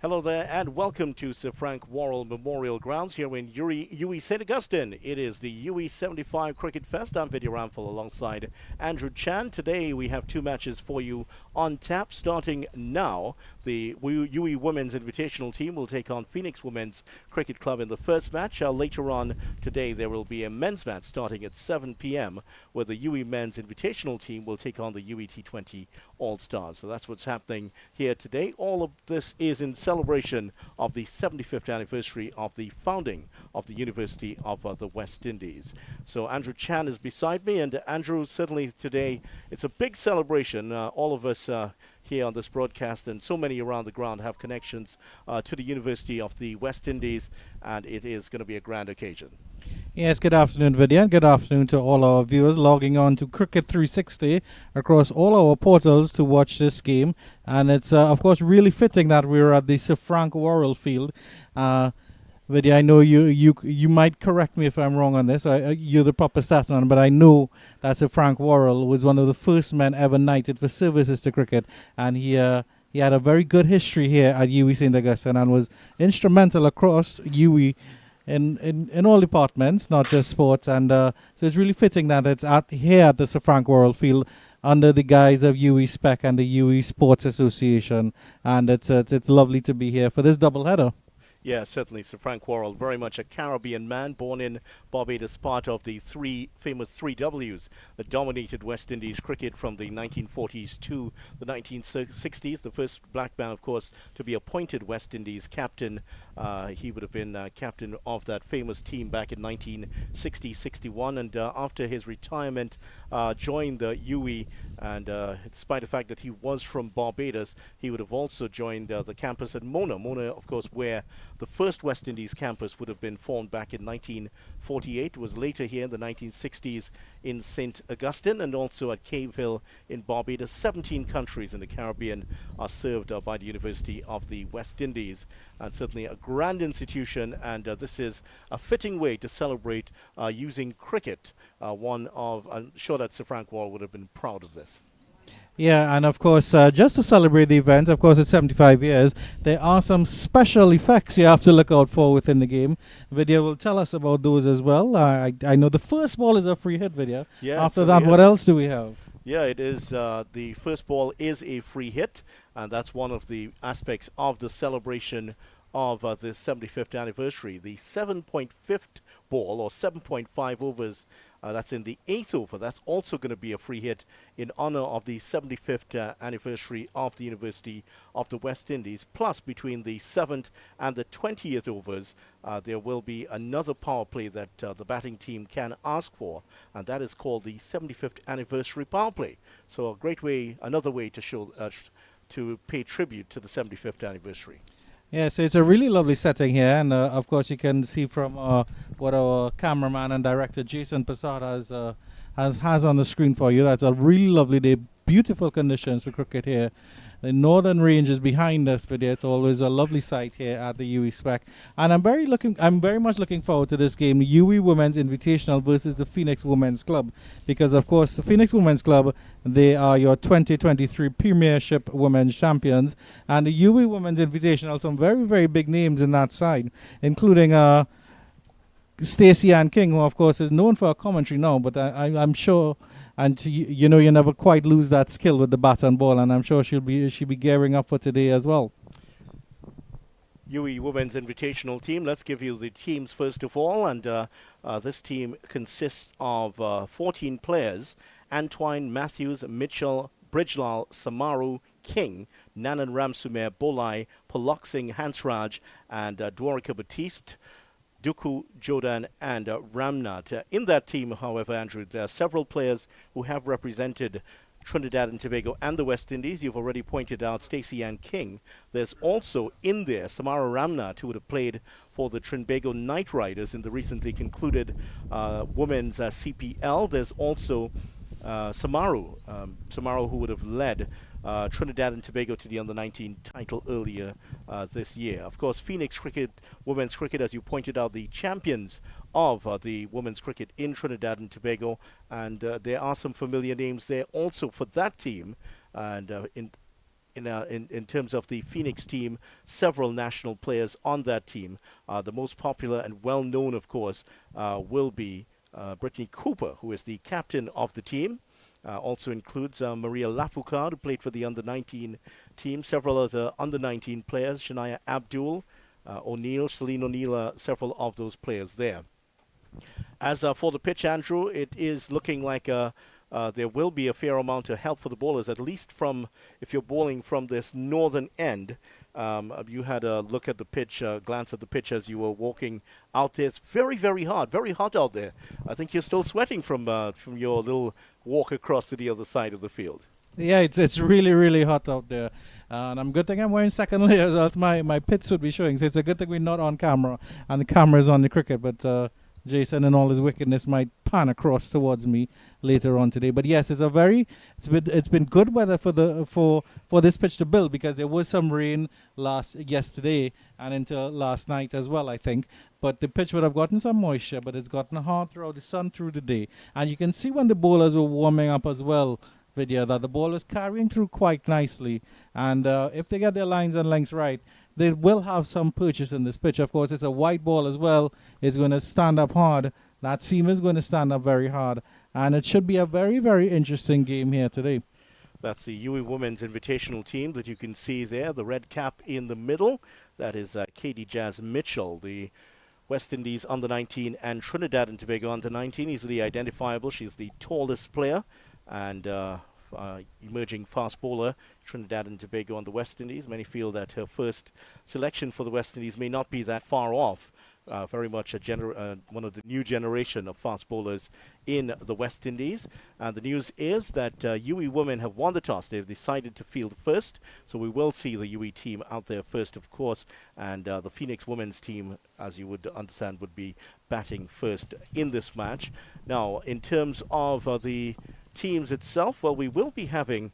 Hello there, and welcome to Sir Frank Worrell Memorial Grounds here in UWI St. Augustine. It is the UWI 75 Cricket Fest. I'm Vidya Ramphal alongside Andrew Chan. Today we have two matches for you on tap. Starting now, the UWI Women's Invitational Team will take on Phoenix Women's Cricket Club in the first match. Later on today there will be a men's match starting at 7 p.m. where the UWI Men's Invitational Team will take on the UWI T20 All-Stars. So that's what's happening here today. All of this is in celebration of the 75th anniversary of the founding of the University of the West Indies. So Andrew Chan is beside me, and Andrew, certainly today it's a big celebration. All of us here on this broadcast and so many around the ground have connections to the University of the West Indies, and it is going to be a grand occasion. Yes, good afternoon, Vidya. Good afternoon to all our viewers logging on to Cricket 360 across all our portals to watch this game. And it's, of course, really fitting that we're at the Sir Frank Worrell Field. Vidya, I know you might correct me if I'm wrong on this. You're the proper statman, but I know that Sir Frank Worrell was one of the first men ever knighted for services to cricket. And he had a very good history here at UWI St. Augustine and was instrumental across UWI in all departments, not just sports, and so it's really fitting that it's here at the Sir Frank Worrell Field under the guise of UWI Spec and the UWI Sports Association, and it's lovely to be here for this double header. Yeah, certainly. Sir Frank Worrell, very much a Caribbean man, born in Barbados, part of the famous three Ws that dominated West Indies cricket from the 1940s to the 1960s. The first black man, of course, to be appointed West Indies captain. He would have been captain of that famous team back in 1960-61, and after his retirement, joined the UWI. And despite the fact that he was from Barbados, he would have also joined the campus at Mona. Mona, of course, where the first West Indies campus would have been formed back in 1948. It was later here in the 1960s in St. Augustine and also at Cave Hill in Barbados. 17 countries in the Caribbean are served by the University of the West Indies, and certainly a grand institution, and this is a fitting way to celebrate using cricket. I'm sure that Sir Frank Wall would have been proud of this. Yeah, and of course, just to celebrate the event, of course, it's 75 years, there are some special effects you have to look out for within the game. Vidya will tell us about those as well. I know the first ball is a free hit, Vidya. Yeah, after that, what else do we have? Yeah, it is. The first ball is a free hit, and that's one of the aspects of the celebration of the 75th anniversary. The 7.5th ball, or 7.5 overs, that's in the 8th over. That's also going to be a free hit in honor of the 75th anniversary of the University of the West Indies. Plus, between the 7th and the 20th overs, there will be another power play that the batting team can ask for, and that is called the 75th anniversary power play. So a great way, another way to show, to pay tribute to the 75th anniversary. Yeah, so it's a really lovely setting here, and of course you can see from what our cameraman and director Jason Passard has on the screen for you. That's a really lovely day, beautiful conditions for cricket here. The northern ranges behind us, Vidya. It's always a lovely sight here at the UWI Spec, and I'm very much looking forward to this game, the UWI Women's Invitational versus the Phoenix Women's Club, because of course the Phoenix Women's Club, they are your 2023 Premiership Women's Champions, and the UWI Women's Invitational, some very, very big names in that side, including Stacey Ann King, who of course is known for her commentary now, but I'm sure, and you know, you never quite lose that skill with the bat and ball, and I'm sure she'll be gearing up for today as well. UWI Women's Invitational Team. Let's give you the teams first of all, and this team consists of 14 players: Antoine, Matthews, Mitchell, Bridgelal, Samaru, King, Nanan Ramsumer, Bolai, Poloxing, Hansraj, and Dwarika Batiste, Duku, Jordan, and Ramnath. In that team, however, Andrew, there are several players who have represented Trinidad and Tobago and the West Indies. You've already pointed out Stacey Ann King. There's also in there Samara Ramnath, who would have played for the Trinbago Knight Riders in the recently concluded women's CPL. There's also Samaru, who would have led Trinidad and Tobago to the under-19 title earlier this year. Of course, Phoenix Cricket, women's cricket, as you pointed out, the champions of the women's cricket in Trinidad and Tobago, and there are some familiar names there also for that team. And in in terms of the Phoenix team, several national players on that team. The most popular and well known, of course, will be Brittany Cooper, who is the captain of the team. Also includes Maria Lafoucault, who played for the under-19 team. Several other under-19 players, Shania Abdul, O'Neill, Celine O'Neill, several of those players there. As for the pitch, Andrew, it is looking like there will be a fair amount of help for the bowlers, at least from if you're bowling from this northern end. You had a look at the pitch, glance at the pitch as you were walking out there. It's very, very hot out there. I think you're still sweating from your little walk across to the other side of the field. Yeah, it's really, really hot out there. And I'm good thing I'm wearing second layers, else my pits would be showing. So it's a good thing we're not on camera, and the camera is on the cricket. But Jason and all his wickedness might pan across towards me later on today. But yes, it's been good weather for this pitch to build, because there was some rain yesterday and into last night as well, I think. But the pitch would have gotten some moisture, but it's gotten hot throughout the sun through the day. And you can see when the bowlers were warming up as well, Vidya, that the ball was carrying through quite nicely. And if they get their lines and lengths right, they will have some purchase in this pitch. Of course, it's a white ball as well. It's going to stand up hard. That seam is going to stand up very hard. And it should be a very, very interesting game here today. That's the UWI Women's Invitational team that you can see there. The red cap in the middle. That is Katie Jazz Mitchell, the West Indies under-19 and Trinidad and Tobago under-19. Easily identifiable. She's the tallest player and emerging fast bowler, Trinidad and Tobago on the West Indies. Many feel that her first selection for the West Indies may not be that far off. Very much one of the new generation of fast bowlers in the West Indies. And the news is that UWI women have won the toss. They've decided to field first, so we will see the UWI team out there first, of course. And the Phoenix women's team, as you would understand, would be batting first in this match. Now, in terms of the teams itself, well, we will be having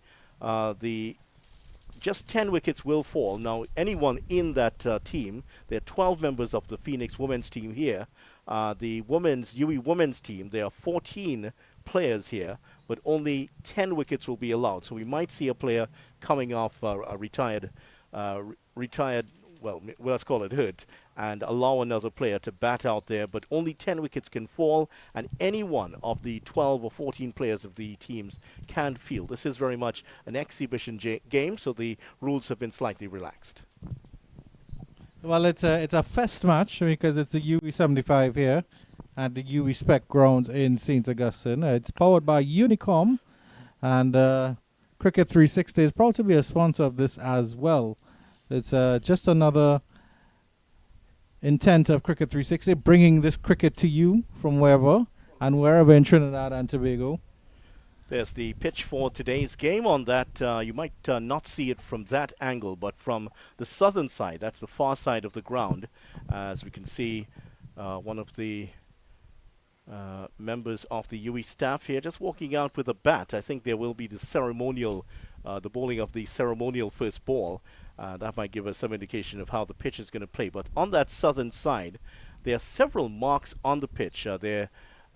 just 10 wickets will fall. Now, anyone in that team, there are 12 members of the Phoenix women's team here. The UWI women's team, there are 14 players here, but only 10 wickets will be allowed. So we might see a player coming off a retired, well, let's call it hurt, and allow another player to bat out there. But only 10 wickets can fall, and any one of the 12 or 14 players of the teams can field. This is very much an exhibition game, so the rules have been slightly relaxed. Well, it's a fest match because it's the UWI 75 here at the UWI Spec grounds in St. Augustine. It's powered by Unicom, and Cricket 360 is proud to be a sponsor of this as well. It's just another intent of Cricket 360, bringing this cricket to you from wherever in Trinidad and Tobago. There's the pitch for today's game. On that, you might not see it from that angle, but from the southern side, that's the far side of the ground. As we can see, one of the members of the UWI staff here just walking out with a bat. I think there will be the ceremonial, the bowling of the ceremonial first ball. That might give us some indication of how the pitch is going to play. But on that southern side, there are several marks on the pitch.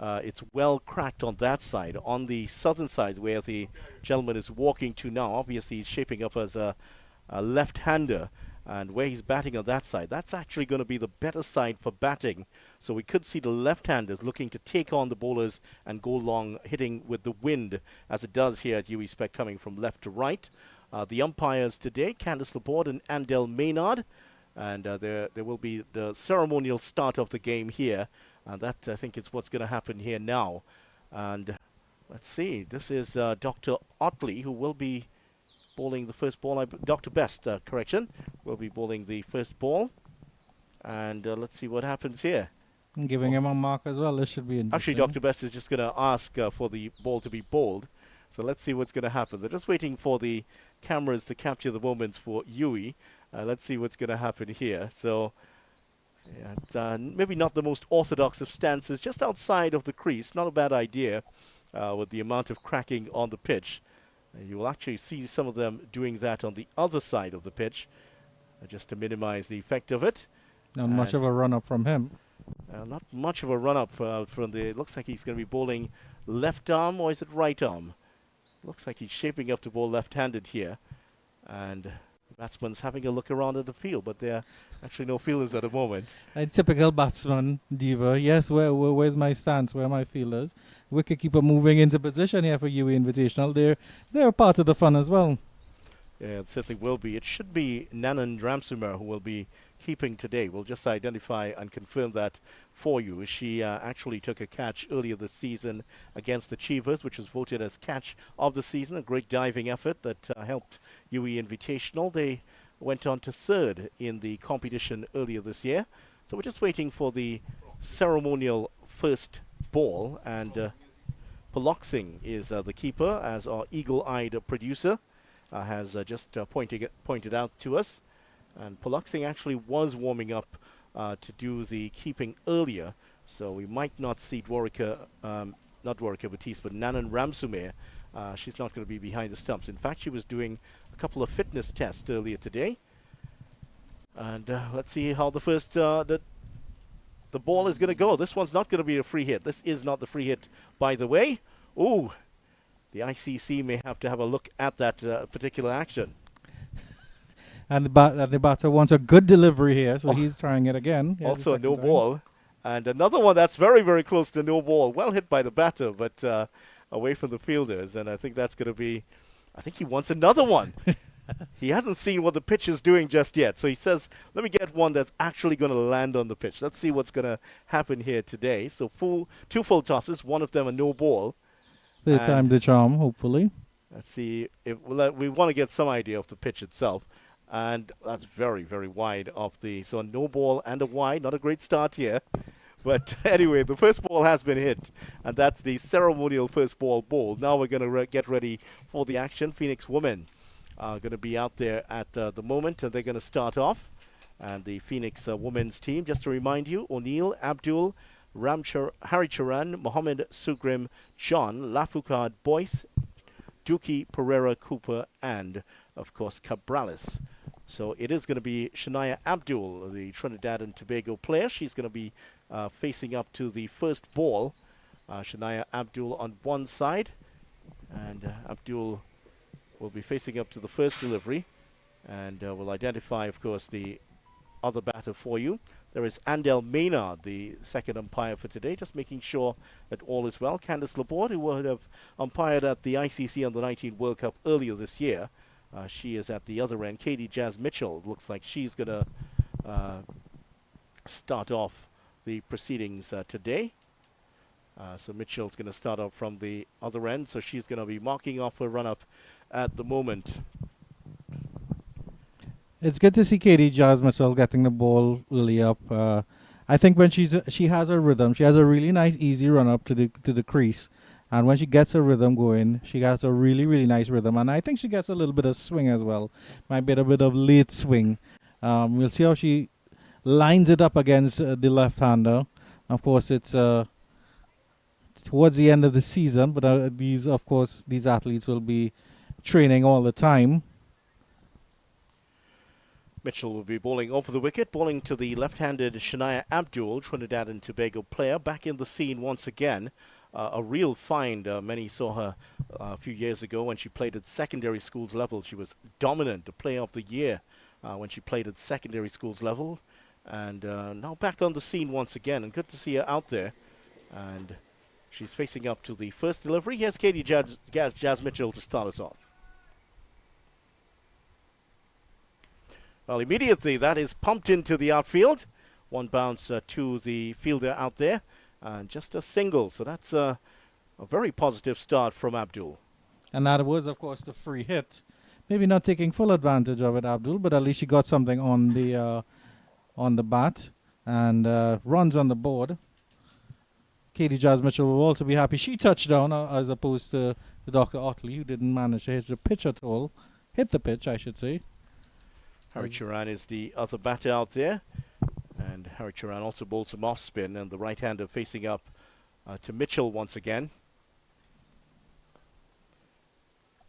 It's well cracked on that side. On the southern side, where the gentleman is walking to now, obviously he's shaping up as a left-hander. And where he's batting on that side, that's actually going to be the better side for batting. So we could see the left-handers looking to take on the bowlers and go long, hitting with the wind, as it does here at UWI Spec, coming from left to right. The umpires today, Candice Laborde and Andel Maynard. And there will be the ceremonial start of the game here. And that, I think, is what's going to happen here now. And let's see, this is Dr. Otley, who will be bowling the first ball. Dr. Best, correction, will be bowling the first ball. And let's see what happens here. I'm giving him a mark as well. This should be interesting. Actually, Dr. Best is just going to ask for the ball to be bowled. So let's see what's going to happen. They're just waiting for the cameras to capture the moments for UWI. Let's see what's going to happen here. So yeah, maybe not the most orthodox of stances, just outside of the crease. Not a bad idea with the amount of cracking on the pitch. You will actually see some of them doing that on the other side of the pitch, just to minimize the effect of it. Not much of a run-up from him. Not much of a run-up from the... It looks like he's going to be bowling left arm, or is it right arm? Looks like he's shaping up to bowl left-handed here. And batsman's having a look around at the field, but there are actually no fielders at the moment. A typical batsman, Diva. Yes, where's my stance? Where are my fielders? Wicketkeeper moving into position here for UWI Invitational. They're part of the fun as well. Yeah, it certainly will be. It should be Nanan Ramsumer who will be keeping today. We'll just identify and confirm that for you. She actually took a catch earlier this season against the Achievers, which was voted as catch of the season. A great diving effort that helped UWI Invitational. They went on to third in the competition earlier this year. So we're just waiting for the ceremonial first ball. And Poloxing is the keeper, as our eagle-eyed producer has just pointed out to us. And Poloxing actually was warming up to do the keeping earlier, so we might not see not Dwarika Batiste, but Nanan Ramsumer. She's not going to be behind the stumps. In fact, she was doing a couple of fitness tests earlier today. And let's see how the first the ball is going to go. This one's not going to be a free hit. This is not the free hit, by the way. Ooh. The ICC may have to have a look at that particular action. And the batter wants a good delivery here, so he's trying it again. Here's Also a no ball. And another one that's very, very close to no ball. Well hit by the batter, but away from the fielders. And I think that's going to be, I think he wants another one. He hasn't seen what the pitch is doing just yet. So he says, let me get one that's actually going to land on the pitch. Let's see what's going to happen here today. So two full tosses, one of them a no ball. Third time the charm, hopefully. Let's see if we want to get some idea of the pitch itself. And that's very, very wide of the, so a no ball and a wide. Not a great start here. But anyway, the first ball has been hit. And that's the ceremonial first ball ball. Now we're going to get ready for the action. Phoenix women are going to be out there at the moment. And they're going to start off. And the Phoenix women's team, just to remind you, O'Neill, Abdul, Haricharan, Mohammed Sugrim, John, Lafukad, Boyce, Duki, Pereira, Cooper, and, of course, Cabrales. So it is going to be Shania Abdul, the Trinidad and Tobago player. She's going to be facing up to the first ball. Shania Abdul on one side. And Abdul will be facing up to the first delivery. And we'll identify, of course, the other batter for you. There is Andel Maynard, the second umpire for today, just making sure that all is well. Candice Laborde, who would have umpired at the ICC Under-19 World Cup earlier this year, she is at the other end. Katie Jazz Mitchell looks like she's going to start off the proceedings today. So Mitchell's going to start off from the other end, so she's going to be marking off her run-up at the moment. It's good to see Katie Jazz Mitchell getting the ball really up. I think when she has a rhythm, she has a really nice easy run up to the crease, and when she gets her rhythm going, she has a really, really nice rhythm, and I think she gets a little bit of swing as well. Might be a bit of late swing. We'll see how she lines it up against the left-hander. Of course, it's towards the end of the season, but these athletes will be training all the time. Mitchell will be bowling over the wicket, bowling to the left-handed Shania Abdul, Trinidad and Tobago player, back in the scene once again. A real find. Many saw her a few years ago when she played at secondary schools level. She was dominant, the player of the year when she played at secondary schools level. And now back on the scene once again, and good to see her out there. And she's facing up to the first delivery. Here's Katie Jazz Mitchell to start us off. Well, immediately that is pumped into the outfield. One bounce to the fielder out there. And just a single. So that's a very positive start from Abdul. And that was, of course, the free hit. Maybe not taking full advantage of it, Abdul, but at least she got something on the bat. And runs on the board. Katie Jazz Mitchell will also be happy. She touched down as opposed to Dr. Otley, who didn't manage to hit the pitch at all. Hit the pitch, I should say. Haricharan is the other batter out there. And Haricharan also bowls some off spin, and the right-hander facing up to Mitchell once again.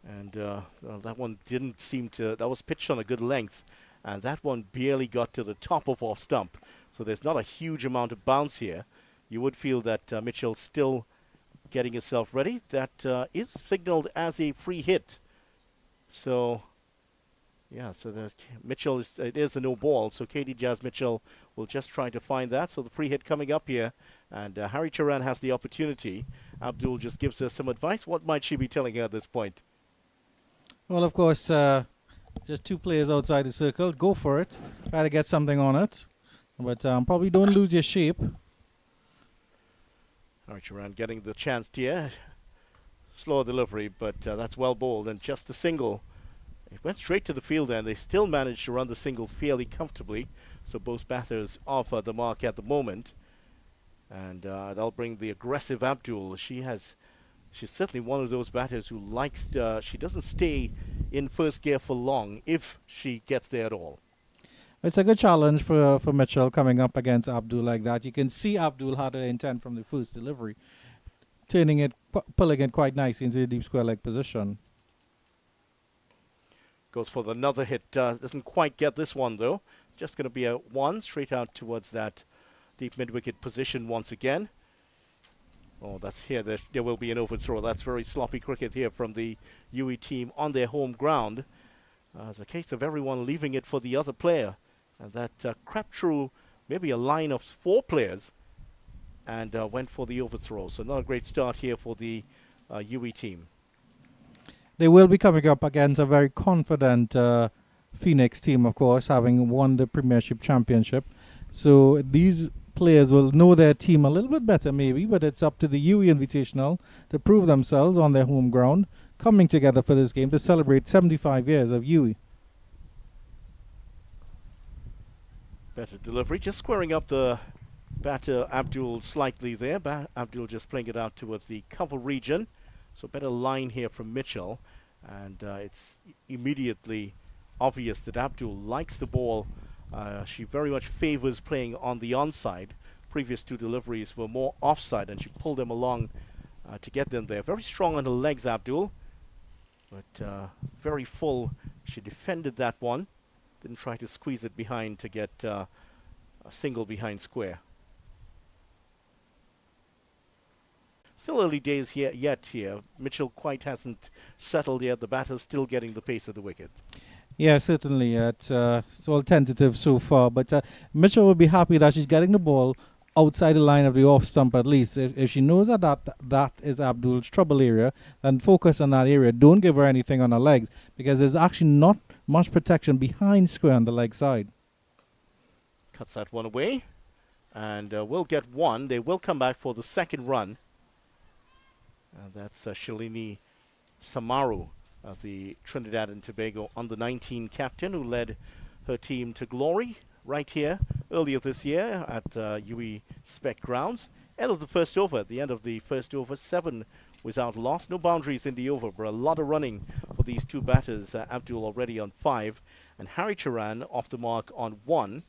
And that one didn't seem to, that was pitched on a good length, and that one barely got to the top of off stump. So there's not a huge amount of bounce here. You would feel that Mitchell's still getting herself ready. That is signaled as a free hit. So Yeah, so Mitchell it is a no ball, so Katie Jazz Mitchell will just try to find that. So the free hit coming up here, and Harry Turan has the opportunity. Abdul just gives her some advice. What might she be telling her at this point? Well, of course, just two players outside the circle. Go for it. Try to get something on it. But probably don't lose your shape. Harry Turan getting the chance here. Slower delivery, but that's well bowled, and just a single. It went straight to the field, and they still managed to run the single fairly comfortably. So both batters off the mark at the moment, and that'll bring the aggressive Abdul. She's certainly one of those batters who likes. She doesn't stay in first gear for long if she gets there at all. It's a good challenge for Mitchell coming up against Abdul like that. You can see Abdul had the intent from the first delivery, turning it, pulling it quite nicely into the deep square leg position. Goes for another hit. Doesn't quite get this one, though. It's just going to be a one straight out towards that deep mid-wicket position once again. Oh, that's here. There will be an overthrow. That's very sloppy cricket here from the UWI team on their home ground. It's a case of everyone leaving it for the other player. And that crept through maybe a line of 4 players and went for the overthrow. So not a great start here for the UWI team. They will be coming up against a very confident Phoenix team, of course, having won the Premiership Championship. So these players will know their team a little bit better maybe, but it's up to the UWI Invitational to prove themselves on their home ground, coming together for this game to celebrate 75 years of UWI. Better delivery, just squaring up the batter Abdul slightly there. Abdul just playing it out towards the cover region. So better line here from Mitchell, and it's immediately obvious that Abdul likes the ball. She very much favors playing on the onside. Previous 2 deliveries were more offside, and she pulled them along to get them there. Very strong on the legs, Abdul, but very full. She defended that one. Didn't try to squeeze it behind to get a single behind square. Still early days here. Mitchell quite hasn't settled yet. The batter's still getting the pace of the wicket. Yeah, certainly. It's all tentative so far. But Mitchell will be happy that she's getting the ball outside the line of the off stump at least. If she knows that is Abdul's trouble area, then focus on that area. Don't give her anything on her legs, because there's actually not much protection behind square on the leg side. Cuts that one away, and we'll get one. They will come back for the second run. And that's Shalini Samaru of the Trinidad and Tobago under-19 captain, who led her team to glory right here earlier this year at UWI Spec Grounds. End of the first over. At the end of the first over, 7 without loss. No boundaries in the over, but a lot of running for these 2 batters. Abdul already on 5, and Harry Turan off the mark on 1.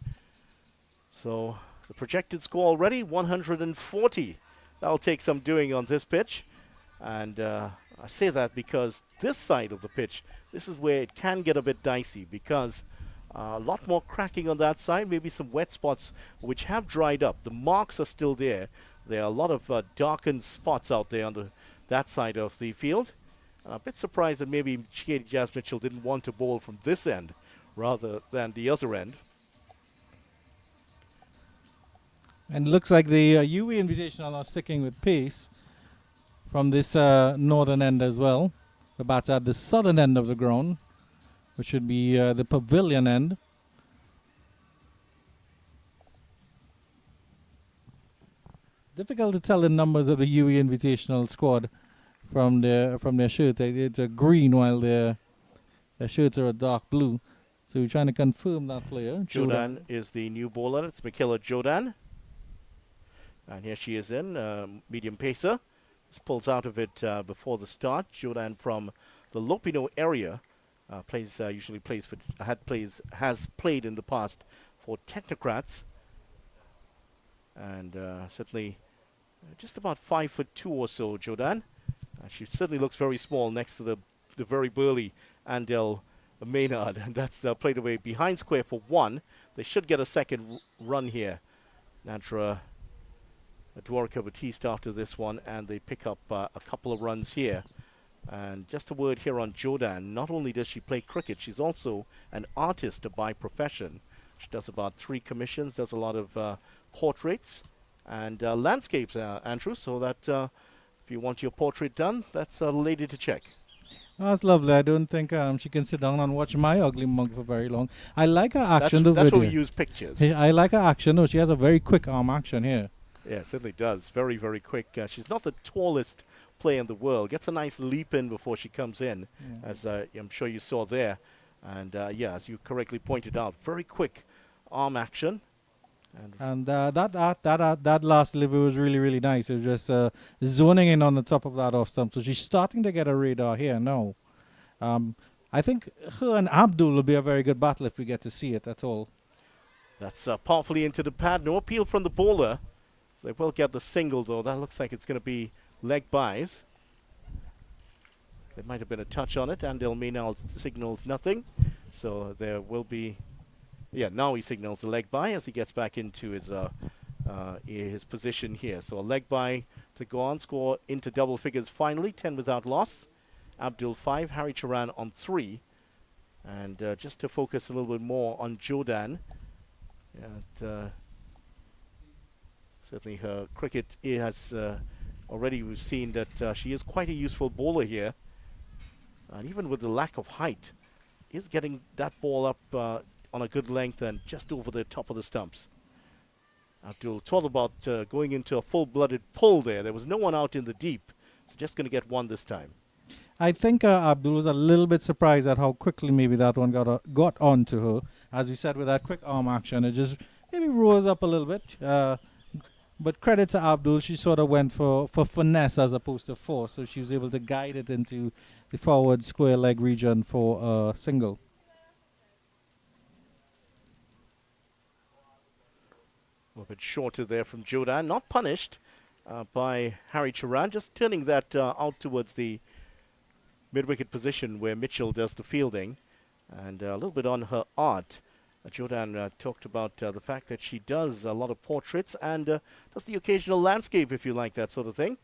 So the projected score already, 140. That'll take some doing on this pitch. And I say that because this side of the pitch, this is where it can get a bit dicey, because a lot more cracking on that side, maybe some wet spots which have dried up. The marks are still there. There are a lot of darkened spots out there on that side of the field. A bit surprised that maybe Katie Jazz Mitchell didn't want to bowl from this end rather than the other end. And it looks like the UWI Invitational are sticking with pace from this northern end as well. The batter at the southern end of the ground, which should be the pavilion end. Difficult to tell the numbers of the UWI Invitational squad from their shirts. It's a green while their shirts are a dark blue. So we're trying to confirm that player. Jodan is the new bowler. It's Michaela Jodan. And here she is in, medium pacer. Just pulls out of it before the start. Jodan from the Lopino area has played in the past for Technocrats. And certainly just about 5'2" or so, Jodan. She certainly looks very small next to the very burly Andel Maynard. And that's played away behind square for 1. They should get a second run here. Nadra Dwarka Batiste after this one, and they pick up a couple of runs here. And just a word here on Jordan. Not only does she play cricket, she's also an artist by profession. She does about 3 commissions, does a lot of portraits and landscapes, Andrew, so that if you want your portrait done, that's a lady to check. Oh, that's lovely. I don't think she can sit down and watch my ugly mug for very long. I like her action, the That's where we video. use pictures. Hey, I like her action. No, she has a very quick arm action here. Yeah, it certainly does. Very, very quick. She's not the tallest player in the world. Gets a nice leap in before she comes in, as I'm sure you saw there. And yeah, as you correctly pointed out, very quick arm action. And that last delivery was really, really nice. It was just zoning in on the top of that off stump. So she's starting to get a radar here now. I think her and Abdul will be a very good battle if we get to see it at all. That's powerfully into the pad. No appeal from the bowler. They will get the single, though. That looks like it's going to be leg buys. There might have been a touch on it, and Delmi now signals nothing. So there will be... Yeah, now he signals the leg by as he gets back into his position here. So a leg by to go on, score into double figures finally, 10 without loss. Abdul 5, Harry Charan on 3. And just to focus a little bit more on Jordan, certainly her cricket has already we've seen that she is quite a useful bowler here. And even with the lack of height, is getting that ball up on a good length and just over the top of the stumps. Abdul thought about going into a full-blooded pull there. There was no one out in the deep, so just going to get one this time. I think Abdul was a little bit surprised at how quickly maybe that one got onto her. As we said, with that quick arm action, it just maybe rose up a little bit. But credit to Abdul, she sort of went for finesse as opposed to force, so she was able to guide it into the forward square leg region for a single. A little bit shorter there from Jordan, not punished by Harry Charan, just turning that out towards the mid-wicket position where Mitchell does the fielding. And a little bit on her art. Jordan talked about the fact that she does a lot of portraits and does the occasional landscape, if you like, that sort of thing.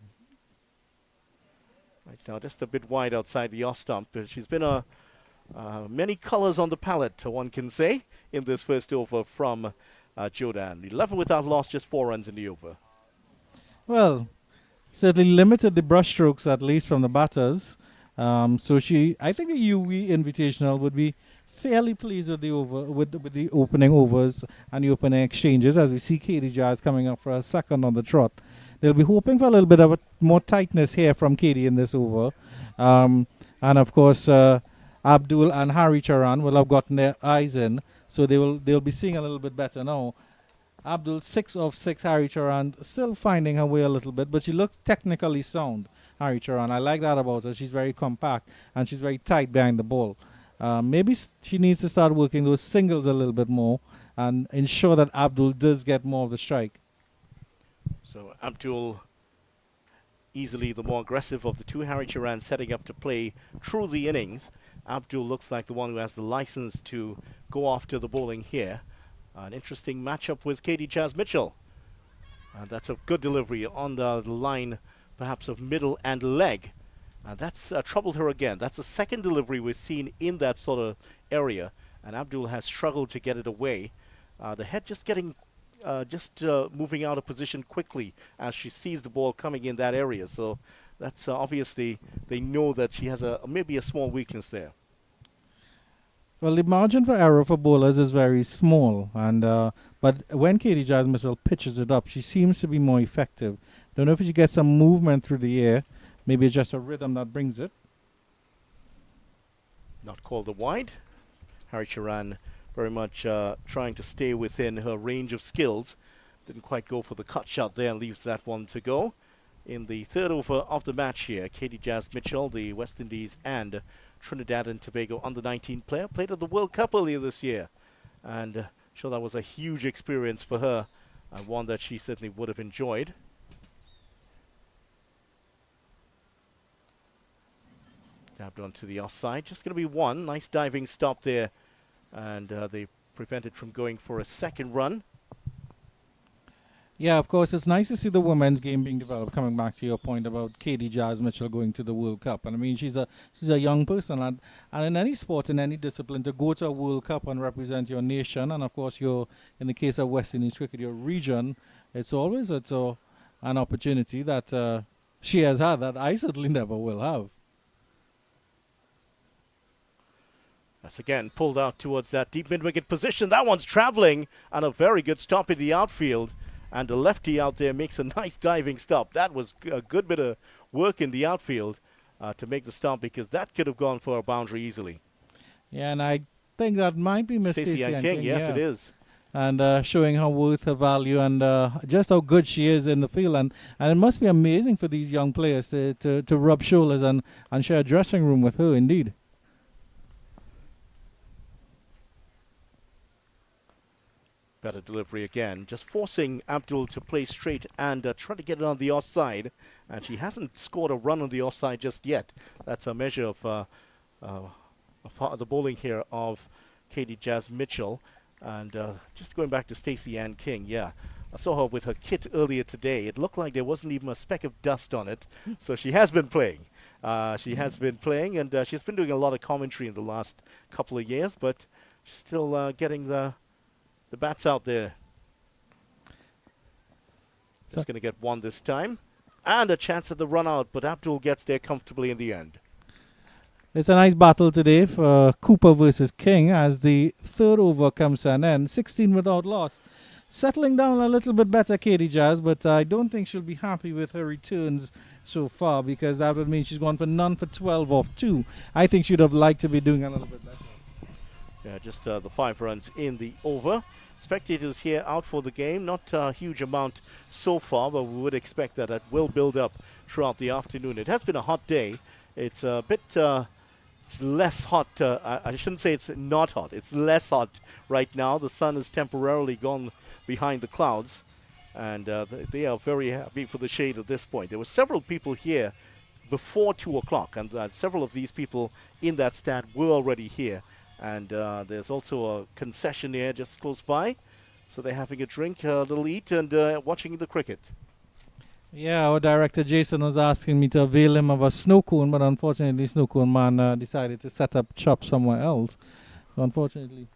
Right now, just a bit wide outside the off stump. She's been many colors on the palette, one can say, in this first over from Jordan. 11 without loss, just 4 runs in the over. Well, certainly limited the brushstrokes at least from the batters. So I think the UWI Invitational would be fairly pleased with the with the opening overs and the opening exchanges, as we see Katie Jazz coming up for a second on the trot. They'll be hoping for a little bit of more tightness here from Katie in this over. And of course, Abdul and Harry Charan will have gotten their eyes in, so they'll be seeing a little bit better now. Abdul 6 of 6, Harry Charan still finding her way a little bit, but she looks technically sound, Harry Charan. I like that about her. She's very compact and she's very tight behind the ball. Maybe she needs to start working those singles a little bit more and ensure that Abdul does get more of the strike. So Abdul easily the more aggressive of the two. Harry Charan setting up to play through the innings. Abdul looks like the one who has the license to go after the bowling here. An interesting matchup with Katie Jazz Mitchell. That's a good delivery on the line, perhaps of middle and leg. That's troubled her again. That's the second delivery we've seen in that sort of area, and Abdul has struggled to get it away. The head just getting, moving out of position quickly as she sees the ball coming in that area. So that's obviously they know that she has maybe a small weakness there. Well, the margin for error for bowlers is very small, and but when Katie Jazz Mitchell pitches it up, she seems to be more effective. Don't know if she gets some movement through the air. Maybe it's just a rhythm that brings it. Not called a wide. Harry Charan very much trying to stay within her range of skills. Didn't quite go for the cut shot there and leaves that one to go. In the third over of the match here, Katie Jazz Mitchell, the West Indies and Trinidad and Tobago under-19 player, played at the World Cup earlier this year. And sure that was a huge experience for her, and one that she certainly would have enjoyed. Tapped onto the offside. Just going to be one. Nice diving stop there. And they prevented from going for a second run. Yeah, of course, it's nice to see the women's game being developed. Coming back to your point about Katie Jazz Mitchell going to the World Cup, and I mean she's a young person, and in any sport, in any discipline, to go to a World Cup and represent your nation, and of course your, in the case of West Indies cricket, your region, it's an opportunity that she has had that I certainly never will have. That's again pulled out towards that deep mid-wicket position. That one's travelling, and a very good stop in the outfield. And the lefty out there makes a nice diving stop. That was a good bit of work in the outfield to make the stop, because that could have gone for a boundary easily. Yeah, and I think that might be Miss Stacey Ann King, yes, yeah. it is. And showing her worth, her value, and just how good she is in the field. And it must be amazing for these young players to rub shoulders and share a dressing room with her, indeed. Better delivery again, just forcing Abdul to play straight and try to get it on the offside. And she hasn't scored a run on the offside just yet. That's a measure of the bowling here of Katie Jazz Mitchell. And just going back to Stacey Ann King, yeah. I saw her with her kit earlier today. It looked like there wasn't even a speck of dust on it. So she has been playing. She has been playing, and she's been doing a lot of commentary in the last couple of years, but she's still getting the bats out there. Just going to get one this time. And a chance at the run out, but Abdul gets there comfortably in the end. It's a nice battle today for Cooper versus King as the third over comes to an end. 16 without loss. Settling down a little bit better, Katie Jazz, but I don't think she'll be happy with her returns so far, because that would mean she's gone for none for 12 off 2. I think she'd have liked to be doing a little bit better. Yeah, just the 5 runs in the over. Spectators here out for the game. Not a huge amount so far, but we would expect that it will build up throughout the afternoon. It has been a hot day. It's a bit it's less hot. I shouldn't say it's not hot. It's less hot right now. The sun has temporarily gone behind the clouds, and they are very happy for the shade at this point. There were several people here before 2 o'clock, and several of these people in that stand were already here. And there's also a concession here just close by. So they're having a drink, a little eat, and watching the cricket. Yeah, our director Jason was asking me to avail him of a snow cone, but unfortunately Snow Cone Man decided to set up shop somewhere else. So unfortunately.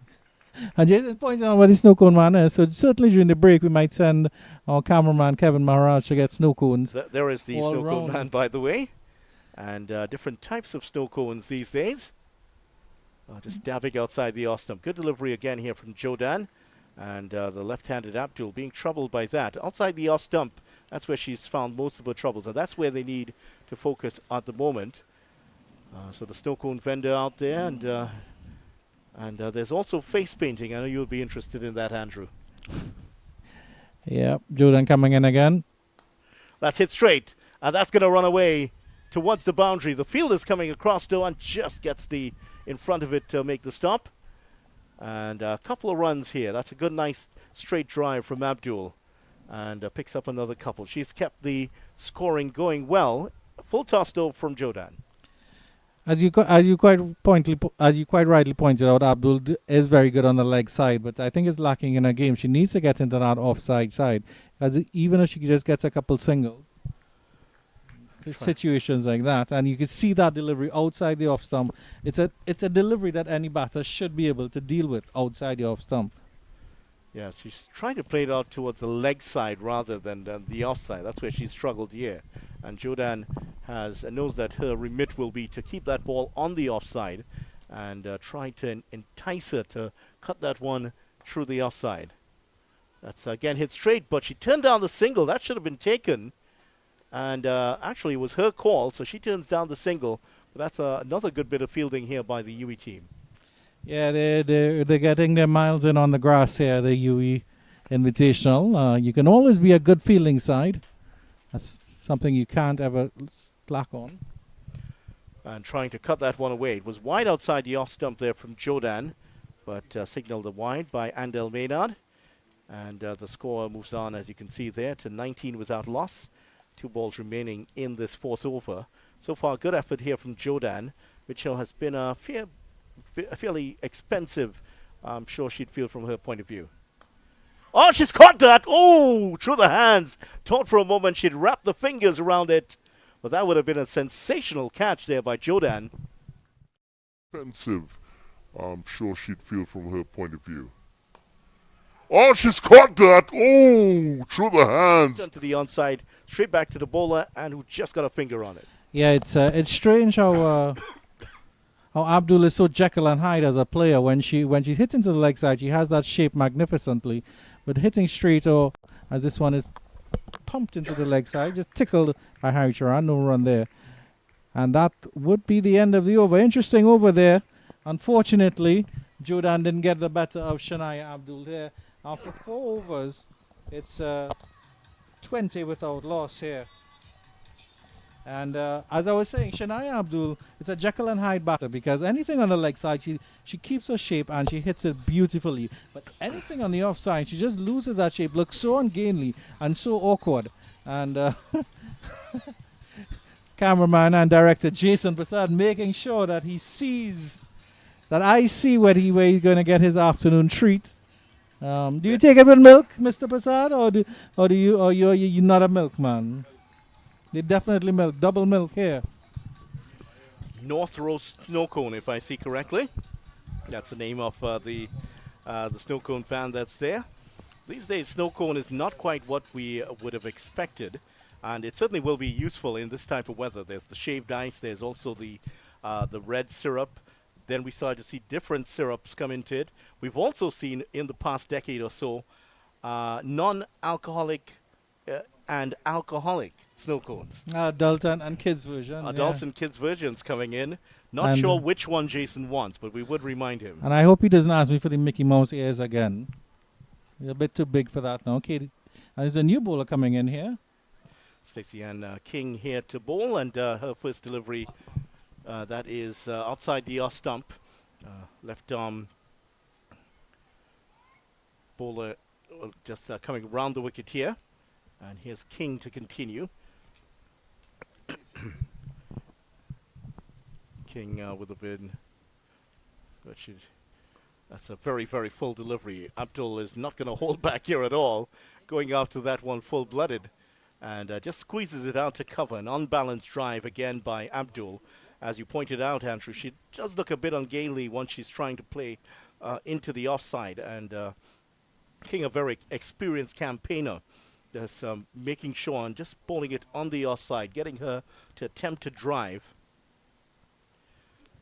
And Jason pointed out where the Snow Cone Man is. So certainly during the break we might send our cameraman Kevin Maharaj to get snow cones. There is the Snow Cone around. Man, by the way. And different types of snow cones these days. Just dabbing outside the off stump. Good delivery again here from Jodan. And the left-handed Abdul being troubled by that. Outside the off stump, that's where she's found most of her troubles. And that's where they need to focus at the moment. So the snow cone vendor out there. And there's also face painting. I know you'll be interested in that, Andrew. Yeah, Jodan coming in again. That's hit straight. And that's going to run away towards the boundary. The fielder's coming across though and just gets in front of it to make the stop. And a couple of runs here. That's a good, nice straight drive from Abdul. And picks up another couple. She's kept the scoring going well. Full toss though from Jodan. As you quite rightly pointed out, Abdul is very good on the leg side, but I think it's lacking in her game. She needs to get into that offside side. Even if she just gets a couple singles, situations like that, and you can see that delivery outside the off stump. It's a delivery that any batter should be able to deal with outside the off stump. Yeah, she's trying to play it out towards the leg side rather than the offside. That's where she struggled here. And Jodan knows that her remit will be to keep that ball on the offside and try to entice her to cut that one through the offside. That's again hit straight, but she turned down the single. That should have been taken. And actually, it was her call, so she turns down the single. But that's another good bit of fielding here by the UE team. Yeah, they're getting their miles in on the grass here, the UE Invitational. You can always be a good fielding side. That's something you can't ever slack on. And trying to cut that one away. It was wide outside the off stump there from Jodan, but signaled a wide by Andel Maynard. And the score moves on, as you can see there, to 19 without loss. 2 balls remaining in this 4th over. So far, good effort here from Jodan. Mitchell has been fairly expensive, I'm sure she'd feel from her point of view. Oh, she's caught that. Oh, through the hands. Thought for a moment she'd wrap the fingers around it. But that would have been a sensational catch there by Jordan. Expensive, I'm sure she'd feel from her point of view. Oh, she's caught that. Oh, through the hands. To the onside, straight back to the bowler, and who just got a finger on it. Yeah, it's strange how Abdul is so Jekyll and Hyde as a player. When she hits into the leg side, she has that shape magnificently, but hitting straight, or as this one is pumped into the leg side, just tickled by Harry Charan, no run there, and that would be the end of the over. Interesting over there. Unfortunately, Jordan didn't get the better of Shania Abdul there. After 4 overs, it's 20 without loss here. And as I was saying, Shania Abdul, it's a Jekyll and Hyde batter because anything on the leg side, she keeps her shape and she hits it beautifully. But anything on the offside, she just loses that shape, looks so ungainly and so awkward. And cameraman and director Jason Prasad making sure that he sees, that I see where he's going to get his afternoon treat. Do you take it with milk, Mr. Prasad, or you're not a milkman? They definitely milk, double milk here. North Rose Snow Cone, if I see correctly. That's the name of the snow cone fan that's there. These days, snow cone is not quite what we would have expected, and it certainly will be useful in this type of weather. There's the shaved ice. There's also the red syrup. Then we started to see different syrups come into it. We've also seen in the past decade or so non-alcoholic and alcoholic snow cones. Adult and kids version. Adults and kids versions coming in. Not And sure which one Jason wants, but we would remind him. And I hope he doesn't ask me for the Mickey Mouse ears again. They're a bit too big for that now. Okay, and there's a new bowler coming in here. Stacey Ann King here to bowl, and her first delivery, that is outside the off stump. Left arm bowler just coming around the wicket here. And here's King to continue. King with a bin. That's a very, very full delivery. Abdul is not going to hold back here at all. Going after that one full-blooded. And just squeezes it out to cover. An unbalanced drive again by Abdul. As you pointed out, Andrew, she does look a bit ungainly once she's trying to play into the offside. And King, a very experienced campaigner. Just making sure and just bowling it on the offside, getting her to attempt to drive.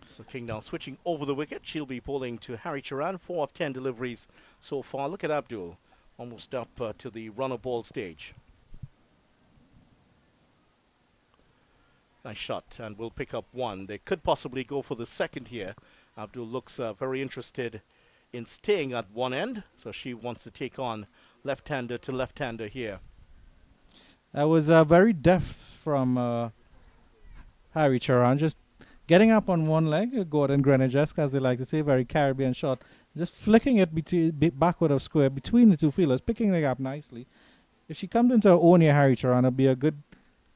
So King now switching over the wicket. She'll be bowling to Harry Charan. 4 of 10 deliveries so far. Look at Abdul, almost up to the runner ball stage. Nice shot, and we'll pick up one. They could possibly go for the second here. Abdul looks very interested in staying at one end, so she wants to take on left-hander to left-hander here. That was very deft from Harry Charan, just getting up on one leg, Gordon Greenwich-esque, as they like to say, very Caribbean shot, just flicking it backward of square between the two fielders, picking the gap nicely. If she comes into her own here, Harry Charan, it'll be a good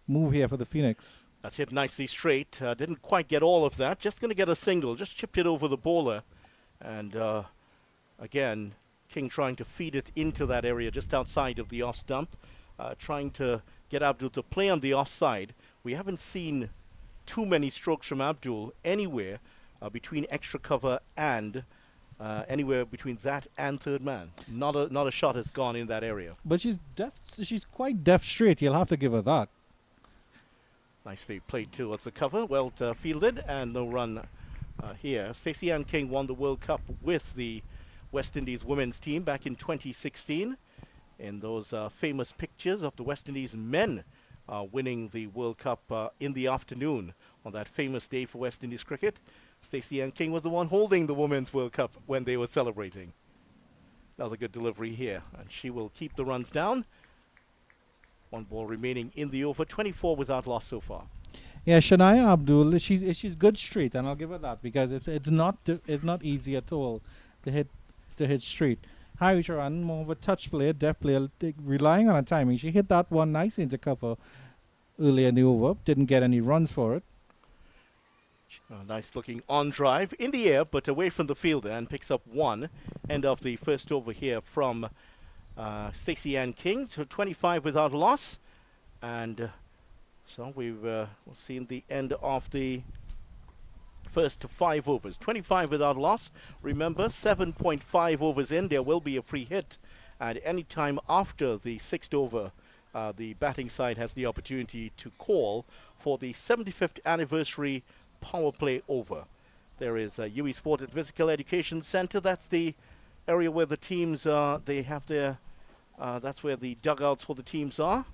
move here for the Phoenix. That's hit nicely straight. Didn't quite get all of that. Just going to get a single. Just chipped it over the bowler. And again, King trying to feed it into that area just outside of the off stump. Trying to get Abdul to play on the offside. We haven't seen too many strokes from Abdul anywhere between extra cover and anywhere between that and third man. Not a shot has gone in that area. But she's deft. She's quite deft straight. You'll have to give her that. Nicely played towards the cover. Well fielded, and no run here. Stacey Ann King won the World Cup with the West Indies women's team back in 2016. In those famous pictures of the West Indies men winning the World Cup in the afternoon on that famous day for West Indies cricket. Stacey Ann King was the one holding the Women's World Cup when they were celebrating. Another good delivery here, and she will keep the runs down. One ball remaining in the over, 24 without loss so far. Yeah, Shania Abdul, she's good straight, and I'll give her that because it's not easy at all to hit straight. Harry Charan, more of a touch player, deft player, relying on her timing. She hit that one nicely into cover earlier in the over. Didn't get any runs for it. Nice looking on drive in the air, but away from the fielder, and picks up one. End of the first over here from Stacey Ann King to 25 without loss. And so we've seen the end of the first 5 overs. 25 without loss. Remember, 7.5 overs in, there will be a free hit. And any time after the 6th over, the batting side has the opportunity to call for the 75th anniversary power play over. There is a UWI Sport and Physical Education Center. That's the area where the teams they have their that's where the dugouts for the teams are.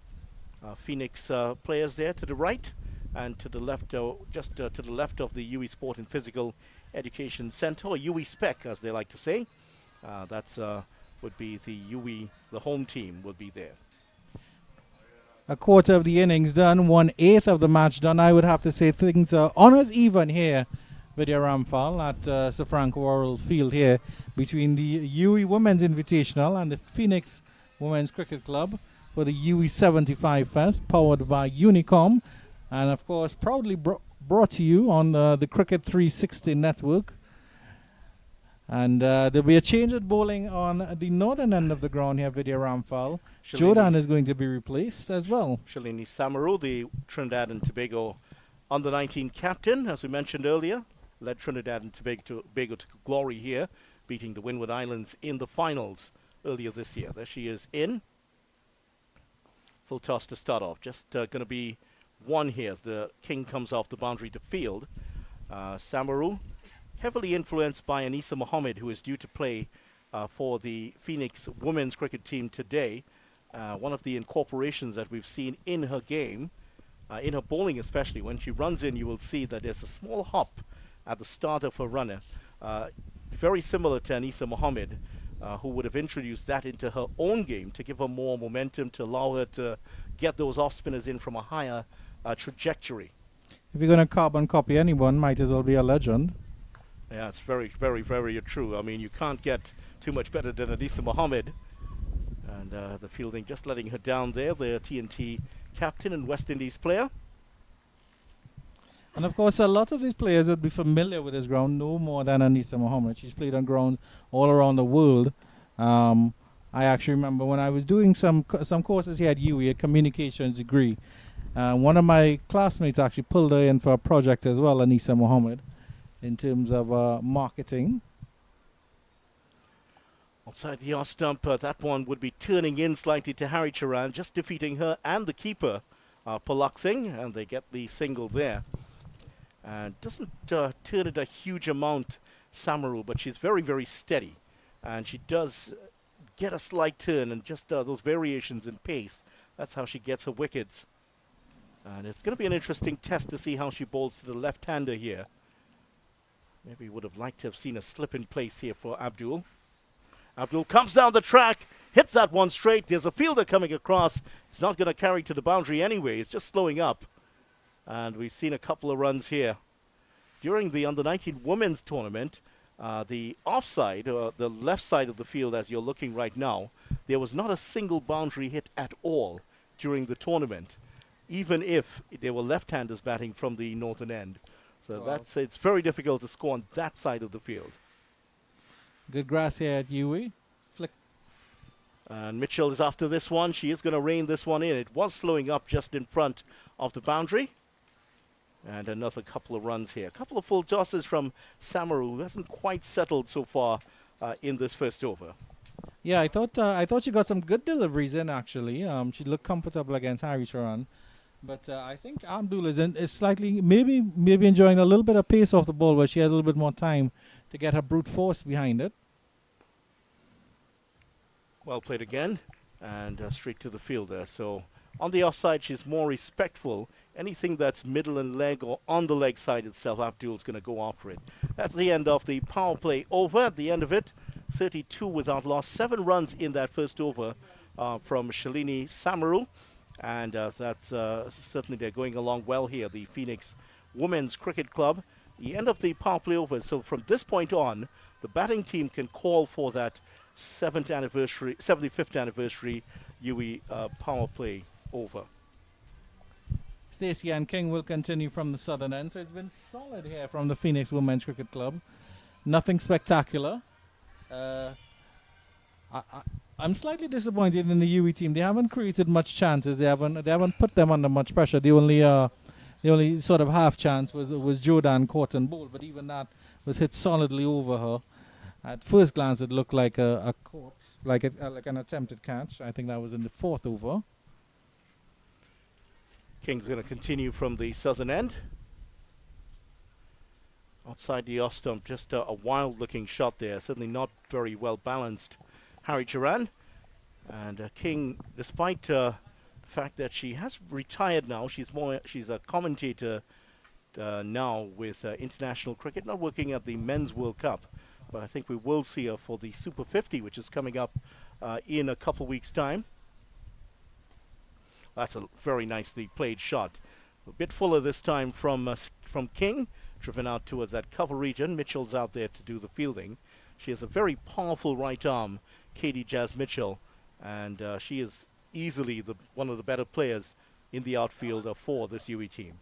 Phoenix players there to the right, and to the left, just to the left of the UWI Sport and Physical Education Center, or UWI Spec as they like to say. That's would be the UWI, the home team would be there. A quarter of the innings done, 1/8 of the match done. I would have to say things are honors even here with your Ramphal at Sir Frank Worrell Field here between the UWI Women's Invitational and the Phoenix Women's Cricket Club for the UWI 75 Fest, powered by Unicom, and of course proudly brought to you on the Cricket 360 network. And there'll be a change at bowling on the northern end of the ground here, Vidya Ramphal. Jordan is going to be replaced as well. Shalini Samaru, the Trinidad and Tobago under-19 captain, as we mentioned earlier, led Trinidad and Tobago to glory here, beating the Windward Islands in the finals earlier this year. There she is in. Full toss to start off. Just going to be one here as the king comes off the boundary to field. Samaru, heavily influenced by Anisa Mohammed, who is due to play for the Phoenix women's cricket team today. One of the incorporations that we've seen in her game, in her bowling especially. When she runs in, you will see that there's a small hop at the start of her runner. Very similar to Anisa Mohammed, who would have introduced that into her own game to give her more momentum, to allow her to get those off-spinners in from a higher trajectory. If you're going to carbon copy anyone, might as well be a legend. Yeah, it's very, very, very true. I mean, you can't get too much better than Anisa Mohammed. And the fielding just letting her down there, the TNT captain and West Indies player. And of course, a lot of these players would be familiar with this ground no more than Anisa Mohammed. She's played on ground all around the world. I actually remember when I was doing some courses here at UWI, a communications degree. One of my classmates actually pulled her in for a project as well, Anisa Mohammed, in terms of marketing. Outside the off stump, that one would be turning in slightly to Harry Charan, just defeating her and the keeper, Palak Singh, and they get the single there. Doesn't turn it a huge amount, Samaru, but she's very, very steady. And she does get a slight turn and just those variations in pace. That's how she gets her wickets. And it's going to be an interesting test to see how she bowls to the left-hander here. Maybe would have liked to have seen a slip in place here for Abdul. Abdul comes down the track, hits that one straight. There's a fielder coming across. It's not going to carry to the boundary anyway. It's just slowing up. And we've seen a couple of runs here. During the under-19 women's tournament, the offside, the left side of the field as you're looking right now, there was not a single boundary hit at all during the tournament, even if there were left-handers batting from the northern end. So it's very difficult to score on that side of the field. Good grass here at UWI. Flick. And Mitchell is after this one. She is going to rein this one in. It was slowing up just in front of the boundary. And another couple of runs here. A couple of full tosses from Samaru, who hasn't quite settled so far in this first over. Yeah, I thought she got some good deliveries in actually. She looked comfortable against Harry Charan. But I think Abdul is slightly, maybe enjoying a little bit of pace off the ball, where she had a little bit more time to get her brute force behind it. Well played again, and straight to the fielder. So on the offside, she's more respectful. Anything that's middle and leg or on the leg side itself, Abdul's going to go after it. That's the end of the power play over. At the end of it, 32 without loss. 7 runs in that first over from Shalini Samaru. And that's certainly they're going along well here, the Phoenix Women's Cricket Club. The end of the power play over. So from this point on, the batting team can call for that 75th anniversary UWI power play over. Stacey Ann King will continue from the southern end. So it's been solid here from the Phoenix Women's Cricket Club. Nothing spectacular. I'm slightly disappointed in the UE team. They haven't created much chances. They haven't put them under much pressure. The only sort of half chance was Jordan Cotton Bowl, but even that was hit solidly over her. At first glance, it looked like a corpse, like an attempted catch. I think that was in the fourth over. King's going to continue from the southern end. Outside the off stump, just a wild-looking shot there. Certainly not very well balanced. Harry Turan. And King, despite the fact that she has retired now, she's a commentator now with international cricket, not working at the Men's World Cup. But I think we will see her for the Super 50, which is coming up in a couple weeks' time. That's a very nicely played shot. A bit fuller this time from King, driven out towards that cover region. Mitchell's out there to do the fielding. She has a very powerful right arm, Katie Jazz Mitchell, and she is easily one of the better players in the outfield for this UE team.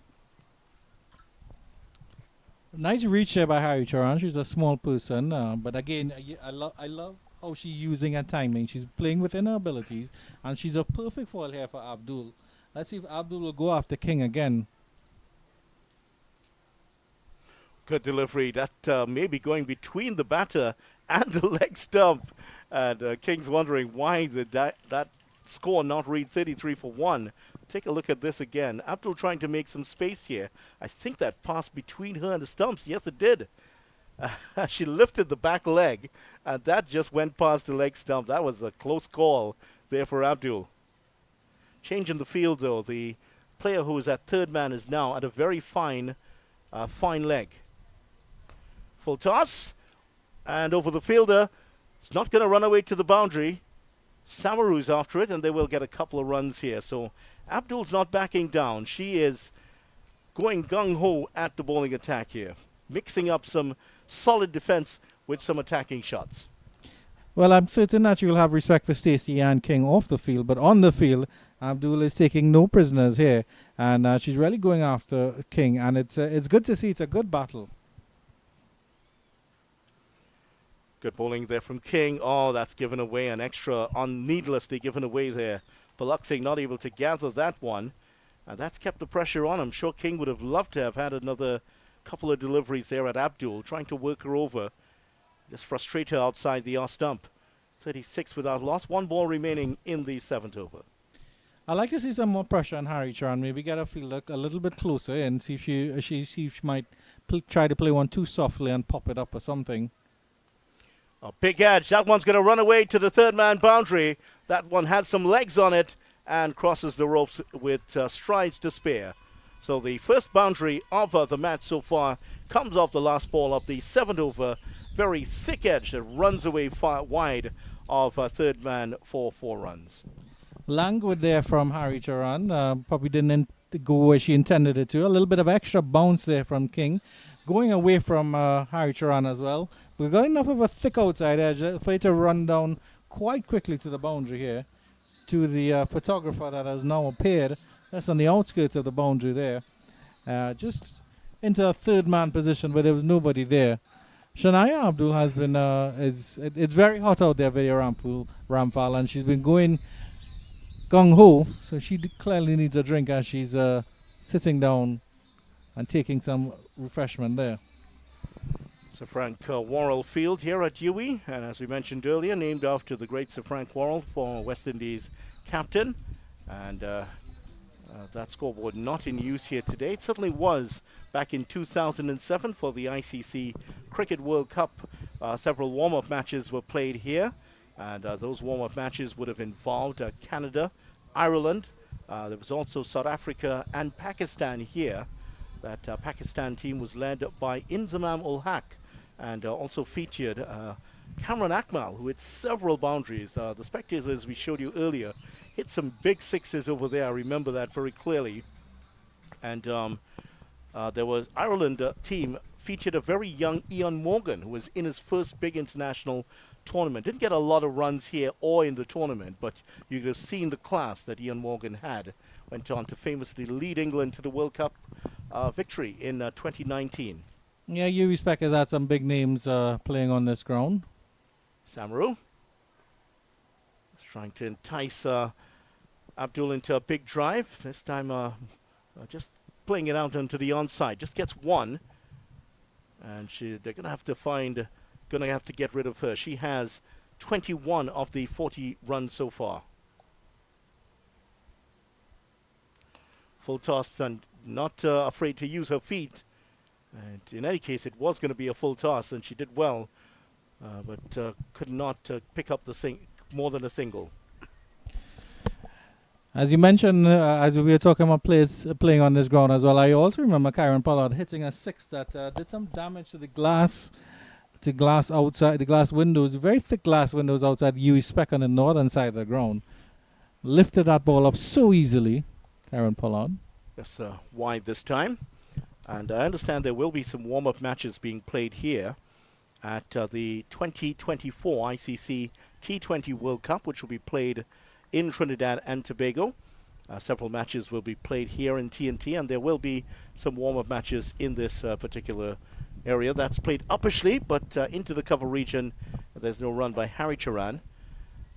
Nice reach there by Harry Turan. She's a small person, but again, I love how she's using her timing. She's playing within her abilities, and she's a perfect foil here for Abdul. Let's see if Abdul will go after King again. Good delivery. That may be going between the batter and the leg stump. And King's wondering why did that score not read 33 for 1. Take a look at this again. Abdul trying to make some space here. I think that passed between her and the stumps. Yes, it did. She lifted the back leg, and that just went past the leg stump. That was a close call there for Abdul. Change in the field, though. The player who is at third man is now at a very fine leg. Full toss, and over the fielder. It's not going to run away to the boundary. Samaru's after it, and they will get a couple of runs here. So Abdul's not backing down. She is going gung-ho at the bowling attack here, mixing up some solid defense with some attacking shots. Well, I'm certain that you'll have respect for Stacey and King off the field, but on the field, Abdul is taking no prisoners here, and she's really going after King, and it's good to see. It's a good battle. Good bowling there from King. Oh, that's given away, an extra needlessly given away there. Paluxing not able to gather that one, and that's kept the pressure on. I'm sure King would have loved to have had another couple of deliveries there at Abdul, trying to work her over, just frustrate her outside the off stump. 36 without loss, one ball remaining in the seventh over. I'd like to see some more pressure on Harry Turan. Maybe get her field a little bit closer and see if she might try to play one too softly and pop it up or something. A big edge. That one's going to run away to the third man boundary. That one has some legs on it and crosses the ropes with strides to spare. So the first boundary of the match so far comes off the last ball of the seventh over. Very thick edge that runs away far wide of third man for 4 runs. Languid there from Harry Turan. Probably didn't go where she intended it to. A little bit of extra bounce there from King. Going away from Harry Turan as well. We've got enough of a thick outside edge for it to run down quite quickly to the boundary here. To the photographer that has now appeared. That's on the outskirts of the boundary there. Just into a third man position where there was nobody there. Shania Abdul has been, it's very hot out there, Video Ramphal, and she's been going gung-ho, so she clearly needs a drink as she's sitting down and taking some refreshment there. Sir Frank Worrell Field here at UWI, and as we mentioned earlier, named after the great Sir Frank Worrell, former West Indies captain, and that scoreboard not in use here today. It certainly was back in 2007 for the ICC Cricket World Cup. Several warm-up matches were played here, and those warm-up matches would have involved Canada, Ireland. There was also South Africa and Pakistan here. That Pakistan team was led by Inzamam ul Haq, and also featured Kamran Akmal, who hit several boundaries. The spectators, as we showed you earlier, hit some big sixes over there. I remember that very clearly. And there was Ireland team featured a very young Ian Morgan, who was in his first big international tournament. Didn't get a lot of runs here or in the tournament, but you could have seen the class that Ian Morgan had. Went on to famously lead England to the World Cup victory in 2019. Yeah, UWI Spec has had some big names playing on this ground. Samaru. Just trying to entice Abdul into a big drive. This time just playing it out onto the onside. Just gets one. And they're going to have to get rid of her. She has 21 of the 40 runs so far. Full toss and not afraid to use her feet. And in any case, it was going to be a full toss, and she did well, but could not pick up more than a single. As you mentioned, as we were talking about players playing on this ground as well, I also remember Karen Pollard hitting a six that did some damage to the glass outside, the glass windows, very thick glass windows outside UWI Spec on the northern side of the ground. Lifted that ball up so easily, Karen Pollard. Just wide this time. And I understand there will be some warm-up matches being played here at the 2024 ICC T20 World Cup, which will be played in Trinidad and Tobago. Several matches will be played here in TNT, and there will be some warm-up matches in this particular area. That's played uppishly, but into the cover region, there's no run by Harry Charan.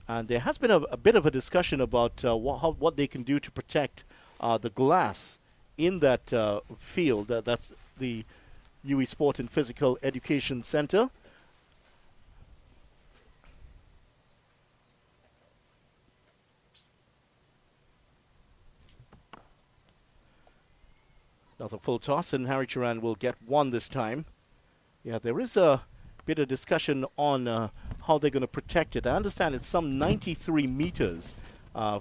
And there has been a bit of a discussion about what they can do to protect the glass in that field. That's the UWI Sport and Physical Education Center. Another full toss, and Harry Charan will get one this time. Yeah, there is a bit of discussion on how they're going to protect it. I understand it's some 93 meters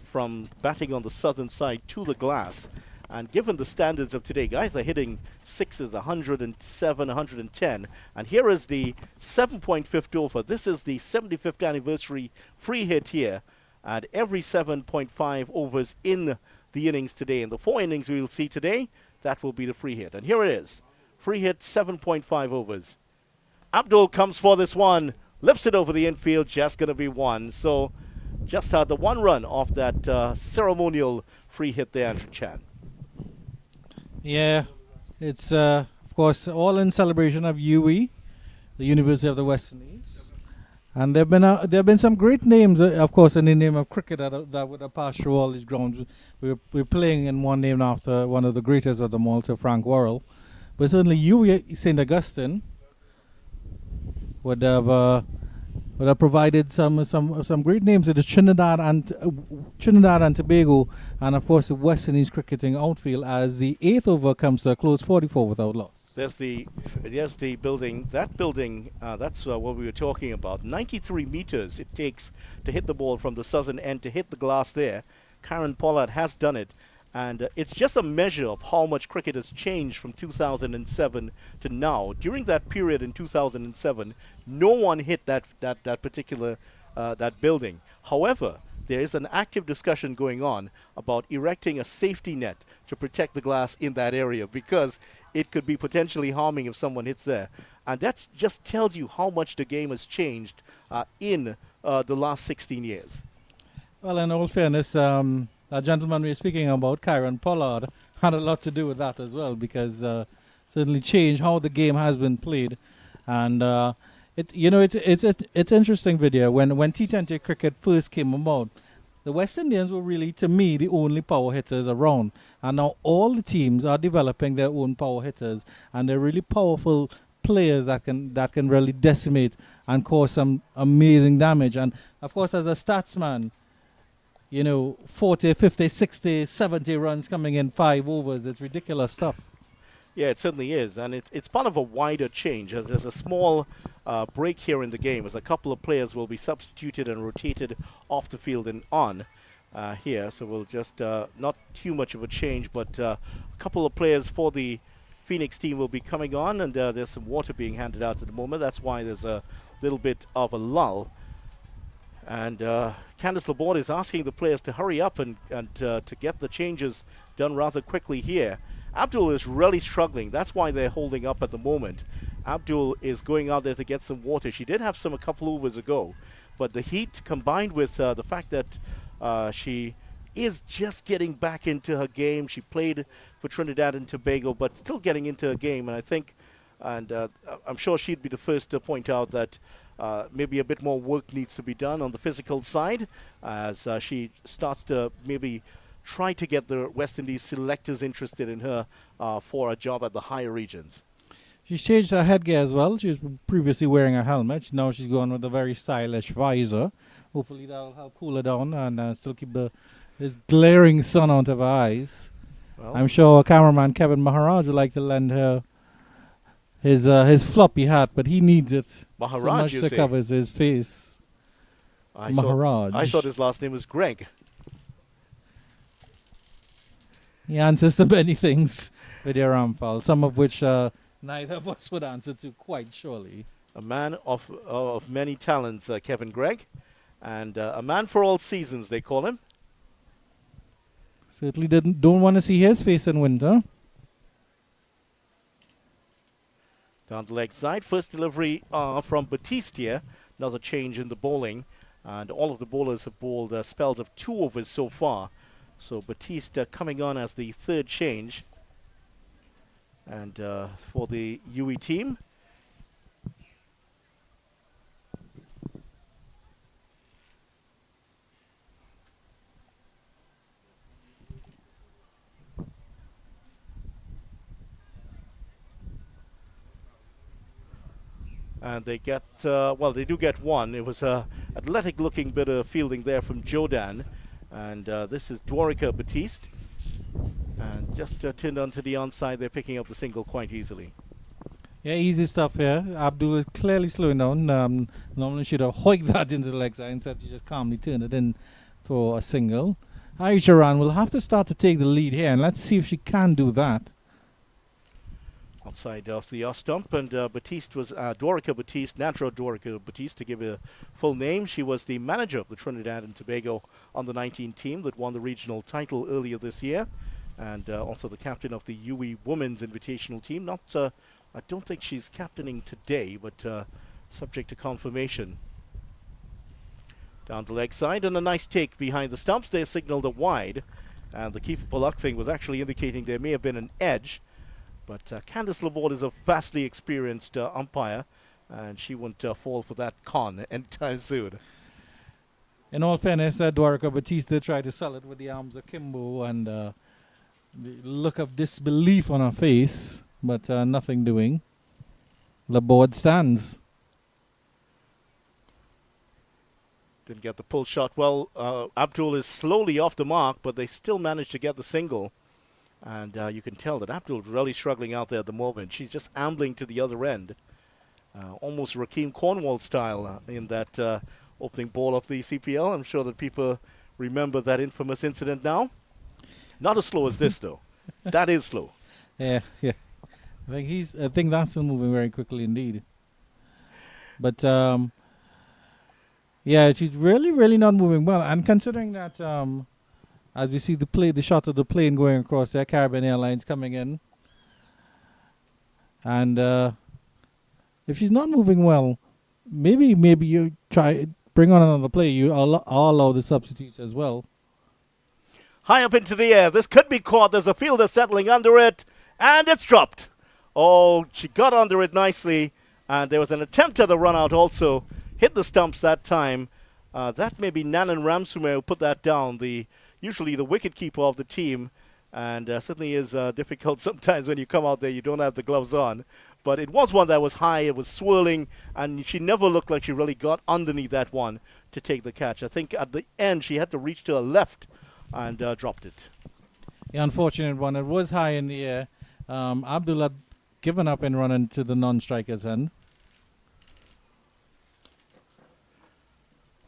from batting on the southern side to the glass. And given the standards of today, guys are hitting sixes, 107, 110. And here is the 7.5 over. This is the 75th anniversary free hit here. And every 7.5 overs in the innings today. In the 4 innings we will see today, that will be the free hit. And here it is. Free hit, 7.5 overs. Abdul comes for this one. Lifts it over the infield. Just going to be one. So just had the one run off that ceremonial free hit there, Andrew Chan. Yeah, it's of course all in celebration of UWI, the University of the West Indies, and there have been some great names, of course, in the name of cricket that would have passed through all these grounds. We're playing in one named after one of the greatest of them all, to Frank Worrell, but certainly UWI St. Augustine would have provided some great names to the Trinidad and Tobago, and of course the West Indies cricketing outfield, as the 8th over comes to a close 44 without loss. There's the building. That building, that's what we were talking about. 93 meters it takes to hit the ball from the southern end to hit the glass there. Karen Pollard has done it. And it's just a measure of how much cricket has changed from 2007 to now. During that period in 2007, no one hit that particular that building. However, there is an active discussion going on about erecting a safety net to protect the glass in that area, because it could be potentially harming if someone hits there. And that just tells you how much the game has changed in the last 16 years. Well, in all fairness, that gentleman we're speaking about, Karen Pollard, had a lot to do with that as well, because certainly changed how the game has been played. And it's interesting video. When T20 cricket first came about, the West Indians were really, to me, the only power hitters around. And now all the teams are developing their own power hitters, and they're really powerful players that can really decimate and cause some amazing damage. And of course, as a statsman, 40, 50, 60, 70 runs coming in 5 overs. It's ridiculous stuff. Yeah, it certainly is. And it's part of a wider change. As there's a small break here in the game, as a couple of players will be substituted and rotated off the field and on here. So we'll just, not too much of a change, but a couple of players for the Phoenix team will be coming on. And there's some water being handed out at the moment. That's why there's a little bit of a lull. And Candice Laborde is asking the players to hurry up and to get the changes done rather quickly here. Abdul is really struggling. That's why they're holding up at the moment. Abdul is going out there to get some water. She did have some a couple overs ago, but the heat combined with the fact that she is just getting back into her game. She played for Trinidad and Tobago, but still getting into her game. And I think, and I'm sure she'd be the first to point out that maybe a bit more work needs to be done on the physical side as she starts to maybe try to get the West Indies selectors interested in her for a job at the higher regions. She's changed her headgear as well. She was previously wearing a helmet. Now she's going with a very stylish visor. Hopefully that'll help cool her down and still keep this glaring sun out of her eyes. Well, I'm sure our cameraman Kevin Maharaj would like to lend her his floppy hat, but he needs it Maharaj, so much you to say? covers his face. Maharaj. I thought his last name was Greg. He answers to many things with your Ramphal, some of which neither of us would answer to quite surely. A man of many talents, Kevin Gregg, and a man for all seasons, they call him. Certainly don't want to see his face in winter. Down the leg side, first delivery from Batiste here. Another change in the bowling, and all of the bowlers have bowled spells of 2 overs so far. So Batiste coming on as the third change. And for the UWI team, and they get, well, they do get one. It was a athletic-looking bit of fielding there from Jordan. And this is Dwarika Batiste. And just turned onto the onside, they're picking up the single quite easily. Yeah, easy stuff here. Abdul is clearly slowing down. Normally should have hoiked that into the leg side. Instead, he just calmly turned it in for a single. Aisha Ran will have to start to take the lead here, and let's see if she can do that. Outside of the off stump, and Batiste was Dwarika Batiste, natural Dwarika Batiste, to give her full name. She was the manager of the Trinidad and Tobago under-19 team that won the regional title earlier this year, and also the captain of the UWI Women's Invitational team. I don't think she's captaining today, but subject to confirmation. Down the leg side, and a nice take behind the stumps. They signaled a wide, and the keeper Poluxing was actually indicating there may have been an edge. But Candice Laborde is a vastly experienced umpire, and she won't fall for that con anytime soon. In all fairness, Dwarika Batiste tried to sell it with the arms akimbo and the look of disbelief on her face, but nothing doing. Laborde stands. Didn't get the pull shot. Well, Abdul is slowly off the mark, but they still managed to get the single. And you can tell that Abdul's really struggling out there at the moment. She's just ambling to the other end. Almost Rakeem Cornwall style in that opening ball of the CPL. I'm sure that people remember that infamous incident now. Not as slow as this, though. That is slow. Yeah. I think that's still moving very quickly indeed. But yeah, she's really not moving well. And considering that as we see the shot of the plane going across there, Caribbean Airlines coming in. And if she's not moving well, maybe you try bring on another play. You allow the substitutes as well. High up into the air. This could be caught. There's a fielder settling under it, and it's dropped. Oh, she got under it nicely, and there was an attempt at the run out also. Hit the stumps that time. That may be Nanan Ramsume who put that down, usually the wicket-keeper of the team, and certainly is difficult sometimes when you come out there, you don't have the gloves on. But it was one that was high, it was swirling, and she never looked like she really got underneath that one to take the catch. I think at the end she had to reach to her left and dropped it. The unfortunate one, it was high in the air. Abdul had given up and running to the non-striker's end.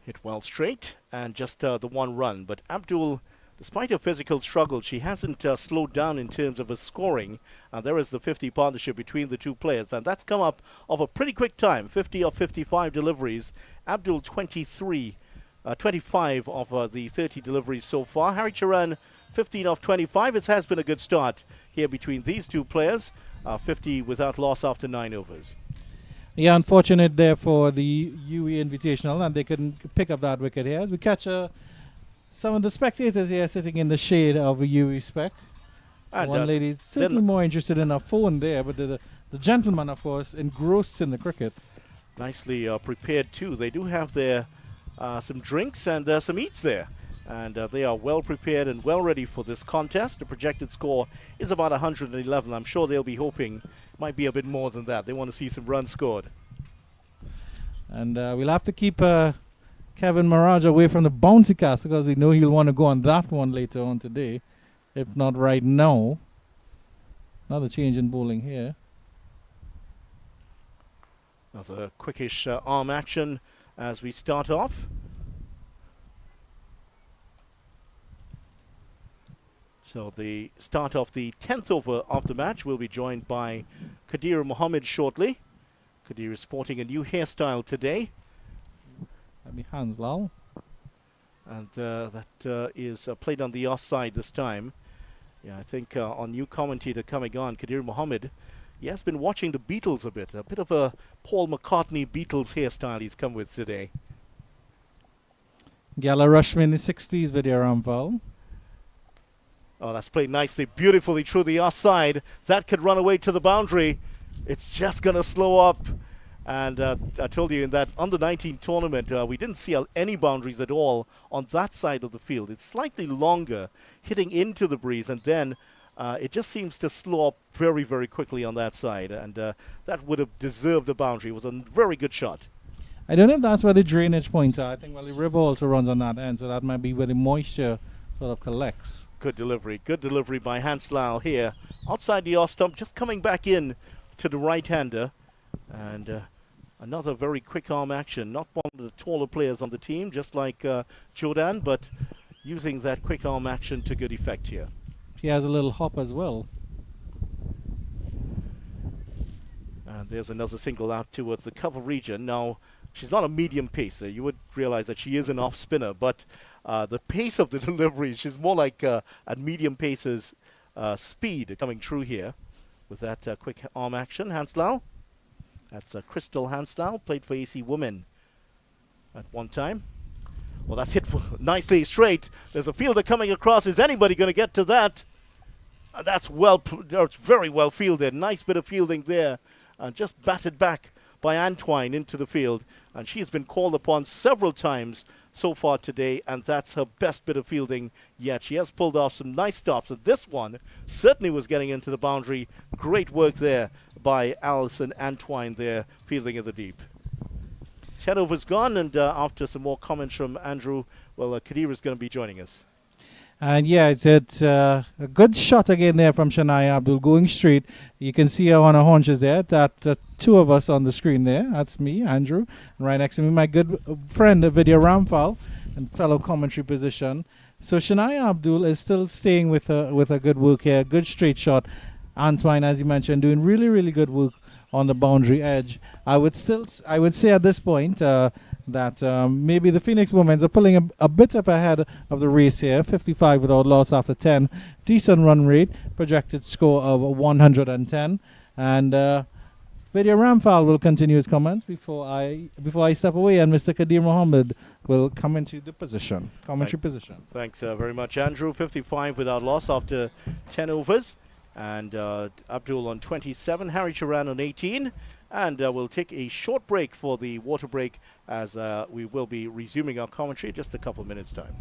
Hit well straight and just the one run. But Abdul, despite her physical struggle, she hasn't slowed down in terms of her scoring. There is the 50 partnership between the two players, and that's come up of a pretty quick time. 50 of 55 deliveries. Abdul 25 of the 30 deliveries so far. Harry Charan 15 of 25. It has been a good start here between these two players. 50 without loss after 9 overs. Yeah, unfortunate there for the UWI Invitational, and they couldn't pick up that wicket here. As we catch some of the spectators here sitting in the shade of a UWI spec. And one lady's certainly more interested in her phone there, but the gentleman, of course, engrossed in the cricket. Nicely prepared too. They do have their some drinks and some eats there. And they are well prepared and well ready for this contest. The projected score is about 111. I'm sure they'll be hoping it might be a bit more than that. They want to see some runs scored. And we'll have to keep Kevin Mirage away from the bouncy castle because we know he'll want to go on that one later on today, if not right now. Another change in bowling here. Another quickish arm action as we start off. So the start of the 10th over of the match will be joined by Kadir Mohammed shortly. Kadir is sporting a new hairstyle today. That'll be Hanslal. And that is played on the offside this time. Yeah, I think on new commentator coming on, Kadir Mohammed, he has been watching the Beatles a bit of a Paul McCartney Beatles hairstyle he's come with today. Gala Rushman in the 60s video Rampal. Oh, that's played nicely, beautifully through the offside. That could run away to the boundary. It's just going to slow up. And I told you in that under-19 tournament, we didn't see any boundaries at all on that side of the field. It's slightly longer, hitting into the breeze, and then it just seems to slow up very, very quickly on that side. And that would have deserved a boundary. It was a very good shot. I don't know if that's where the drainage points are. I think the river also runs on that end, so that might be where the moisture sort of collects. Good delivery by Hanslal here. Outside the off stump, just coming back in to the right-hander. And another very quick arm action. Not one of the taller players on the team, just like Jordan, but using that quick arm action to good effect here. She has a little hop as well. And there's another single out towards the cover region. Now, she's not a medium pacer. You would realize that she is an off spinner, but the pace of the delivery, she's more like at medium pacer's speed coming through here with that quick arm action. Hanslal. That's Crystal Hanslal, played for AC Women at one time. Well, that's hit nicely straight. There's a fielder coming across. Is anybody going to get to that? That's very well fielded. Nice bit of fielding there. Just batted back by Antwine into the field. And she's been called upon several times so far today, and that's her best bit of fielding yet. She has pulled off some nice stops, and this one certainly was getting into the boundary. Great work there by Alison Antwine there, fielding in the deep. 10 overs gone, and after some more comments from Andrew, well, Kadir is going to be joining us. And yeah, it's a good shot again there from Shania Abdul going straight. You can see her on her haunches there. That two of us on the screen there. That's me, Andrew, and right next to me, my good friend, Vidya Ramphal, and fellow commentary position. So Shania Abdul is still staying with a good work here. Good straight shot. Antwine, as you mentioned, doing really, really good work on the boundary edge. I would say at this point that maybe the Phoenix Women are pulling a bit up ahead of the race here. 55 without loss after 10. Decent run rate. Projected score of 110. And Vidya Ramphal will continue his comments before I step away, and Mr. Kadir Mohammed will come into the commentary position. Thanks very much, Andrew. 55 without loss after 10 overs. And Abdul on 27, Harry Charan on 18. And we'll take a short break for the water break as we will be resuming our commentary in just a couple of minutes' time.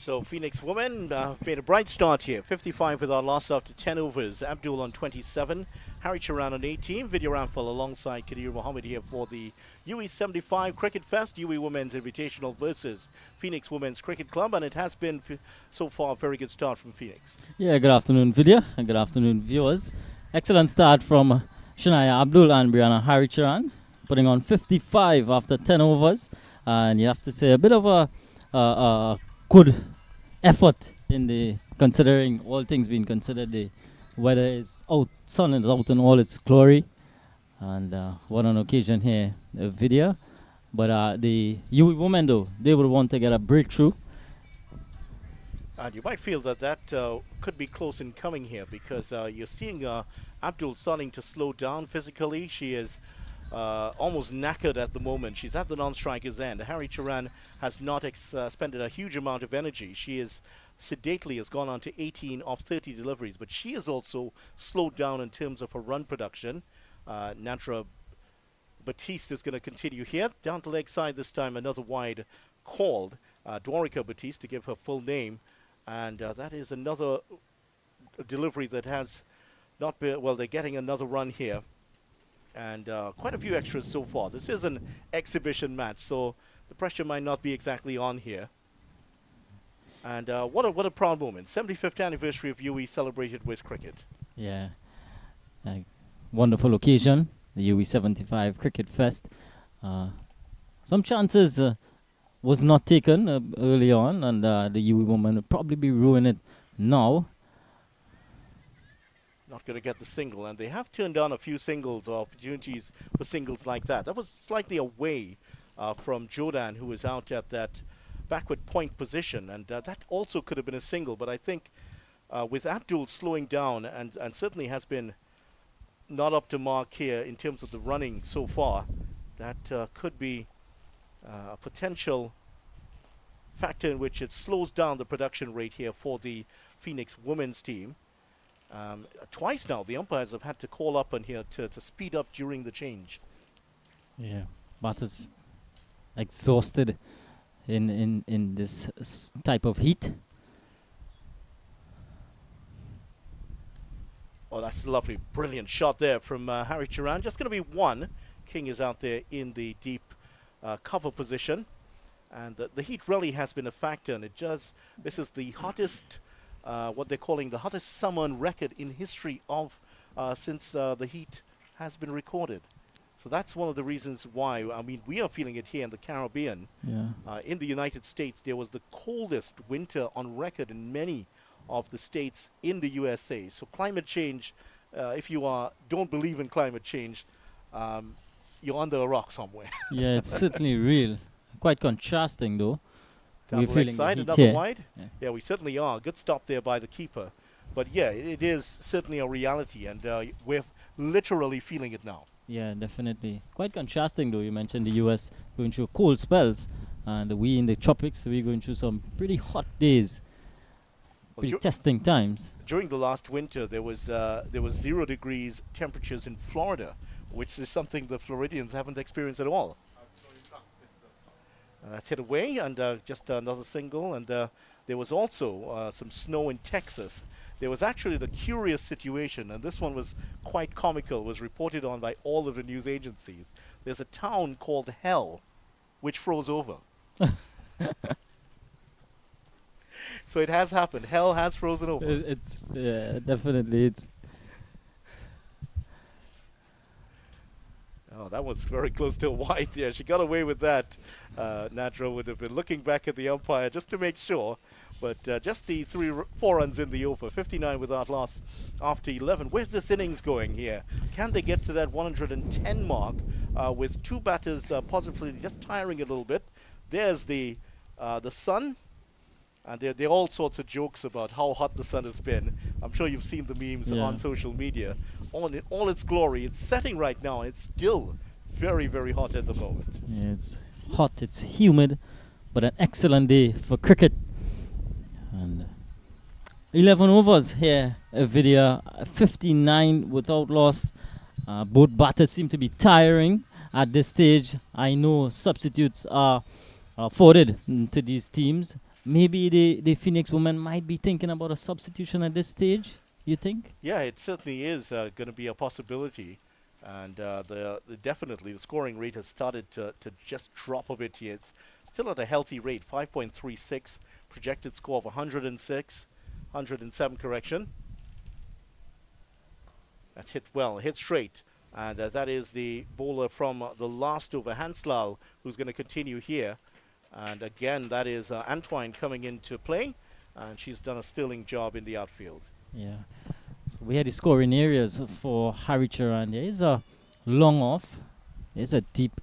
So Phoenix women made a bright start here. 55 without loss after 10 overs. Abdul on 27. Harry Charan on 18. Vidya Ramphal alongside Kadir Mohammed here for the UWI 75 Cricket Fest. UWI Women's Invitational versus Phoenix Women's Cricket Club. And it has been, so far, a very good start from Phoenix. Yeah, good afternoon, Vidya, and good afternoon, viewers. Excellent start from Shania Abdul and Brianna Harry Charan, putting on 55 after 10 overs. And you have to say a bit of a good effort in the, considering all things being considered, the weather is out, sun is out in all its glory, and what an occasion here, Vidya. But the UWI women, though, they will want to get a breakthrough. And you might feel that could be close in coming here, because you're seeing Abdul starting to slow down physically. She is almost knackered at the moment. She's at the non-striker's end. Harry Charan has not expended a huge amount of energy. She is sedately has gone on to 18 of 30 deliveries, but she is also slowed down in terms of her run production. Natra Batiste is going to continue here. Down to leg side this time, another wide called. Dwarika Batiste, to give her full name. And that is another delivery that has not been, well, they're getting another run here. And quite a few extras so far. This is an exhibition match, so the pressure might not be exactly on here. And what a proud moment. 75th anniversary of UWI celebrated with cricket. Yeah, wonderful occasion, the UWI 75 Cricket Fest. Some chances was not taken early on, and the UWI women will probably be ruining it now. Not going to get the single, and they have turned down a few singles or opportunities for singles like that. That was slightly away from Jordan, who was out at that backward point position, and that also could have been a single. But I think with Abdul slowing down and certainly has been not up to mark here in terms of the running so far, that could be a potential factor in which it slows down the production rate here for the Phoenix women's team. Twice now, the umpires have had to call up on here to speed up during the change. Yeah, batters exhausted in this type of heat. Oh, that's a lovely, brilliant shot there from Harry Charan. Just going to be one. King is out there in the deep cover position. And the heat really has been a factor. And this is the hottest, what they're calling the hottest summer on record in history of since the heat has been recorded. So that's one of the reasons why, I mean, we are feeling it here in the Caribbean. Yeah. In the United States, there was the coldest winter on record in many of the states in the USA. So climate change, if you don't believe in climate change, you're under a rock somewhere. Yeah, it's certainly real. Quite contrasting, though. Down the leg side, another wide. Yeah, we certainly are. Good stop there by the keeper. But yeah, it is certainly a reality, and we're literally feeling it now. Yeah, definitely. Quite contrasting, though. You mentioned the US going through cold spells, and we in the tropics, we're going through some pretty hot days, pretty testing times. During the last winter, there was 0 degrees temperatures in Florida, which is something the Floridians haven't experienced at all. That's hit away, and just another single. And there was also some snow in Texas. There was actually the curious situation, and this one was quite comical, was reported on by all of the news agencies. There's a town called Hell, which froze over. So it has happened. Hell has frozen over. It's definitely. It's. Oh, that was very close to a wide. Yeah, she got away with that. Natra would have been looking back at the umpire just to make sure. But just the 4 runs in the over. 59 without loss after 11. Where's this innings going here? Can they get to that 110 mark with 2 batters possibly just tiring a little bit? There's the sun. And there are all sorts of jokes about how hot the sun has been. I'm sure you've seen the memes on social media. All its glory. It's setting right now. It's still very, very hot at the moment. Yeah, it's hot. It's humid, but an excellent day for cricket. And 11 overs here, Vidya. 59 without loss. Both batters seem to be tiring at this stage. I know substitutes are afforded to these teams. maybe the Phoenix women might be thinking about a substitution at this stage, you think? Yeah, it certainly is going to be a possibility. And definitely the scoring rate has started to just drop a bit here. It's still at a healthy rate, 5.36, projected score of 106, 107 correction. That's hit well, hit straight. And that is the bowler from the last over, Hanslal, who's going to continue here. And again, that is Antoine coming into play. And she's done a sterling job in the outfield. Yeah. So we had the scoring areas for Harry Charan. There is a long off. There's a deep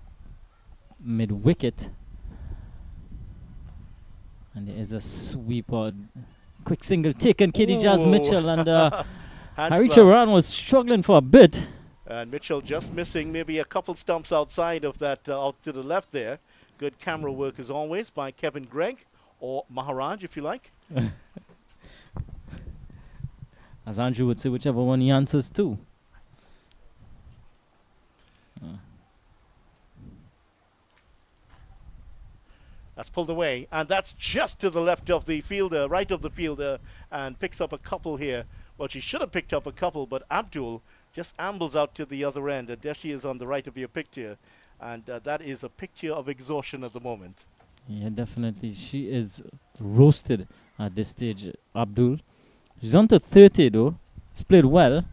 mid wicket. And there is a sweeper. Quick single taken, Katie Jazz Ooh. Mitchell. And Harry Hansler. Charan was struggling for a bit. And Mitchell just missing maybe a couple stumps outside of that, out to the left there. Good camera work as always by Kevin Gregg, or Maharaj if you like. As Andrew would say, whichever one he answers to. That's pulled away, and that's just to the left of the fielder, right of the fielder, and picks up a couple here. Well, she should have picked up a couple, but Abdul just ambles out to the other end, and there she is on the right of your picture. And that is a picture of exhaustion at the moment. Yeah, definitely. She is roasted at this stage, Abdul. She's on to 30 though. She's played well.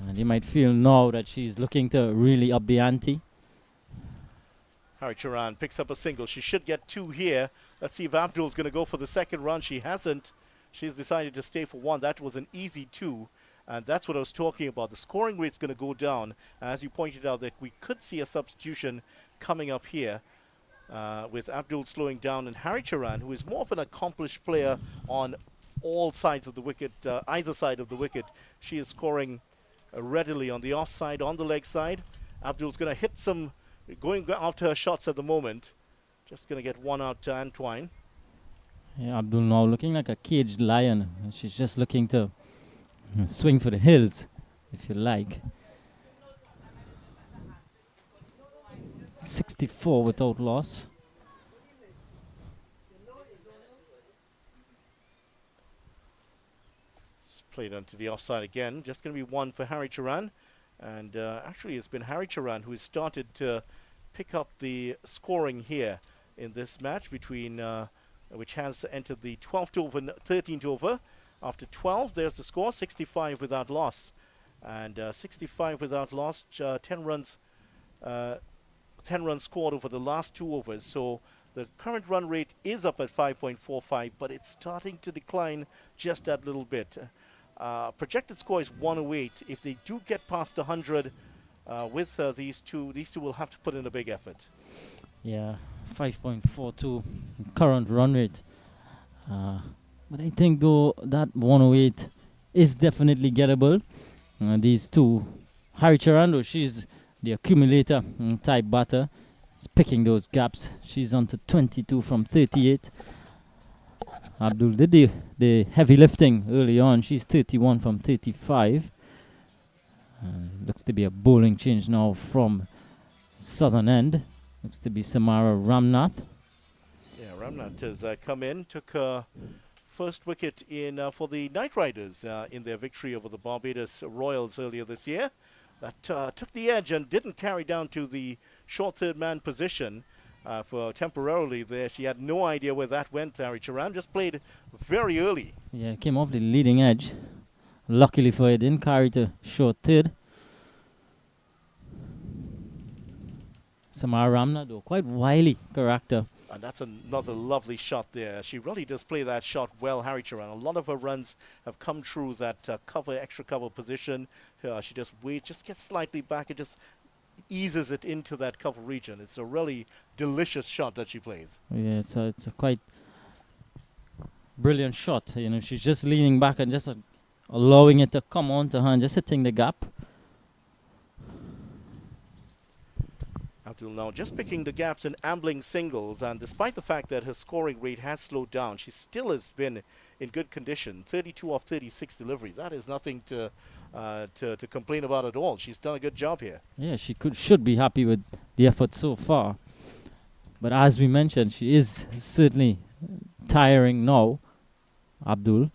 And you might feel now that she's looking to really up the ante. Harry Charan picks up a single. She should get two here. Let's see if Abdul's going to go for the second run. She hasn't. She's decided to stay for one. That was an easy two. And that's what I was talking about. The scoring rate's going to go down. As you pointed out, that we could see a substitution coming up here with Abdul slowing down and Harry Charan, who is more of an accomplished player on all sides of the wicket, either side of the wicket. She is scoring readily on the offside, on the leg side. Abdul's going to hit some, going after her shots at the moment. Just going to get one out to Antoine. Yeah, Abdul now looking like a caged lion. She's just looking to swing for the hills, if you like. 64 without loss. It's played onto the offside again. Just going to be one for Harry Charan. And actually, it's been Harry Charan who has started to pick up the scoring here in this match between, which has entered the 12th over, 13th over. After 12, there's the score, 65 without loss. And 65 without loss, 10 runs scored over the last 2 overs. So the current run rate is up at 5.45, but it's starting to decline just that little bit. Projected score is 108. If they do get past 100 with these two will have to put in a big effort. Yeah, 5.42 current run rate. But I think though that 108 is definitely gettable. These two, Harry Charando, she's the accumulator type batter. She's picking those gaps. She's on to 22 from 38. Abdul did the heavy lifting early on. She's 31 from 35. Looks to be a bowling change now from southern end. Looks to be Samara Ramnath. Yeah, Ramnath has come in, took first wicket in for the Knight Riders in their victory over the Barbados Royals earlier this year. That took the edge and didn't carry down to the short third man position for temporarily there. She had no idea where that went. Harry Charan just played very early. Yeah, came off the leading edge. Luckily for it, didn't carry to short third. Samara Ramnath, though, quite wily character. And that's another lovely shot there. She really does play that shot well, Harry Charan. A lot of her runs have come through that extra cover position. She just waits, just gets slightly back and just eases it into that cover region. It's a really delicious shot that she plays. Yeah, it's a quite brilliant shot. You know, she's just leaning back and just allowing it to come onto her and just hitting the gap. Abdul now just picking the gaps and ambling singles, and despite the fact that her scoring rate has slowed down, she still has been in good condition. 32 off 36 deliveries. That is nothing to complain about at all. She's done a good job here. Yeah, she should be happy with the effort so far. But as we mentioned, she is certainly tiring now, Abdul.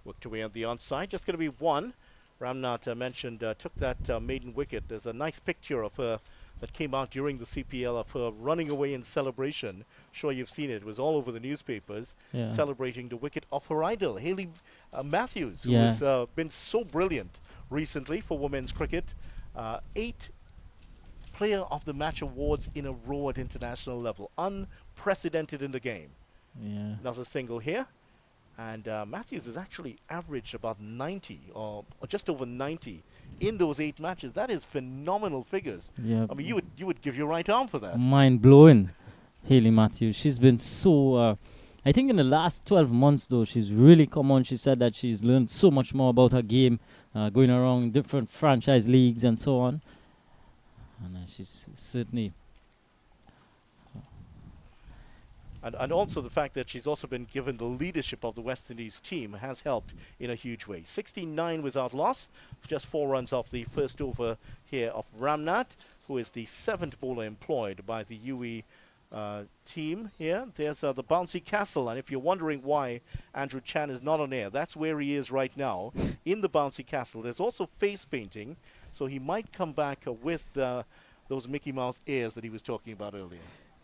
Worked away on the onside. Just going to be one. Ramnath mentioned took that maiden wicket. There's a nice picture of her that came out during the CPL of her running away in celebration. Sure, you've seen it. It was all over the newspapers, Yeah. celebrating the wicket of her idol, Hayley Matthews, Yeah. who's been so brilliant recently for women's cricket. 8 Player of the Match awards in a row at international level. Unprecedented in the game. Yeah. Another single here. And Matthews has actually averaged about 90 or just over 90 in those 8 matches. That is phenomenal figures. Yeah. I mean, you would give your right arm for that. Mind blowing, Hayley Matthews. She's been so. I think in the last 12 months, though, she's really come on. She said that she's learned so much more about her game, going around different franchise leagues and so on. And she's certainly. And also the fact that she's also been given the leadership of the West Indies team has helped in a huge way. 69 without loss, just 4 runs off the first over here of Ramnath, who is the 7th bowler employed by the UWI team here. There's the bouncy castle, and if you're wondering why Andrew Chan is not on air, that's where he is right now, in the bouncy castle. There's also face painting, so he might come back with those Mickey Mouse ears that he was talking about earlier.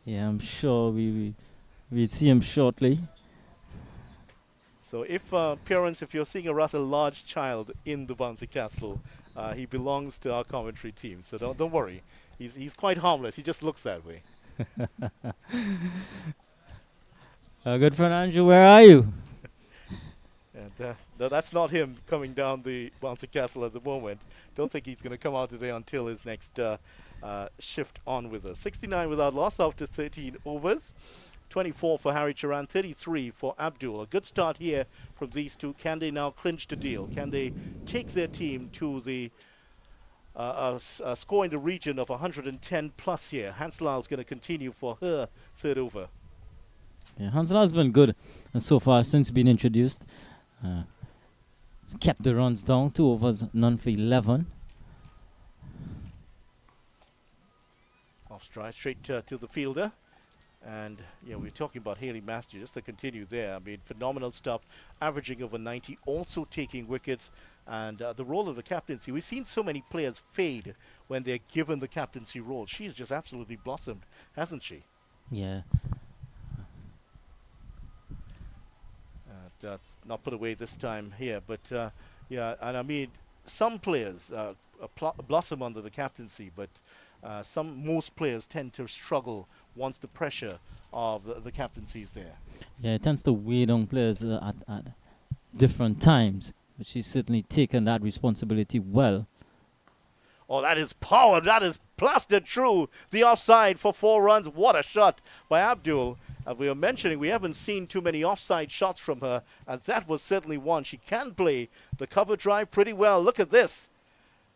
Yeah, I'm sure we'll see him shortly. So if parents, if you're seeing a rather large child in the bouncy castle, he belongs to our commentary team. So don't worry. He's quite harmless. He just looks that way. Good friend Andrew, where are you? And no, that's not him coming down the bouncy castle at the moment. Don't think he's going to come out today until his next shift on with us. 69 without loss after 13 overs. 24 for Harry Charan, 33 for Abdul. A good start here from these two. Can they now clinch the deal? Can they take their team to the score in the region of 110 plus here? Hanselal's going to continue for her 3rd over. Yeah, Hanselal's been good so far since being introduced. Kept the runs down, 2 overs, none for 11. Off stride, straight to the fielder. And, we're talking about Hayley Matthews, just to continue there. I mean, phenomenal stuff, averaging over 90, also taking wickets. And the role of the captaincy, we've seen so many players fade when they're given the captaincy role. She's just absolutely blossomed, hasn't she? Yeah. That's not put away this time here. But, and I mean, some players blossom under the captaincy, but most players tend to struggle once the pressure of the captaincy is there. Yeah, it tends to weigh down players at different times, but she's certainly taken that responsibility well. Oh, that is power. That is plastered through the offside for 4 runs. What a shot by Abdul. We were mentioning we haven't seen too many offside shots from her, and that was certainly one. She can play the cover drive pretty well. Look at this.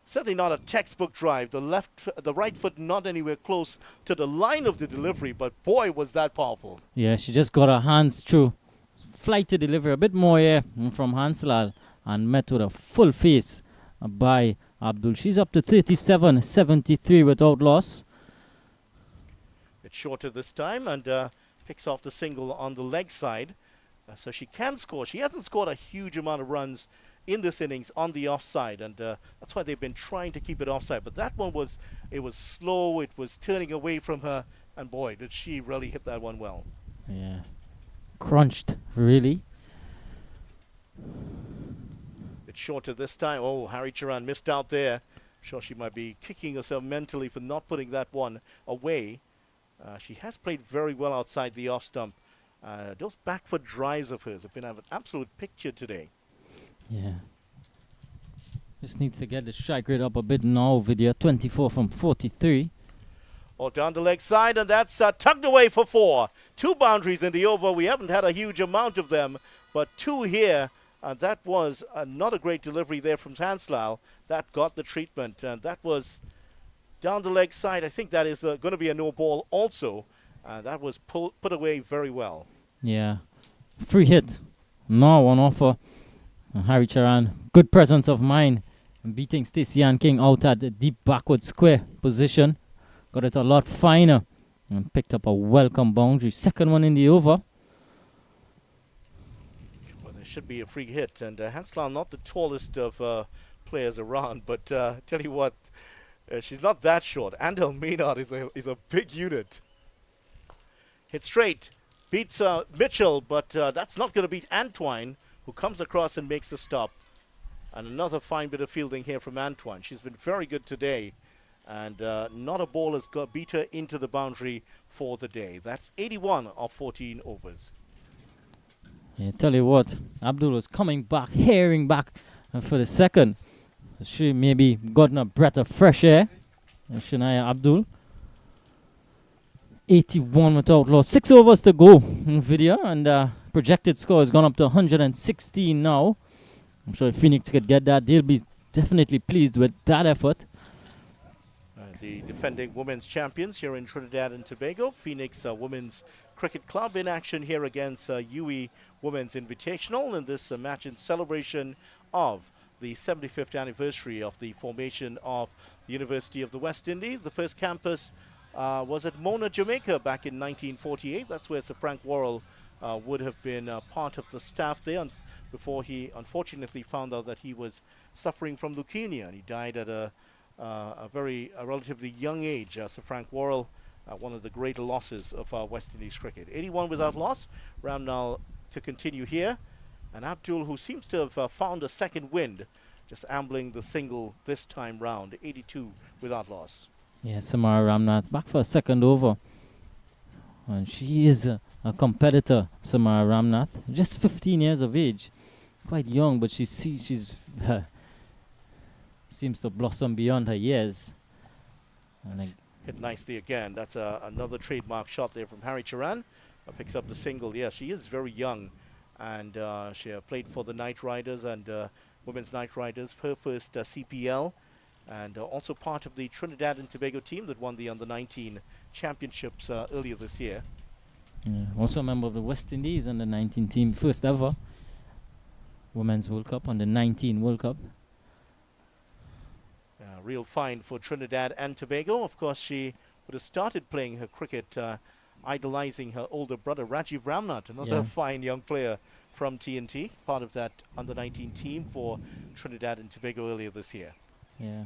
Certainly not a textbook drive. The right foot not anywhere close to the line of the delivery, but boy, was that powerful. Yeah, she just got her hands through. Flight to deliver a bit more here from Hanselal and met with a full face by Abdul. She's up to 37-73 without loss. It's shorter this time and picks off the single on the leg side. So she can score. She hasn't scored a huge amount of runs in this innings on the offside, and that's why they've been trying to keep it offside. But that one was slow, it was turning away from her, and boy, did she really hit that one well. Yeah. Crunched, really. It's shorter this time. Oh, Harry Charan missed out there. I'm sure she might be kicking herself mentally for not putting that one away. She has played very well outside the off stump. Those back foot drives of hers have been an absolute picture today. Yeah. Just needs to get the strike rate up a bit now, Vidya. 24 from 43. Oh, down the leg side, and that's tucked away for 4. 2 boundaries in the over. We haven't had a huge amount of them, but 2 here. And that was not a great delivery there from Hanselal. That got the treatment, and that was down the leg side. I think that is going to be a no ball also. That was put away very well. Yeah. Free hit. Now on offer. Harry Charan, good presence of mind beating Stacey Ann King out at the deep backward square position. Got it a lot finer and picked up a welcome boundary. Second one in the over. Well, there should be a free hit. And Hanslan, not the tallest of players around, but tell you what, she's not that short. Andel Maynard is a big unit. Hit straight. Beats Mitchell, but that's not going to beat Antoine, who comes across and makes the stop. And another fine bit of fielding here from Antoine. She's been very good today. And not a ball has beat her into the boundary for the day. That's 81 of 14 overs. Yeah, tell you what, Abdul was coming back, herring back for the second. So she maybe gotten a breath of fresh air. Shania Abdul. 81 without loss. 6 overs to go in video, and projected score has gone up to 116 now. I'm sure if Phoenix could get that, they'll be definitely pleased with that effort. The defending women's champions here in Trinidad and Tobago, Phoenix Women's Cricket Club, in action here against UWI Women's Invitational in this match in celebration of the 75th anniversary of the formation of the University of the West Indies. The first campus was at Mona, Jamaica back in 1948. That's where Sir Frank Worrell would have been part of the staff there before he unfortunately found out that he was suffering from leukemia, and he died at a relatively young age. Sir Frank Worrell, one of the greater losses of West Indies cricket. 81 without loss. Ramnal to continue here. And Abdul, who seems to have found a second wind, just ambling the single this time round. 82 without loss. Yeah, Samara Ramnath back for a second over. And she is a competitor, Samara Ramnath. Just 15 years of age. Quite young, but she's seems to blossom beyond her years. And hit nicely again. That's another trademark shot there from Harry Charan. Picks up the single. Yes, she is very young. And she played for the Knight Riders and Women's Knight Riders, her first CPL. And also part of the Trinidad and Tobago team that won the Under-19 championships earlier this year. yeah, also a member of the West Indies Under-19 team, first ever Women's World Cup, Under-19 World Cup. Real find for Trinidad and Tobago. Of course, she would have started playing her cricket idolizing her older brother, Rajiv Ramnath, another fine young player from TNT, part of that Under-19 team for Trinidad and Tobago earlier this year. Yeah,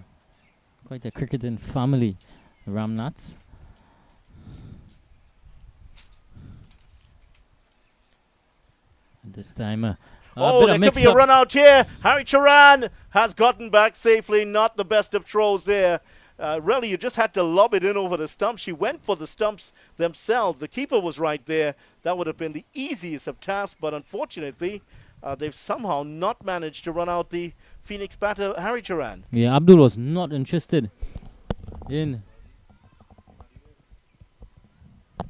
quite a cricketing family, Ramnaths. And this time, oh, there could be a run out here. Harry Charan has gotten back safely. Not the best of throws there. Really, you just had to lob it in over the stumps. She went for the stumps themselves. The keeper was right there. That would have been the easiest of tasks, but unfortunately, they've somehow not managed to run out the Phoenix batter, Harry Charan. Yeah, Abdul was not interested in...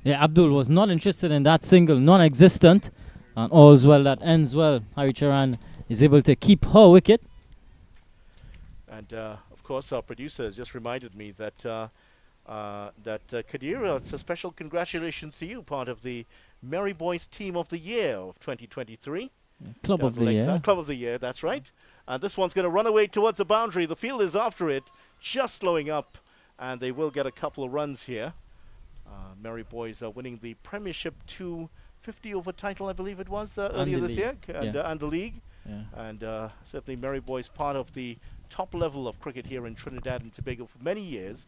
Yeah, Abdul was not interested in that single, non-existent. And all's well that ends well. Harry Charan is able to keep her wicket. And of course, our producer has just reminded me that Kadir, it's a special congratulations to you, part of the Merry Boys Team of the Year of 2023. Club of the Year. Club of the Year, that's right. And this one's going to run away towards the boundary. The field is after it, just slowing up, and they will get a couple of runs here. Merry Boys are winning the Premiership 250 over title, I believe it was, earlier this year, and the league. Yeah. And certainly Merry Boys, part of the top level of cricket here in Trinidad and Tobago for many years,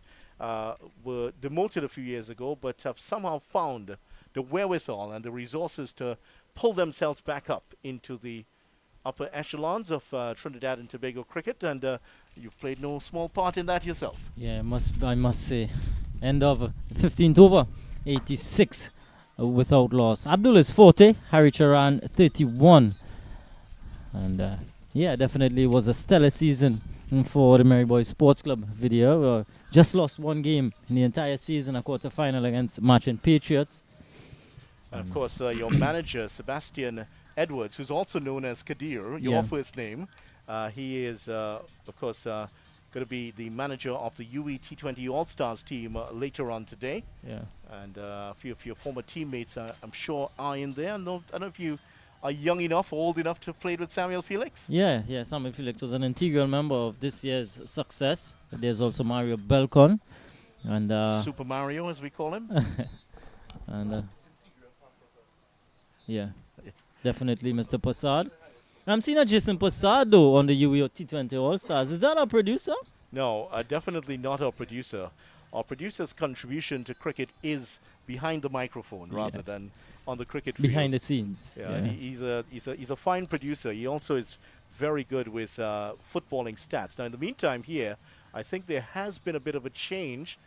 were demoted a few years ago, but have somehow found the wherewithal and the resources to pull themselves back up into the upper echelons of Trinidad and Tobago cricket, and you've played no small part in that yourself. Yeah, I must say. End of 15th over, 86 without loss. Abdul is 40, Harry Charan 31. And yeah, definitely was a stellar season for the Merry Boys Sports Club video. Just lost one game in the entire season, a quarter-final against Marchand Patriots. And of course, your manager, Sebastian Edwards, who's also known as Kadir, your first name, he is, of course, going to be the manager of the UWI T20 All-Stars team later on today. Yeah. And a few of your former teammates, I'm sure, are in there. I don't know if you are young enough, old enough to play with Samuel Felix? Yeah, Samuel Felix was an integral member of this year's success. There's also Mario Belcon. And Super Mario, as we call him. and yeah, definitely Mr. Passad. I'm seeing a Jason Passad though on the UWI T20 All-Stars. Is that our producer? No, definitely not our producer. Our producer's contribution to cricket is behind the microphone rather than on the cricket field. Behind the scenes. Yeah, and he's a fine producer. He also is very good with footballing stats. Now, in the meantime here, I think there has been a bit of a change,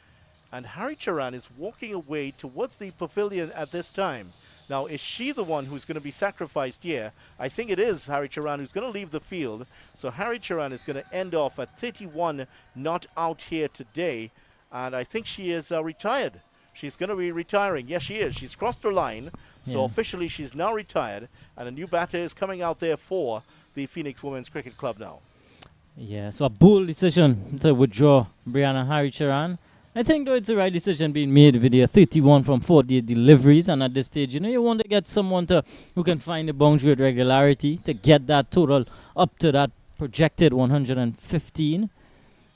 and Harry Charan is walking away towards the pavilion at this time. Now, is she the one who's going to be sacrificed here? I think it is Harry Charan who's going to leave the field. So Harry Charan is going to end off at 31 not out here today, and I think she is retired. She's going to be retiring. Yes, she is. She's crossed her line. So officially she's now retired, and a new batter is coming out there for the Phoenix Women's Cricket Club now. Yeah, so a bold decision to withdraw Brianna Harry Charan. I think though it's the right decision being made with the 31 from 48 deliveries, and at this stage, you want to get someone who can find the boundary with regularity to get that total up to that projected 115.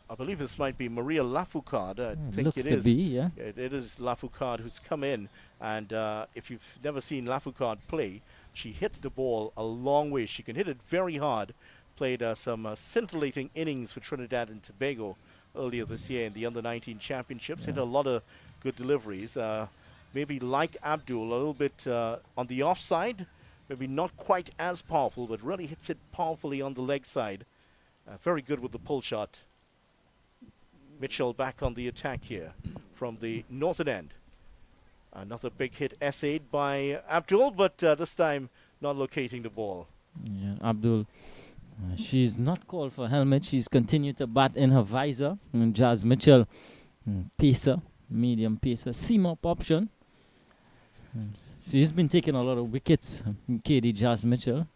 I believe this might be Maria Lafoucard. I think looks it to is. be, yeah. It is Lafoucard who's come in, and if you've never seen Lafoucard play, she hits the ball a long way. She can hit it very hard. Played some scintillating innings for Trinidad and Tobago earlier this year in the Under-19 Championships. Hit a lot of good deliveries. Maybe like Abdul, a little bit on the offside. Maybe not quite as powerful, but really hits it powerfully on the leg side. Very good with the pull shot. Mitchell back on the attack here from the northern end. Another big hit essayed by Abdul, but this time not locating the ball. Yeah, Abdul. She's not called for helmet. She's continued to bat in her visor. And Jazz Mitchell, pacer, medium pacer, seam-up option. She's been taking a lot of wickets, KD Jazz Mitchell.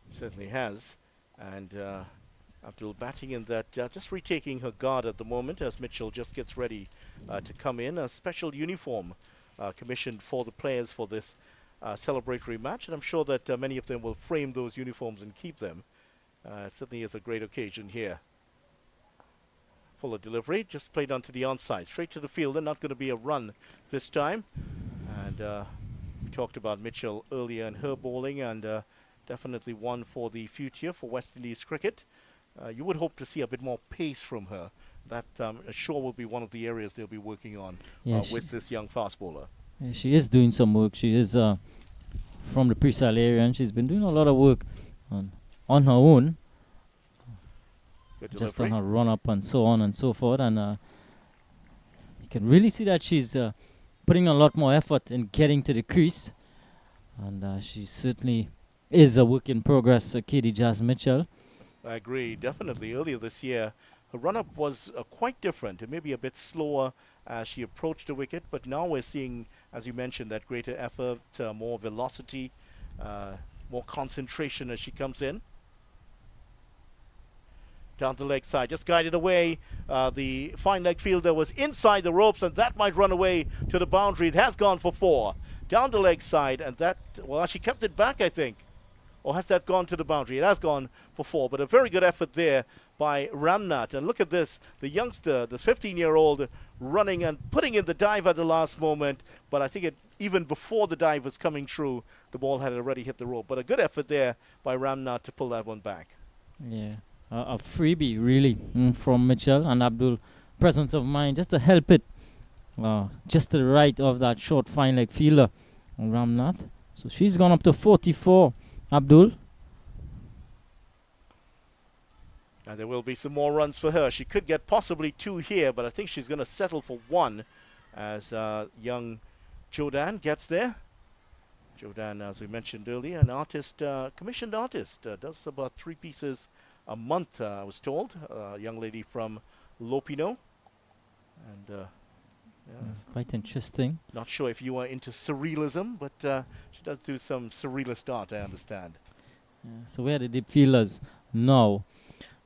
Certainly has. And Abdul batting in that, just retaking her guard at the moment as Mitchell just gets ready to come in. A special uniform commissioned for the players for this celebratory match. And I'm sure that many of them will frame those uniforms and keep them. Certainly is a great occasion here. Fuller delivery, just played onto the onside. Straight to the fielder, not going to be a run this time. And we talked about Mitchell earlier and her bowling, and definitely one for the future for West Indies cricket. You would hope to see a bit more pace from her. That sure will be one of the areas they'll be working on with this young fast bowler. Yeah, she is doing some work. She is from the Presale area, and she's been doing a lot of work on her own, just on her run-up and so on and so forth. And you can really see that she's putting a lot more effort in getting to the crease. And she certainly is a work in progress, KD Jazz Mitchell. I agree, definitely. Earlier this year, her run-up was quite different. It may be a bit slower as she approached the wicket, but now we're seeing, as you mentioned, that greater effort, more velocity, more concentration as she comes in. Down the leg side, just guided away. The fine leg fielder was inside the ropes, and that might run away to the boundary. It has gone for 4. Down the leg side, and that, well, she kept it back, I think. Or has that gone to the boundary? It has gone for 4, but a very good effort there by Ramnath. And look at this, the youngster, this 15-year-old, running and putting in the dive at the last moment. But I think even before the dive was coming through, the ball had already hit the rope. But a good effort there by Ramnath to pull that one back. Yeah, a freebie, really, from Mitchell and Abdul. Presence of mind just to help it just to the right of that short fine leg fielder, Ramnath. So she's gone up to 44. Abdul. And there will be some more runs for her. She could get possibly 2 here, but I think she's going to settle for 1 as young Jodan gets there. Jodan, as we mentioned earlier, an artist, commissioned artist, does about 3 pieces a month, I was told. A young lady from Lopino. And quite interesting. Not sure if you are into surrealism, but she does do some surrealist art, I understand. So where are the deep fielders now?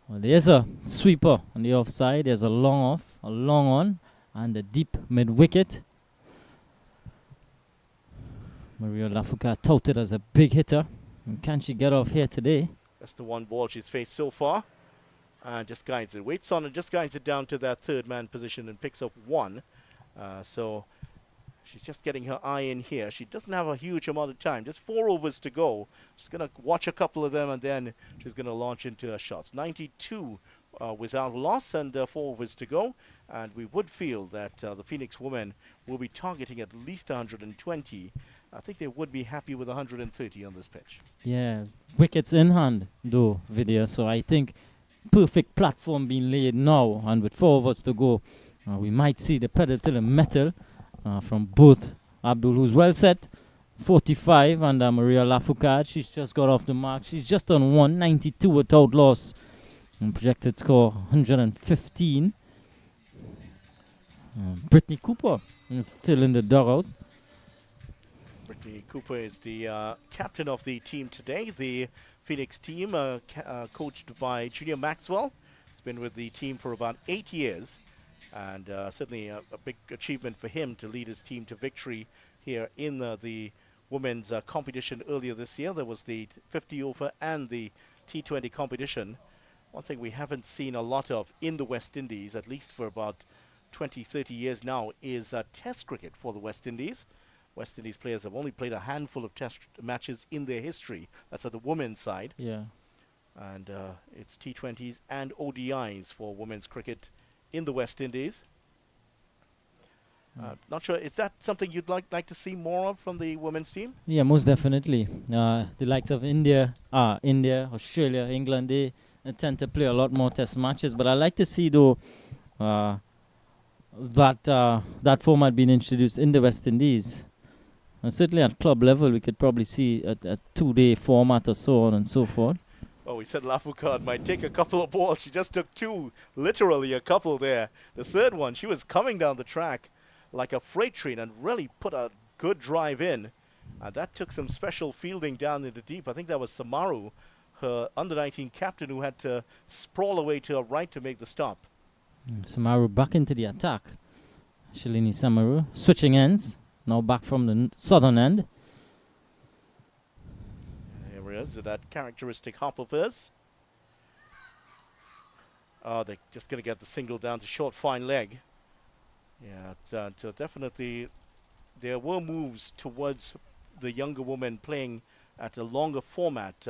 Well, there's a sweeper on the offside. There's a long off, a long on, and a deep mid-wicket. Maria Lafuka touted as a big hitter. And can she get off here today? That's the one ball she's faced so far. And just guides it. Waits on it, just guides it down to that third man position and picks up one. So she's just getting her eye in here. She doesn't have a huge amount of time. Just 4 overs to go. She's going to watch a couple of them and then she's going to launch into her shots. 92 without loss and 4 overs to go. And we would feel that the Phoenix women will be targeting at least 120. I think they would be happy with 130 on this pitch. Yeah, wickets in hand, though, Vidya. So I think perfect platform being laid now. And with 4 overs to go, we might see the pedal to the metal from both Abdul, who's well set, 45, and Maria Lafourcade. She's just got off the mark. She's just on 192 without loss. And projected score 115. Brittany Cooper is still in the dugout. Brittany Cooper is the captain of the team today. The Phoenix team, coached by Junior Maxwell. He's been with the team for about 8 years. And certainly a big achievement for him to lead his team to victory here in the women's competition earlier this year. There was the 50 over and the T20 competition. One thing we haven't seen a lot of in the West Indies, at least for about 20, 30 years now, is Test cricket for the West Indies. West Indies players have only played a handful of Test matches in their history. That's at the women's side. Yeah. And it's T20s and ODIs for women's cricket in the West Indies. Not sure, is that something you'd like to see more of from the women's team? Yeah, most definitely. The likes of India, Australia, England, they tend to play a lot more Test matches. But I like to see, though, that format being introduced in the West Indies. And certainly at club level, we could probably see a 2-day format or so on and so forth. Well, we said Lafourcade might take a couple of balls. She just took 2, literally a couple there. The third one, she was coming down the track like a freight train and really put a good drive in. That took some special fielding down in the deep. I think that was Samaru, her under-19 captain, who had to sprawl away to her right to make the stop. Samaru back into the attack. Shalini Samaru switching ends. Now back from the southern end. Here it is, that characteristic hop of hers. Oh, they're just going to get the single down to short, fine leg. Yeah, so definitely there were moves towards the younger women playing at a longer format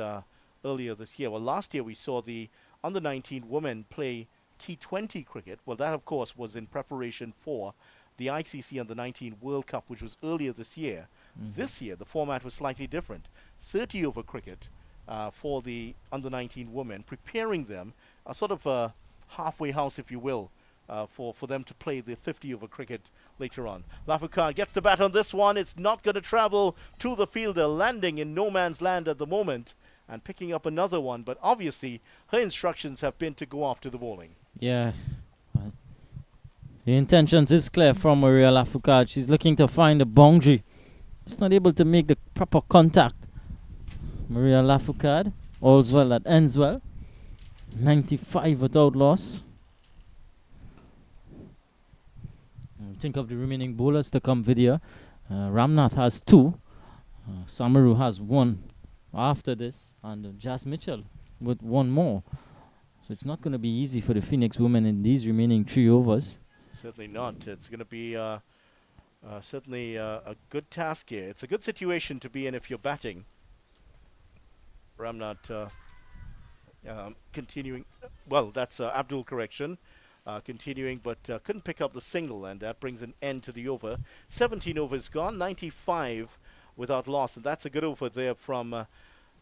earlier this year. Well, last year we saw the under-19 women play T20 cricket. Well, that, of course, was in preparation for the ICC Under-19 World Cup, which was earlier this year. This year, the format was slightly different. 30-over cricket for the Under-19 women, preparing them, a sort of a halfway house, if you will, for them to play the 50-over cricket later on. Lafourcade gets the bat on this one. It's not going to travel to the fielder, landing in no man's land at the moment and picking up another one. But obviously, her instructions have been to go after the bowling. Yeah. The intentions is clear from Maria Lafourcade. She's looking to find a boundary. She's not able to make the proper contact. Maria Lafourcade, all's well that ends well. 95 without loss. Think of the remaining bowlers to come, Vidya. Ramnath has 2. Samaru has 1 after this. And Jas Mitchell with 1 more. So it's not going to be easy for the Phoenix women in these remaining 3 overs. Certainly not. It's going to be certainly a good task here. It's a good situation to be in if you're batting. Ramnath continuing. Well, that's Abdul correction. Continuing, but couldn't pick up the single, and that brings an end to the over. 17 overs gone, 95 without loss, and that's a good over there from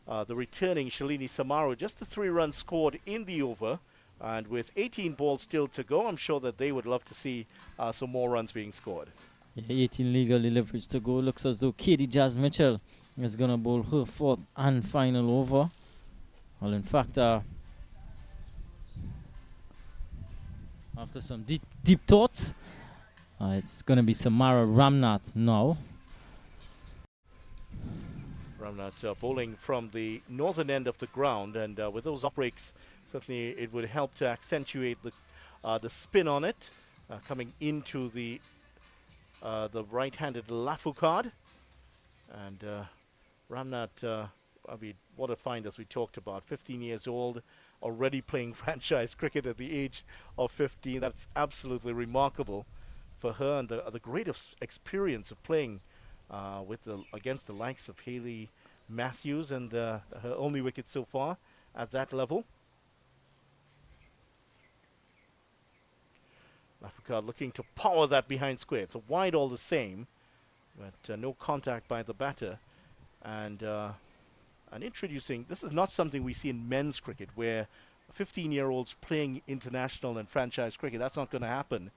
the returning Shalini Samaru. Just the 3 runs scored in the over, and with 18 balls still to go, I'm sure that they would love to see some more runs being scored. Yeah, 18 legal deliveries to go. Looks as though Katie Jas Mitchell is going to bowl her 4th and final over. Well, in fact, after some deep thoughts, it's going to be Samara Ramnath now. Ramnath bowling from the northern end of the ground, and with those up breaks, certainly it would help to accentuate the spin on it, coming into the right-handed Lafourcade. And Ramnath I mean, what a find, as we talked about. 15 years old, already playing franchise cricket at the age of 15. That's absolutely remarkable for her, and the great experience of playing against the likes of Haley Matthews, and her only wicket so far at that level. Lafoucault looking to power that behind square. It's a wide all the same, but no contact by the batter. And introducing, this is not something we see in men's cricket, where 15-year-olds playing international and franchise cricket. That's not going to happen.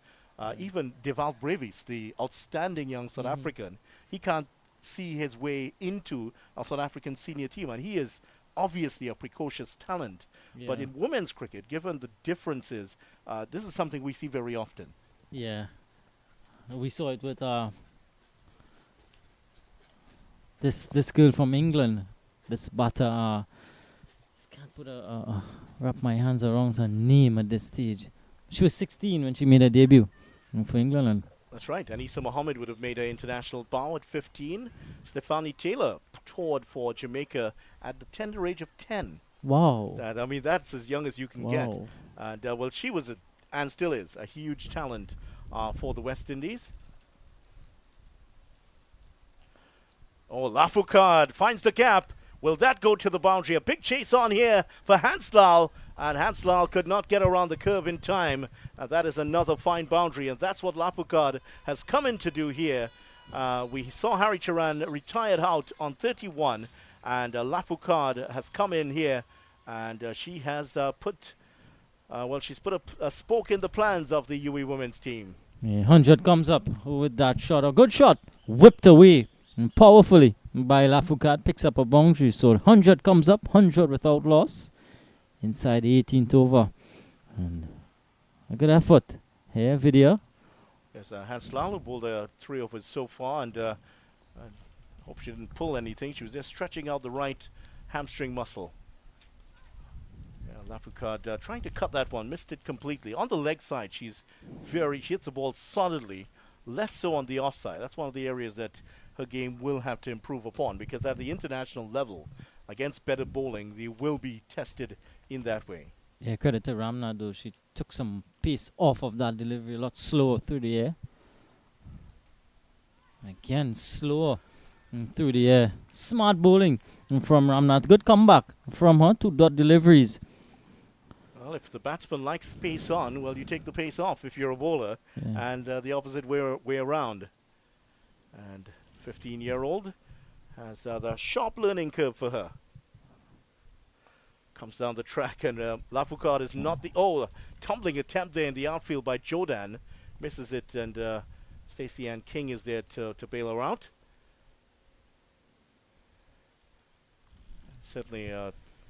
Even Deval Brevis, the outstanding young South African, he can't see his way into a South African senior team, and he is obviously a precocious talent. Yeah. But in women's cricket, given the differences, this is something we see very often. Yeah. We saw it with this girl from England, this batter. Just can't wrap my hands around her name at this stage. She was 16 when she made her debut for England. That's right. Anisa Mohammed would have made her international bow at 15. Stephanie Taylor toured for Jamaica at the tender age of 10. Wow. I mean, that's as young as you can get. Wow. And, well, she was, and still is, a huge talent for the West Indies. Oh, Lafoucault finds the gap. Will that go to the boundary? A big chase on here for Hanslal, and Hanslal could not get around the curve in time. That is another fine boundary, and that's what Lafoucault has come in to do here. We saw Harry Charan retired out on 31, and Lafoucault has come in here, and she has she's put a spoke in the plans of the UWI women's team. Yeah, 100 comes up with that shot. A good shot, whipped away and powerfully by Lafoucault, picks up a boundary. So 100 comes up, 100 without loss inside the 18th over. And a good effort here, video. Yes, Hanslal bowled 3 overs so far, and I hope she didn't pull anything. She was just stretching out the right hamstring muscle. Yeah, Lafoucault trying to cut that one, missed it completely. On the leg side, she hits the ball solidly, less so on the offside. That's one of the areas that her game will have to improve upon, because at the international level, against better bowling, they will be tested in that way. Yeah, credit to Ramna though. She took some pace off of that delivery, a lot slower through the air. Again, slower through the air. Smart bowling from Ramnath. Good comeback from her, 2 dot deliveries. Well, if the batsman likes pace on, well, you take the pace off if you're a bowler, and the opposite way around. And 15-year-old has the sharp learning curve for her. Comes down the track, and Lafoucault is not tumbling attempt there in the outfield by Jordan. Misses it, and Stacey Ann King is there to bail her out. Certainly,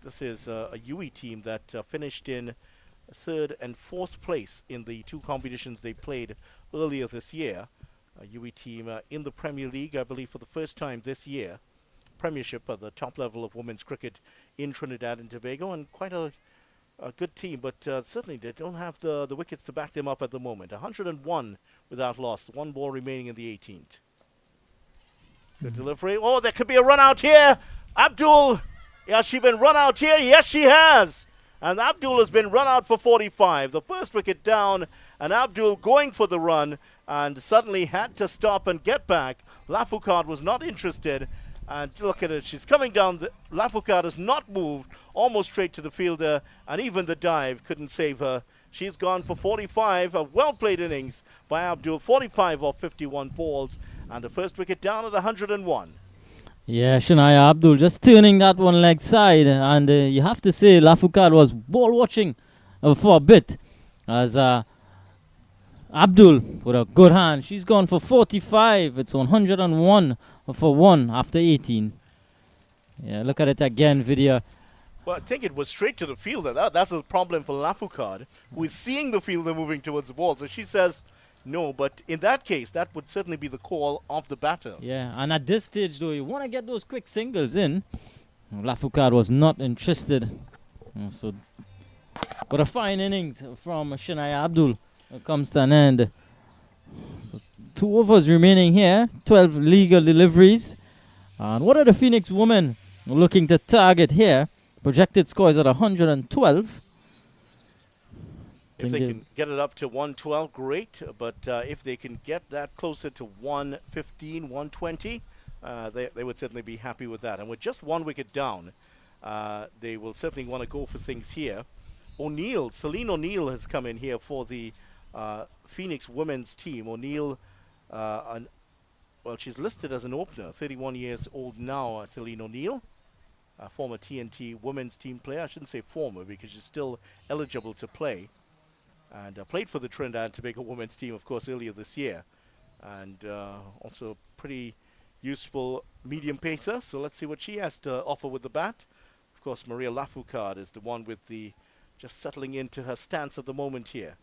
this is a UWI team that finished in 3rd and 4th place in the 2 competitions they played earlier this year. A UWI team in the Premier League, I believe, for the first time this year. Premiership at the top level of women's cricket in Trinidad and Tobago, and quite a good team, but certainly they don't have the wickets to back them up at the moment. 101 without loss, 1 ball remaining in the 18th. Good delivery. Oh, there could be a run out here. Abdul, has she been run out here? Yes, she has. And Abdul has been run out for 45. The first wicket down, and Abdul going for the run, and suddenly had to stop and get back. Lafoucault was not interested. And look at it, she's coming down. Lafoucault has not moved, almost straight to the fielder, and even the dive couldn't save her. She's gone for 45, a well-played innings by Abdul, 45 off 51 balls, and the first wicket down at 101. Yeah, Shania Abdul just turning that one leg side, and you have to say Lafoucault was ball watching for a bit, as Abdul with a good hand. She's gone for 45. It's 101 for 1 after 18. Yeah, look at it again, video. Well, I think it was straight to the fielder. That's a problem for Lafoucault, who is seeing the fielder moving towards the ball. So she says no, but in that case, that would certainly be the call of the batter. Yeah, and at this stage, though, you want to get those quick singles in. Lafoucault was not interested. So, but a fine innings from Shania Abdul comes to an end. So 2 overs remaining here, 12 legal deliveries. And what are the Phoenix women looking to target here. Projected scores at 112. If they can get it up to 112, great. But if they can get that closer to 115, 120, they would certainly be happy with that. And with just one wicket down, they will certainly want to go for things here. Celine O'Neill has come in here for the Phoenix women's team. O'Neill, well, she's listed as an opener, 31 years old now, Celine O'Neill. Former TNT women's team player. I shouldn't say former because she's still eligible to play. And played for the Trinidad and Tobago women's team, of course, earlier this year. And also pretty useful medium pacer. So let's see what she has to offer with the bat. Of course, Maria Lafoucard is the one with the just settling into her stance at the moment here.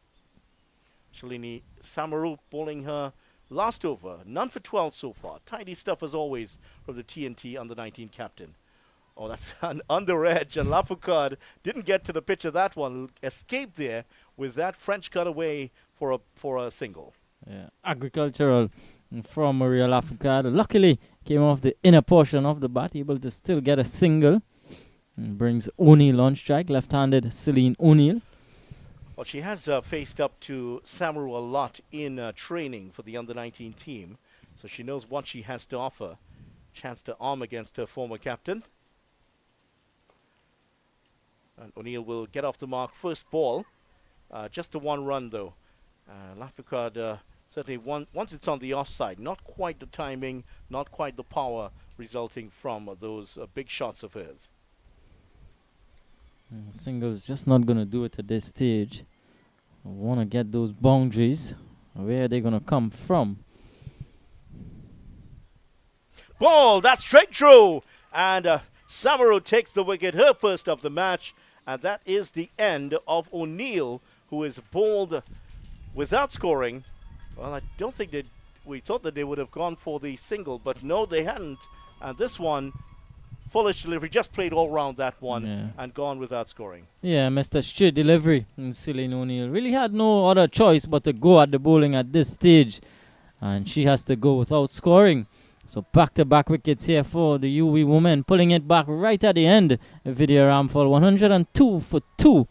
Shalini Samaru bowling her last over. None for 12 so far. Tidy stuff as always from the TNT under-19 captain. Oh, that's an under edge, and Lafoucard didn't get to the pitch of that one. Escaped there with that French cutaway for a single. Yeah, agricultural from Maria Lafoucard. Luckily, came off the inner portion of the bat, able to still get a single. And brings O'Neill on strike, left-handed Celine O'Neill. Well, she has faced up to Samaru a lot in training for the under-19 team, so she knows what she has to offer. Chance to arm against her former captain. And O'Neill will get off the mark. First ball. Just a one run, though. Lafoucard certainly, once it's on the offside, not quite the timing, not quite the power resulting from those big shots of hers. Singles just not going to do it at this stage. I want to get those boundaries. Where are they going to come from? Ball, that's straight through. And Samaru takes the wicket, her first of the match. And that is the end of O'Neill, who is bowled without scoring. Well, I don't think we thought that they would have gone for the single, but no, they hadn't. And this one, foolish delivery, just played all round that one and gone without scoring. Yeah, Mr. Straight delivery. And Celine O'Neill really had no other choice but to go at the bowling at this stage. And she has to go without scoring. So back-to-back wickets here for the UWI women, pulling it back right at the end. Vidya Ramphal, 102 for 2.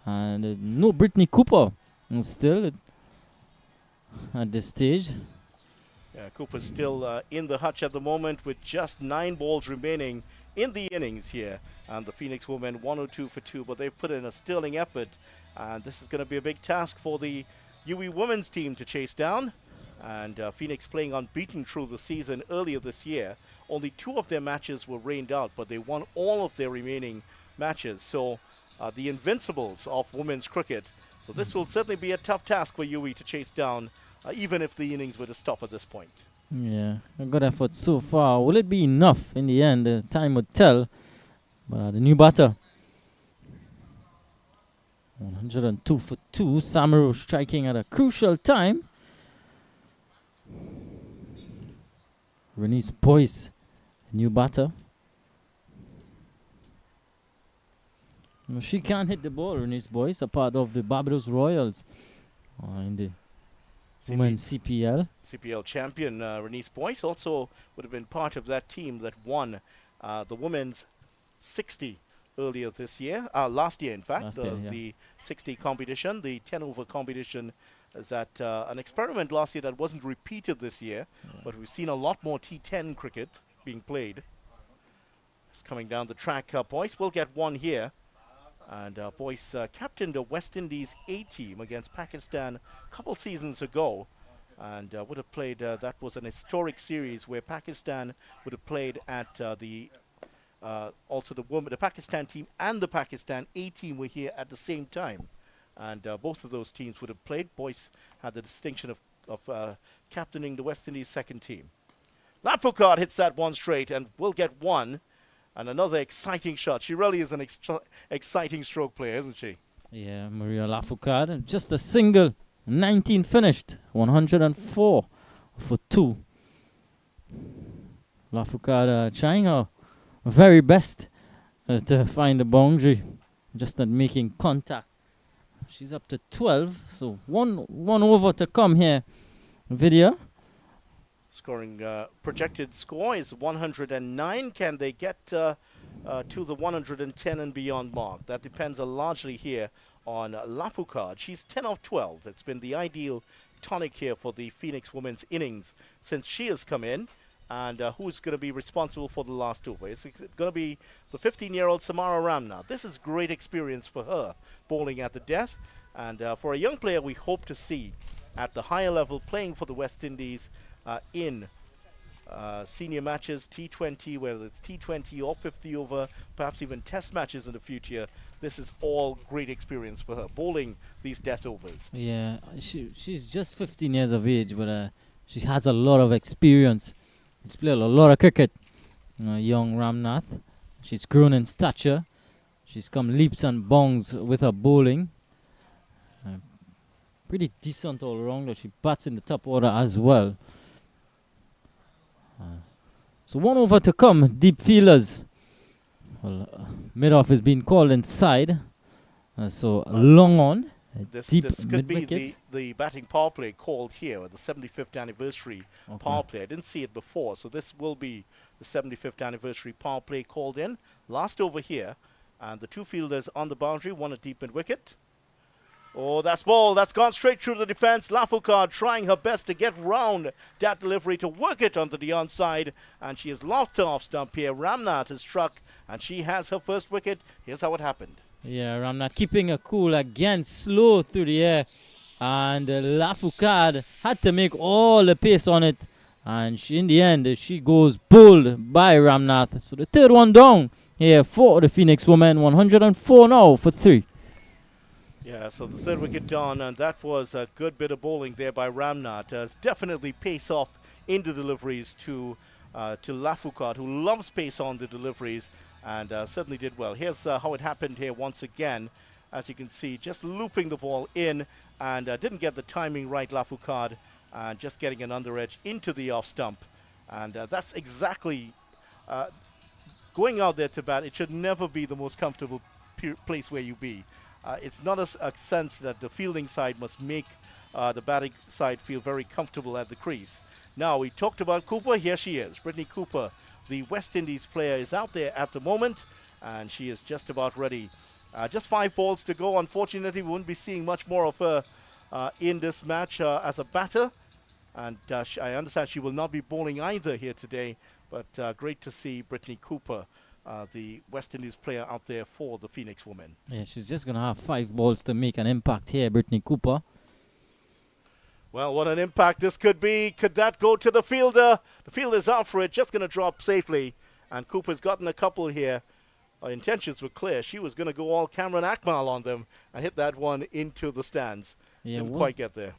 And no Brittany Cooper still at this stage. Yeah, Cooper's still in the hutch at the moment with just 9 balls remaining in the innings here. And the Phoenix women 102 for 2, but they've put in a sterling effort. And this is going to be a big task for the UWI women's team to chase down. And Phoenix playing unbeaten through the season earlier this year. Only 2 of their matches were rained out, but they won all of their remaining matches. So the invincibles of women's cricket. So this will certainly be a tough task for UWI to chase down, even if the innings were to stop at this point. Yeah, a good effort so far. Will it be enough in the end? Time would tell. But the new batter, 102 for 2. Samaru striking at a crucial time. Renice Boyce, new batter. No, she can't hit the ball, Renice Boyce, a part of the Barbados Royals in the women's CPL. CPL champion Renice Boyce also would have been part of that team that won the women's 60 earlier this year, last year in fact, the 60 competition, the 10 over competition. Is that an experiment last year that wasn't repeated this year, but we've seen a lot more T10 cricket being played. It's coming down the track. Boyce will get one here. And Boyce captained the West Indies A team against Pakistan a couple seasons ago. And would have played, that was an historic series where Pakistan would have played at also the Pakistan team and the Pakistan A team were here at the same time. And both of those teams would have played. Boyce had the distinction of captaining the West Indies second team. Lafoucard hits that one straight and will get one. And another exciting shot. She really is an exciting stroke player, isn't she? Yeah, Maria Lafoucard. Just a single. 19 finished. 104 for 2. Lafoucard trying her very best to find the boundary. Just not making contact. She's up to 12, so one over to come here. Vidya Scoring projected score is 109. Can they get to the 110 and beyond mark? That depends largely here on Lafoucard. She's 10 of 12. That's been the ideal tonic here for the Phoenix women's innings since she has come in. And who's going to be responsible for the last over? It's going to be the 15-year-old Samara Ramnath. This is great experience for her, bowling at the death. And for a young player we hope to see at the higher level playing for the West Indies in senior matches, T20, whether it's T20 or 50 over, perhaps even test matches in the future. This is all great experience for her, bowling these death overs. Yeah, she's just 15 years of age, but she has a lot of experience. She's played a lot of cricket. Young Ramnath. She's grown in stature. She's come leaps and bounds with her bowling. Pretty decent all around. She bats in the top order as well. So 1 over to come, deep fielders. Well, mid-off is being called inside. So long on. This Deep could be mid-wicket. the batting power play called here, the 75th anniversary power play. I didn't see it before, so this will be the 75th anniversary power play called in. Last over here, and the two fielders on the boundary, one at deep mid-wicket. Oh, that's ball. That's gone straight through the defense. Lafoucard trying her best to get round that delivery to work it onto the onside. And she has lost her off stump here. Ramnath has struck, and she has her first wicket. Here's how it happened. Yeah, Ramnath keeping her cool again, slow through the air. And Lafoucard had to make all the pace on it. And in the end, she goes bowled by Ramnath. So the third one down here for the Phoenix women. 104 now for 3. Yeah, so the third wicket down, and that was a good bit of bowling there by Ramnath. Definitely pace off in the deliveries to Lafoucard, who loves pace on the deliveries, and certainly did well. Here's how it happened here once again. As you can see, just looping the ball in, and didn't get the timing right, Lafoucard, and just getting an under edge into the off stump. And that's exactly going out there to bat. It should never be the most comfortable place where you be. It's not a sense that the fielding side must make the batting side feel very comfortable at the crease. Now, we talked about Cooper. Here she is. Brittany Cooper, the West Indies player, is out there at the moment, and she is just about ready. Just 5 balls to go. Unfortunately, we won't be seeing much more of her in this match as a batter. And I understand she will not be bowling either here today, but great to see Brittany Cooper, the West Indies player, out there for the Phoenix women. Yeah, she's just going to have 5 balls to make an impact here, Brittany Cooper. Well, what an impact this could be. Could that go to the fielder? The fielder's out for it, just going to drop safely. And Cooper's gotten a couple here. Her intentions were clear. She was going to go all Cameron Akmal on them and hit that one into the stands. Yeah, Didn't quite get there.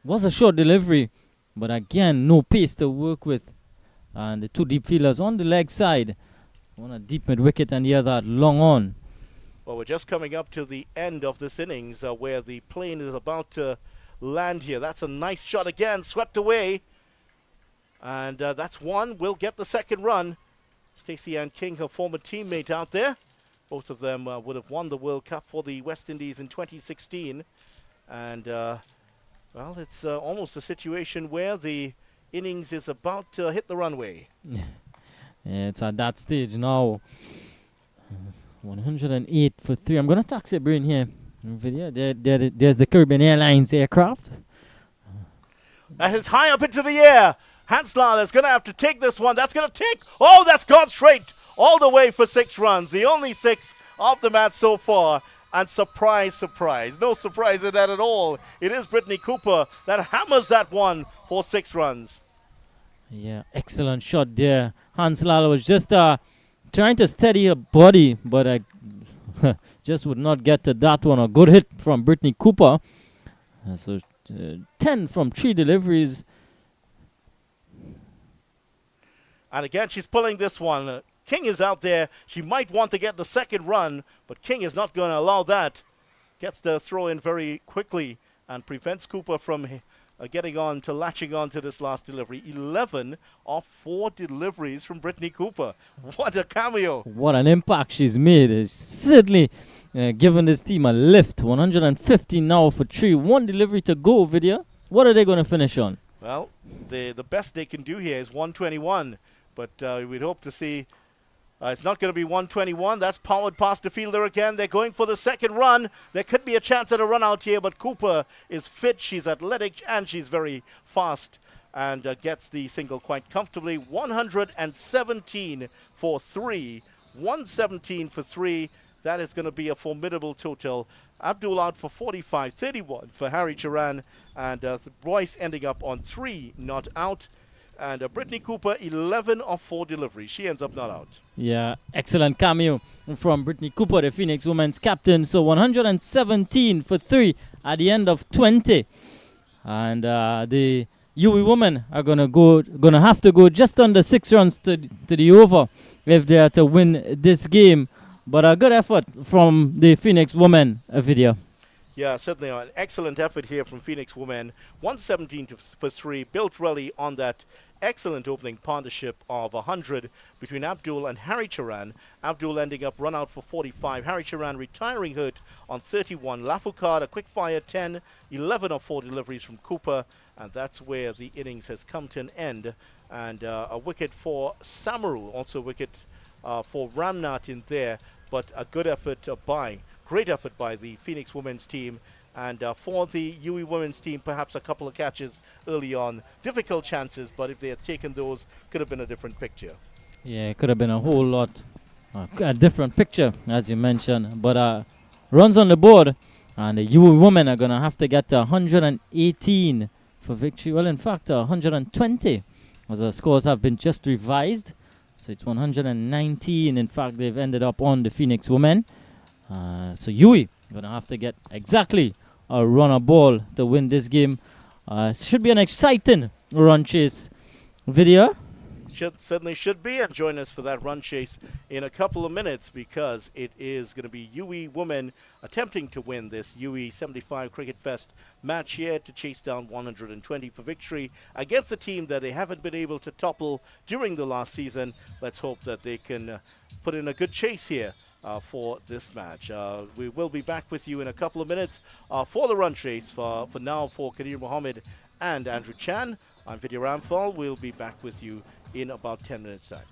Was a short delivery, but again, no pace to work with. And the 2 deep fielders on the leg side. One at deep mid-wicket and the other at long on. Well, we're just coming up to the end of this innings where the plane is about to land here. That's a nice shot again, swept away. And that's one. We'll get the second run. Stacey Ann King, her former teammate out there. Both of them would have won the World Cup for the West Indies in 2016. And, well, it's almost a situation where the innings is about to hit the runway. Yeah, it's at that stage now. 108 for 3. I'm going to taxi brain here. Video. There's the Caribbean Airlines aircraft. That is high up into the air. Hanslar is going to have to take this one. That's going to take. Oh, that's gone straight all the way for 6 runs. The only 6 of the match so far. And surprise, surprise. No surprise in that at all. It is Brittany Cooper that hammers that one for 6 runs. Yeah, excellent shot there. Hans Lala was just trying to steady her body, but I just would not get to that one. A good hit from Brittany Cooper. So 10 from 3 deliveries. And again, she's pulling this one. King is out there. She might want to get the second run, but King is not going to allow that. Gets the throw in very quickly and prevents Cooper from getting on to latching on to this last delivery. 11 of 4 deliveries from Brittany Cooper. What a cameo. What an impact she's made. It's certainly given this team a lift. 150 now for 3. 1 delivery to go, Vidya. What are they going to finish on? Well, the best they can do here is 121, but we'd hope to see. It's not going to be 121. That's powered past the fielder again. They're going for the second run. There could be a chance at a run out here, but Cooper is fit. She's athletic and she's very fast and gets the single quite comfortably. 117 for three. 117 for three. That is going to be a formidable total. Abdul out for 45, 31 for Harry Charan, and Royce ending up on 3 not out. And Brittany Cooper, 11 of 4 deliveries. She ends up not out. Yeah, excellent cameo from Brittany Cooper, the Phoenix women's captain. So 117 for 3 at the end of 20. And the UWI women are gonna have to go just under 6 runs to the over if they are to win this game. But a good effort from the Phoenix women, video. Yeah, certainly an excellent effort here from Phoenix women. 117 for 3, built really on that excellent opening partnership of 100 between Abdul and Harry Charan. Abdul ending up run out for 45. Harry Charan retiring hurt on 31. Lafoucard, a quick fire 10, 11 of 4 deliveries from Cooper. And that's where the innings has come to an end. And a wicket for Samaru, also a wicket for Ramnath in there. But a good effort great effort by the Phoenix women's team. And for the UWI women's team, perhaps a couple of catches early on. Difficult chances, but if they had taken those, could have been a different picture. Yeah, it could have been a whole lot, a different picture, as you mentioned. But runs on the board, and the UWI women are going to have to get to 118 for victory. Well, in fact, 120, as the scores have been just revised. So it's 119. In fact, they've ended up on the Phoenix women. So UWI going to have to get exactly a run a ball to win this game. Should be an exciting run chase video. Certainly should be, and join us for that run chase in a couple of minutes, because it is going to be UWI women attempting to win this UWI 75 Cricket Fest match here to chase down 120 for victory against a team that they haven't been able to topple during the last season. Let's hope that they can put in a good chase here for this match. We will be back with you in a couple of minutes for the run chase. For now, for Kadir Mohammed and Andrew Chan, I'm Vidya Ramphal. We'll be back with you in about 10 minutes' time.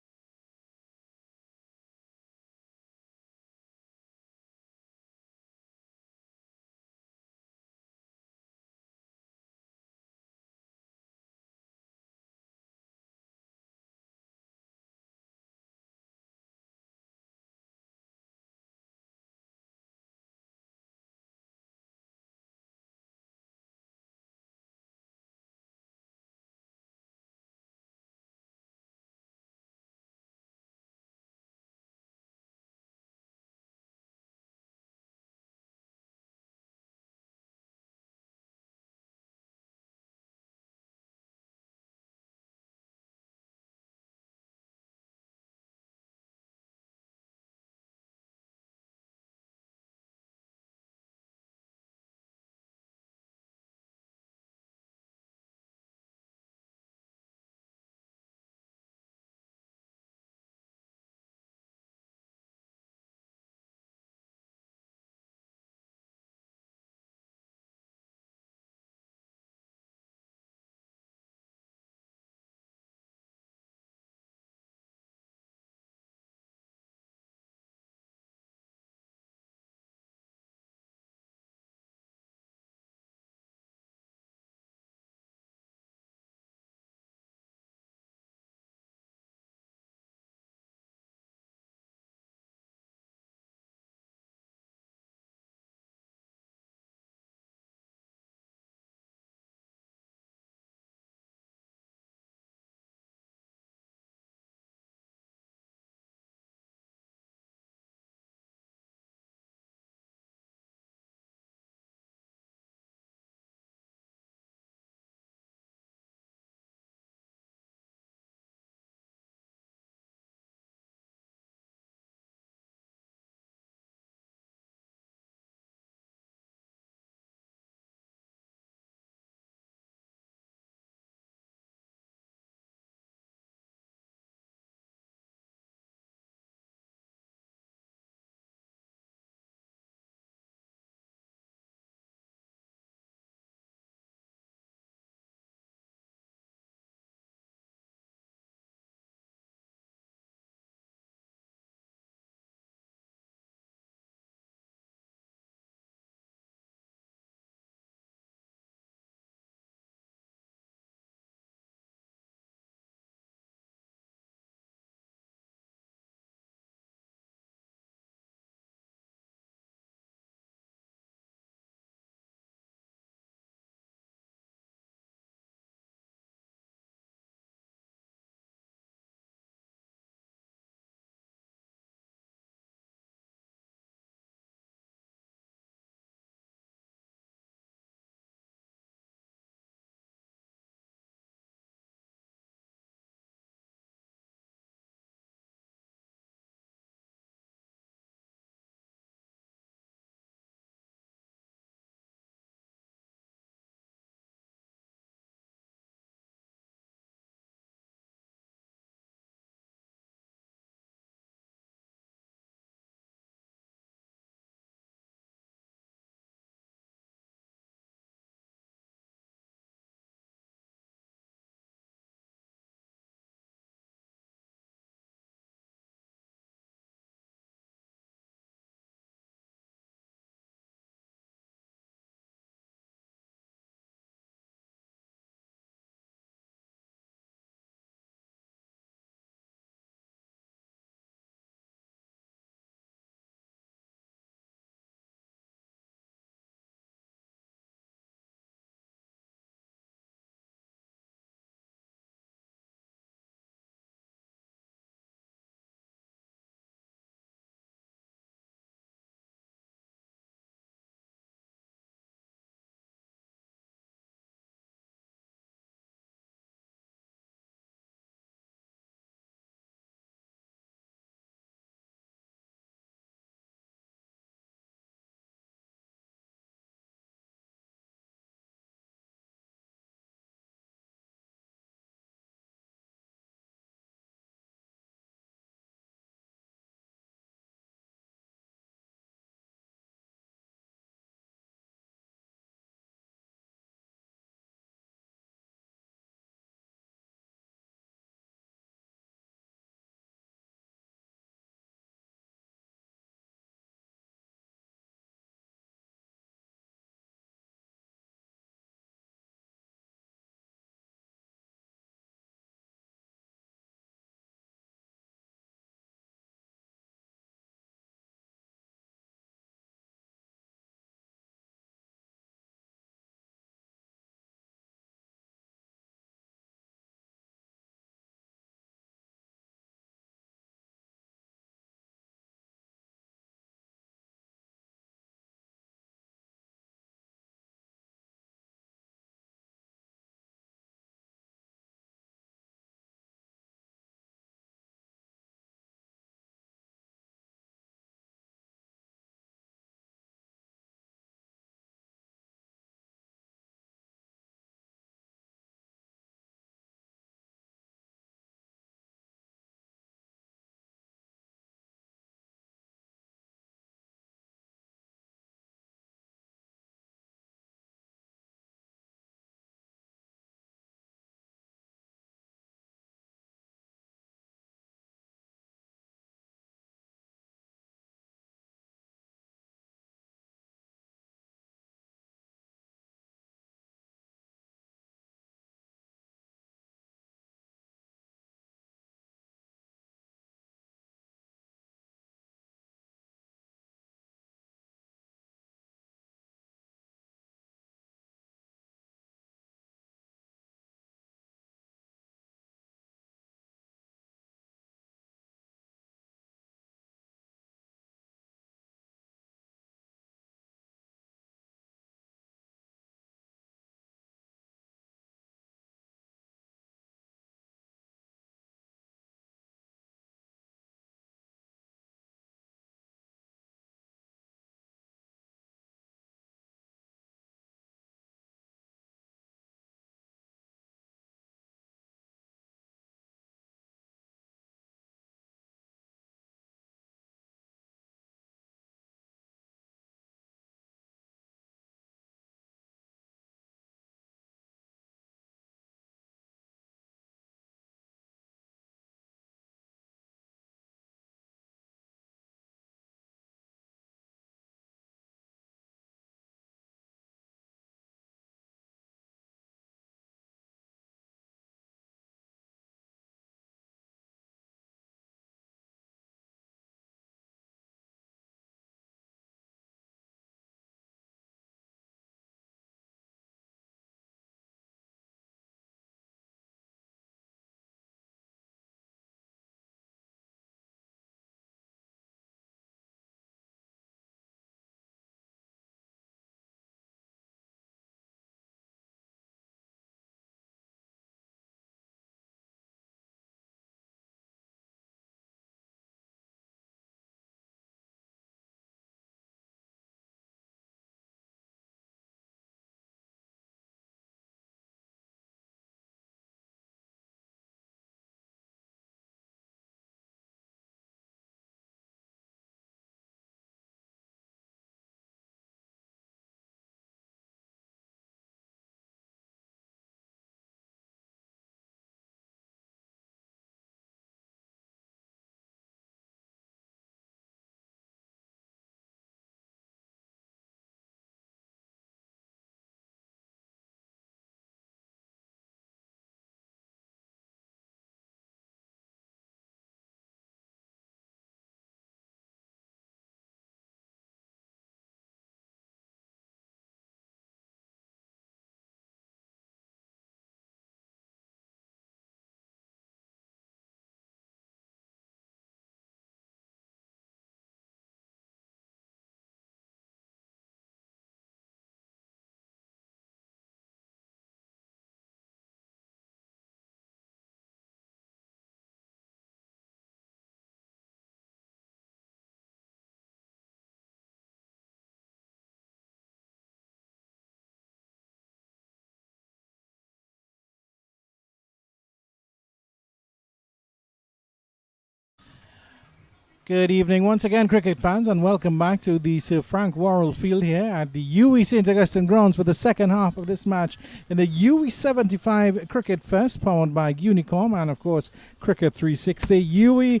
Good evening once again, cricket fans, and welcome back to the Sir Frank Worrell Field here at the UWI St. Augustine grounds for the second half of this match in the UWI 75 Cricket Fest, powered by Unicom and, of course, Cricket 360. UWI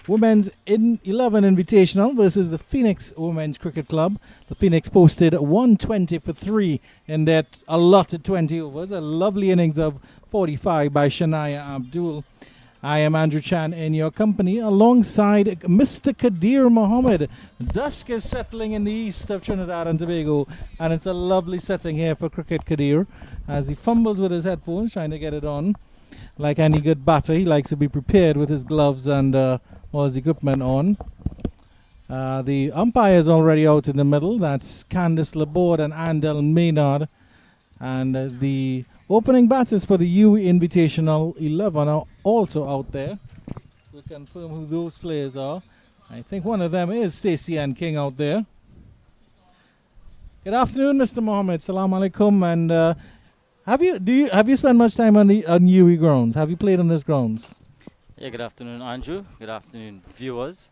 Women's 11 Invitational versus the Phoenix Women's Cricket Club. The Phoenix posted 120 for 3 in that allotted 20 overs. A lovely innings of 45 by Shania Abdul. I am Andrew Chan in your company alongside Mr. Kadir Mohammed. Dusk is settling in the east of Trinidad and Tobago, and it's a lovely setting here for cricket. Kadir, as he fumbles with his headphones trying to get it on. Like any good batter, he likes to be prepared with his gloves and all his equipment on. The umpire is already out in the middle. That's Candice Laborde and Andel Maynard. And the opening batters for the UWI Invitational 11 are also out there. We'll confirm who those players are. I think one of them is Stacey Ann King out there. Good afternoon, Mr. Mohammed. Salaam alaikum. And have you spent much time on UWI grounds? Have you played on these grounds? Yeah, good afternoon, Andrew. Good afternoon, viewers.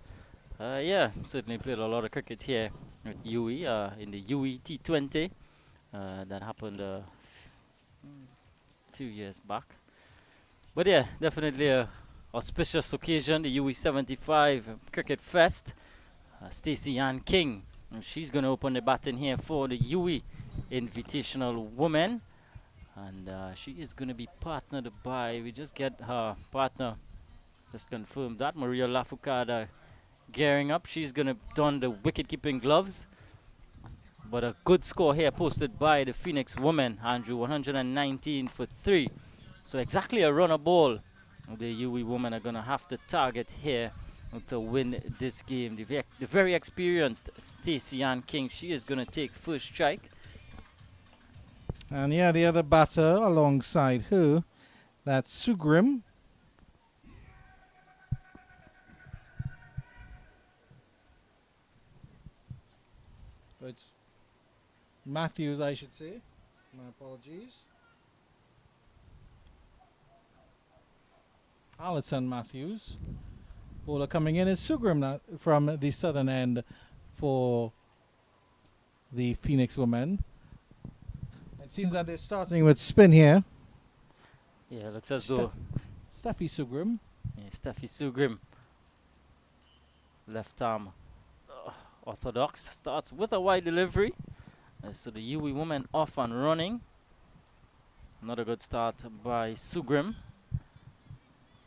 Yeah, certainly played a lot of cricket here at UWI in the UWI T20 that happened a few years back. But yeah, definitely a auspicious occasion, the UWI 75 Cricket Fest. Stacey Ann King, she's going to open the baton here for the UWI Invitational Women. And she is going to be partnered by, we just get her partner, just confirmed that, Maria Lafucada gearing up. She's going to don the wicket-keeping gloves. But a good score here posted by the Phoenix women, Andrew, 119 for 3. So exactly a runner ball the UWI women are going to have to target here to win this game. The very experienced Stacey Ann King, she is going to take first strike. And yeah, the other batter alongside her, that's Sugrim. It's Matthews, I should say. My apologies. Alison Matthews. Bowler coming in is Sugrim from the southern end for the Phoenix women. It seems that they're starting with spin here. Yeah, looks as though Steffi Sugrim. Yeah, Steffi Sugrim, left arm orthodox, starts with a wide delivery. So the UWI women off and running. Not a good start by Sugrim.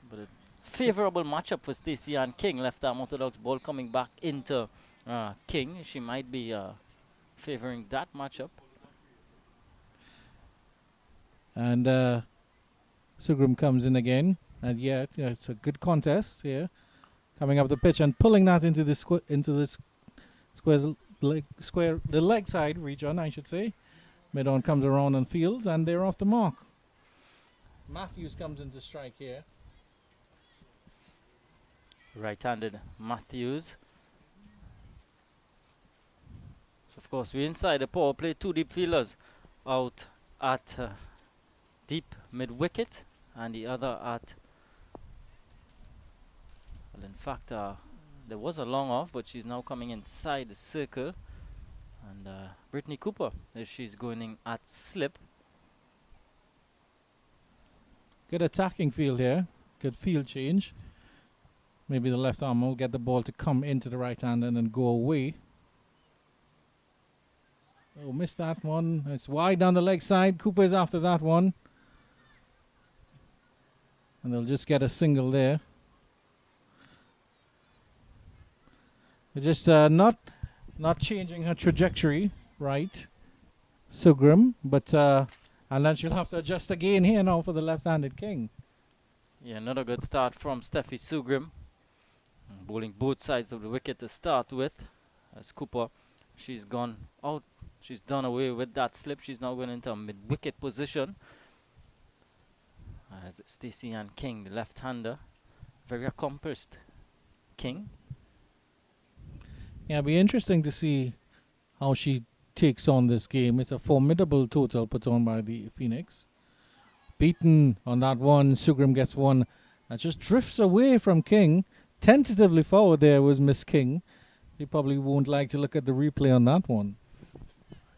But a favorable matchup for Stacey Ann King. Left arm orthodox ball coming back into King. She might be favoring that matchup. And Sugrim comes in again. And yeah, it's a good contest here. Coming up the pitch and pulling that into the the leg side region, I should say. Mid-on comes around and fields, and they're off the mark. Matthews comes into strike here. Right-handed Matthews. So of course we're inside the power play. 2 deep fielders out at deep mid-wicket, and the other at, well, in fact, there was a long off, but she's now coming inside the circle. And Brittany Cooper, she's going in at slip. Good attacking field here. Good field change. Maybe the left arm will get the ball to come into the right hand and then go away. Oh, missed that one. It's wide down the leg side. Cooper's after that one. And they'll just get a single there. They're just not changing her trajectory, right, Sugrim, but and then she'll have to adjust again here now for the left-handed King. Yeah, another good start from Steffi Sugrim. Bowling both sides of the wicket to start with. As Cooper, she's gone out. She's done away with that slip. She's now going into a mid-wicket position. As Stacey Ann King, the left-hander, very accomplished King. Yeah, it'll be interesting to see how she takes on this game. It's a formidable total put on by the Phoenix. Beaten on that one, Sugrim gets one that just drifts away from King. tentatively forward there was Miss King. You probably won't like to look at the replay on that one.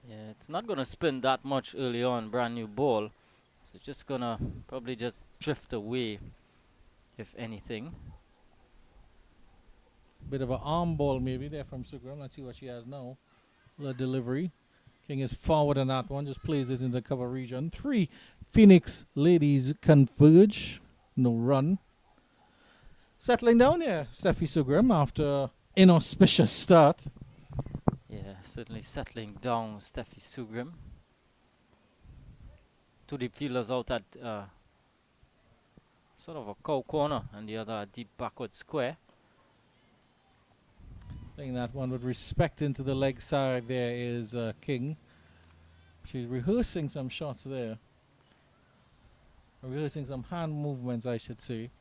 Yeah, it's not going to spin that much early on, brand new ball. So it's just going to probably just drift away, if anything. Bit of an arm ball maybe there from Sugram. Let's see what she has now. The delivery. King is forward on that one. Just plays this in the cover region. 3 Phoenix ladies converge. No run. Settling down here, Steffi Sugram, after inauspicious start. Yeah, certainly settling down Steffi Sugrim. 2 deep fielders out at sort of a cow corner and the other deep backward square. Playing that one with respect into the leg side there is King. She's rehearsing some shots there. Rehearsing some hand movements, I should say.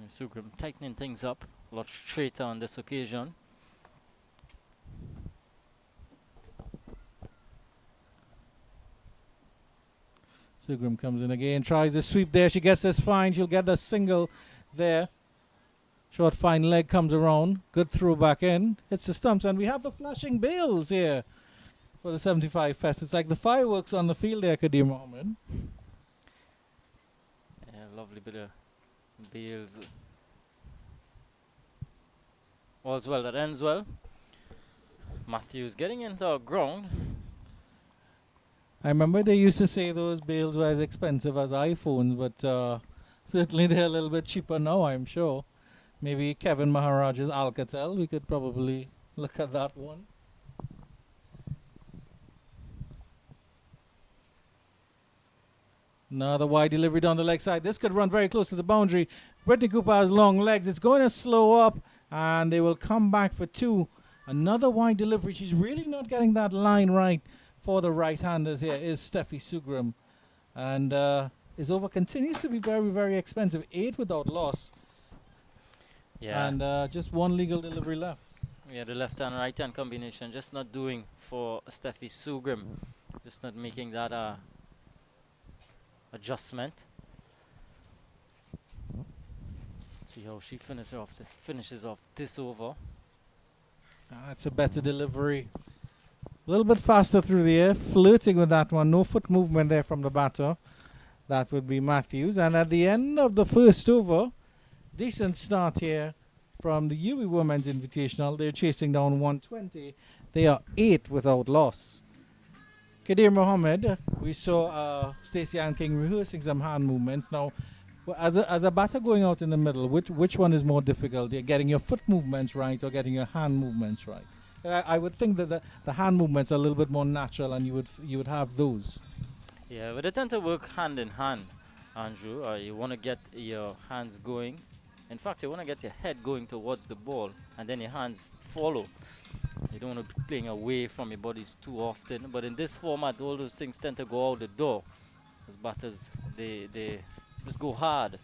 Sugrim tightening things up, a lot straighter on this occasion. Sugram comes in again, tries the sweep there. She gets this fine. She'll get the single there. Short fine leg comes around. Good throw back in. Hits the stumps. And we have the flashing bails here for the 75 Fest. It's like the fireworks on the field there, Kadir Mohammed. Yeah, lovely bit of bails. All's well that ends well. Matthews getting into our ground. I remember they used to say those bails were as expensive as iPhones, but certainly they're a little bit cheaper now, I'm sure. Maybe Kevin Maharaj's Alcatel, we could probably look at that one. Another wide delivery down the leg side. This could run very close to the boundary. Brittany Cooper has long legs. It's going to slow up, and they will come back for 2. Another wide delivery. She's really not getting that line right for the right-handers here is Steffi Sugram. And his over continues to be very, very expensive. 8 without loss. Yeah. And just 1 legal delivery left. Yeah, the left and right hand combination just not doing for Steffi Sugrim. Just not making that adjustment. Let's see how she finishes off this over. That's a better delivery. A little bit faster through the air, flirting with that one. No foot movement there from the batter. That would be Matthews. And at the end of the first over, decent start here from the UWI Women's Invitational. They're chasing down 120. They are 8 without loss. Kadir Mohammed, we saw Stacey Ann King rehearsing some hand movements. Now, as a batter going out in the middle, which one is more difficult? You're getting your foot movements right or getting your hand movements right? I would think that the hand movements are a little bit more natural, and you would have those. Yeah, but they tend to work hand in hand, Andrew. You want to get your hands going. In fact, you want to get your head going towards the ball, and then your hands follow. You don't want to be playing away from your bodies too often. But in this format, all those things tend to go out the door. As batters, they just go hard.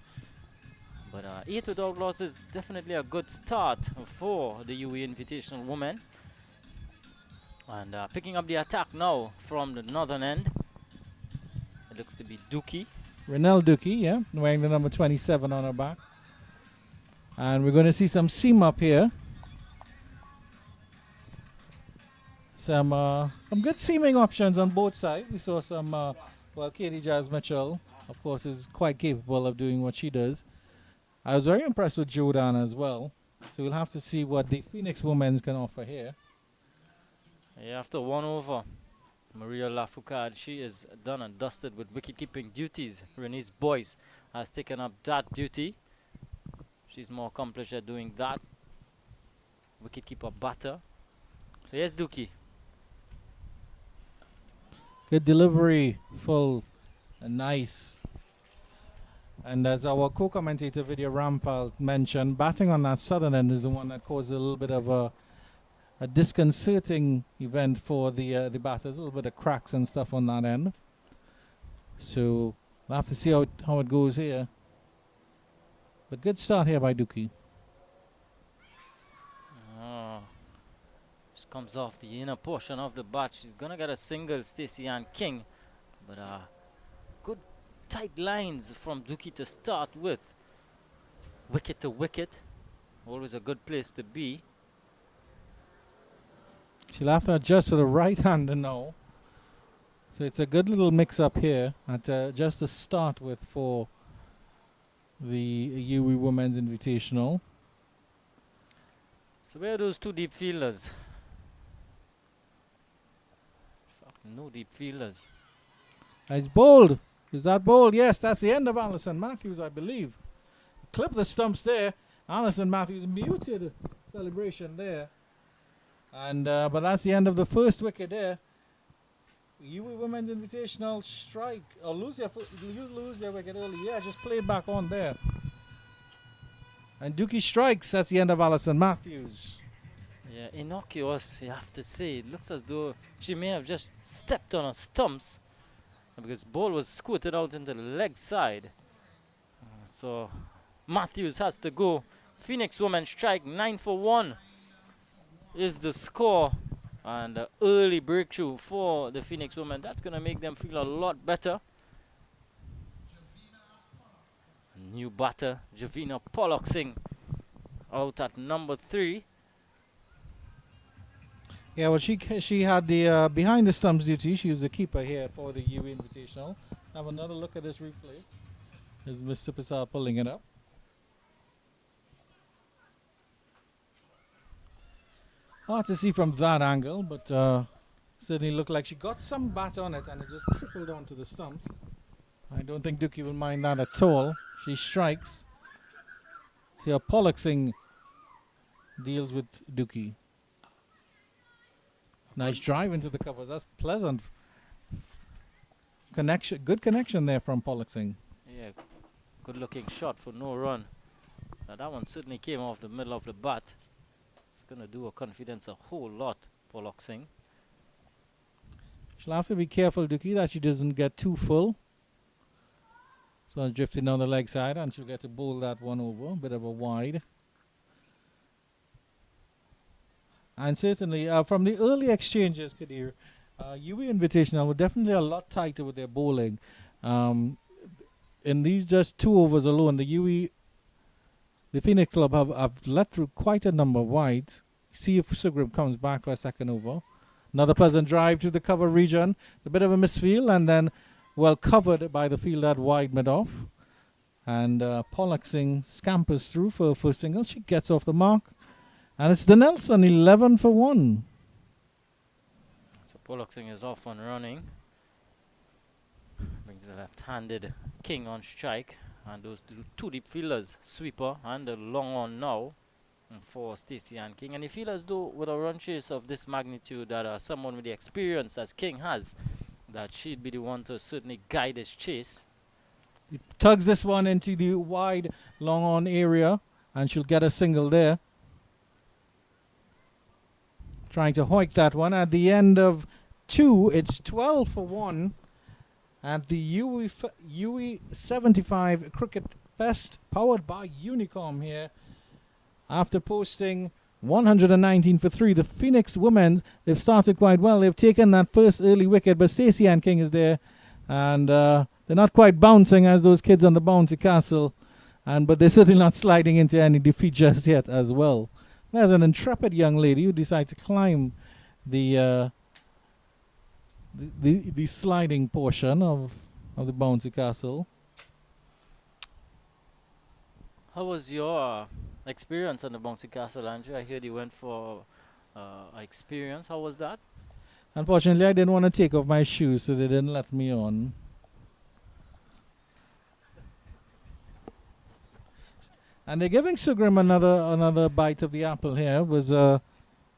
But 8 without loss is definitely a good start for the UWI Invitational women. And picking up the attack now from the northern end. It looks to be Dookie. Renelle Dookie, yeah, wearing the number 27 on her back. And we're going to see some seam up here. Some good seaming options on both sides. We saw some, well, Katie Jazz Mitchell, of course, is quite capable of doing what she does. I was very impressed with Jordan as well. So we'll have to see what the Phoenix Women's can offer here. Yeah, after 1 over, Maria Lafourcade, she is done and dusted with wicket-keeping duties. Renee's Boyce has taken up that duty. She's more accomplished at doing that. Wicket-keeper batter. So yes, Dookie. Good delivery, full and nice. And as our co-commentator Vidya Rampal mentioned, batting on that southern end is the one that caused a little bit of a disconcerting event for the batters. A little bit of cracks and stuff on that end. So we'll have to see how it goes here. But good start here by Dookie. Just comes off the inner portion of the bat. She's gonna get a single, Stacey Ann King. But good tight lines from Dookie to start with. Wicket to wicket. Always a good place to be. She'll have to adjust for the right hander now. So it's a good little mix up here at just the start with for the UWI Women's Invitational. So where are those two deep fielders? Fuck, no deep fielders. It's bowled. Is that bowled? Yes, that's the end of Alison Matthews, I believe. Clip the stumps there. Alison Matthews muted celebration there. And but that's the end of the first wicket there. UWI Women's Invitational strike or lose their wicket early. Yeah, just play it back on there. And Dookie strikes. That's the end of Alison Matthews. Yeah, innocuous, you have to say. It looks as though she may have just stepped on her stumps because ball was squirted out into the leg side. So Matthews has to go. Phoenix women strike 9 for 1 is the score. And early breakthrough for the Phoenix women. That's going to make them feel a lot better. New batter, Javina Pollock Singh, out at number 3. Yeah, well, she had the behind the stumps duty. She was the keeper here for the UWI Invitational. Have another look at this replay. Is Mr. Passar pulling it up? Hard to see from that angle, but certainly looked like she got some bat on it and it just trickled onto the stumps. I don't think Dookie will mind that at all. She strikes. See how Pollock Singh deals with Dookie. Nice drive into the covers. That's pleasant. Connection, good connection there from Pollock Singh. Yeah, good looking shot for no run. Now that one certainly came off the middle of the bat. It's going to do her confidence a whole lot, Pollock Singh. She'll have to be careful, Dookie, that she doesn't get too full. So drifting down the leg side and she'll get to bowl that one over. A bit of a wide. And certainly from the early exchanges, Kadir, UWI Invitational were definitely a lot tighter with their bowling. In these just 2 overs alone, the Phoenix Club have let through quite a number of wides. See if Sugrim comes back for a second over. Another pleasant drive to the cover region. A bit of a misfield and then well covered by the fielder wide mid-off. And Pollock Singh scampers through for a first single. She gets off the mark. And it's the Nelson, 11 for 1. So Pollock Singh is off and running. Brings the left-handed king on strike. And those two deep fielders, sweeper and the long on now for Stacey and King. And you feel as though with a run chase of this magnitude that someone with the experience as King has, that she'd be the one to certainly guide this chase. He tugs this one into the wide long on area and she'll get a single there. Trying to hoik that one. At the end of 2, it's 12 for 1 at the UWI 75 Cricket Fest, powered by Unicom here. After posting 119 for 3, the Phoenix women, they've started quite well. They've taken that first early wicket, but Stacey and King is there. And they're not quite bouncing as those kids on the bouncy castle. But they're certainly not sliding into any defeat just yet as well. There's an intrepid young lady who decides to climb the sliding portion of the bouncy castle. How was your experience on the bouncy castle, Andrew? I heard you went for experience. How was that? Unfortunately, I didn't want to take off my shoes, so they didn't let me on. And they're giving Sugrim another bite of the apple here. It was a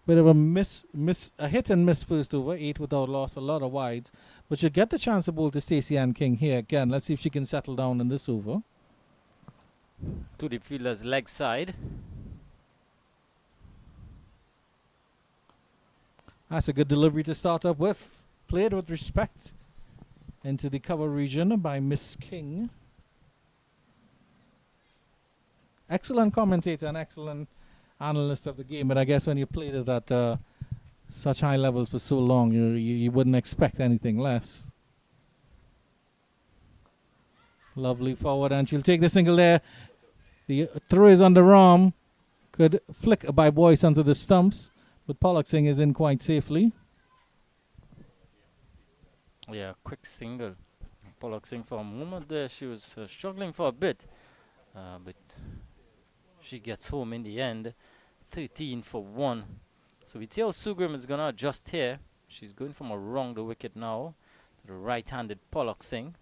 bit of a hit and miss first over, 8 without loss, a lot of wides. But she'll get the chance to bowl to Stacey Ann King here again. Let's see if she can settle down in this over. To the fielder's leg side. That's a good delivery to start up with. Played with respect into the cover region by Miss King. Excellent commentator and excellent analyst of the game, but I guess when you played it at such high levels for so long, you wouldn't expect anything less. Lovely forward, and she'll take the single there. The throw is on the arm. Good flick by Boyce onto the stumps, but Pollock Singh is in quite safely. Yeah, quick single. Pollock Singh for a moment there, she was struggling for a bit, but she gets home in the end. 13 for 1. So we see how Sugrim is going to adjust here. She's going from around the wicket now to the right-handed Pollock Singh.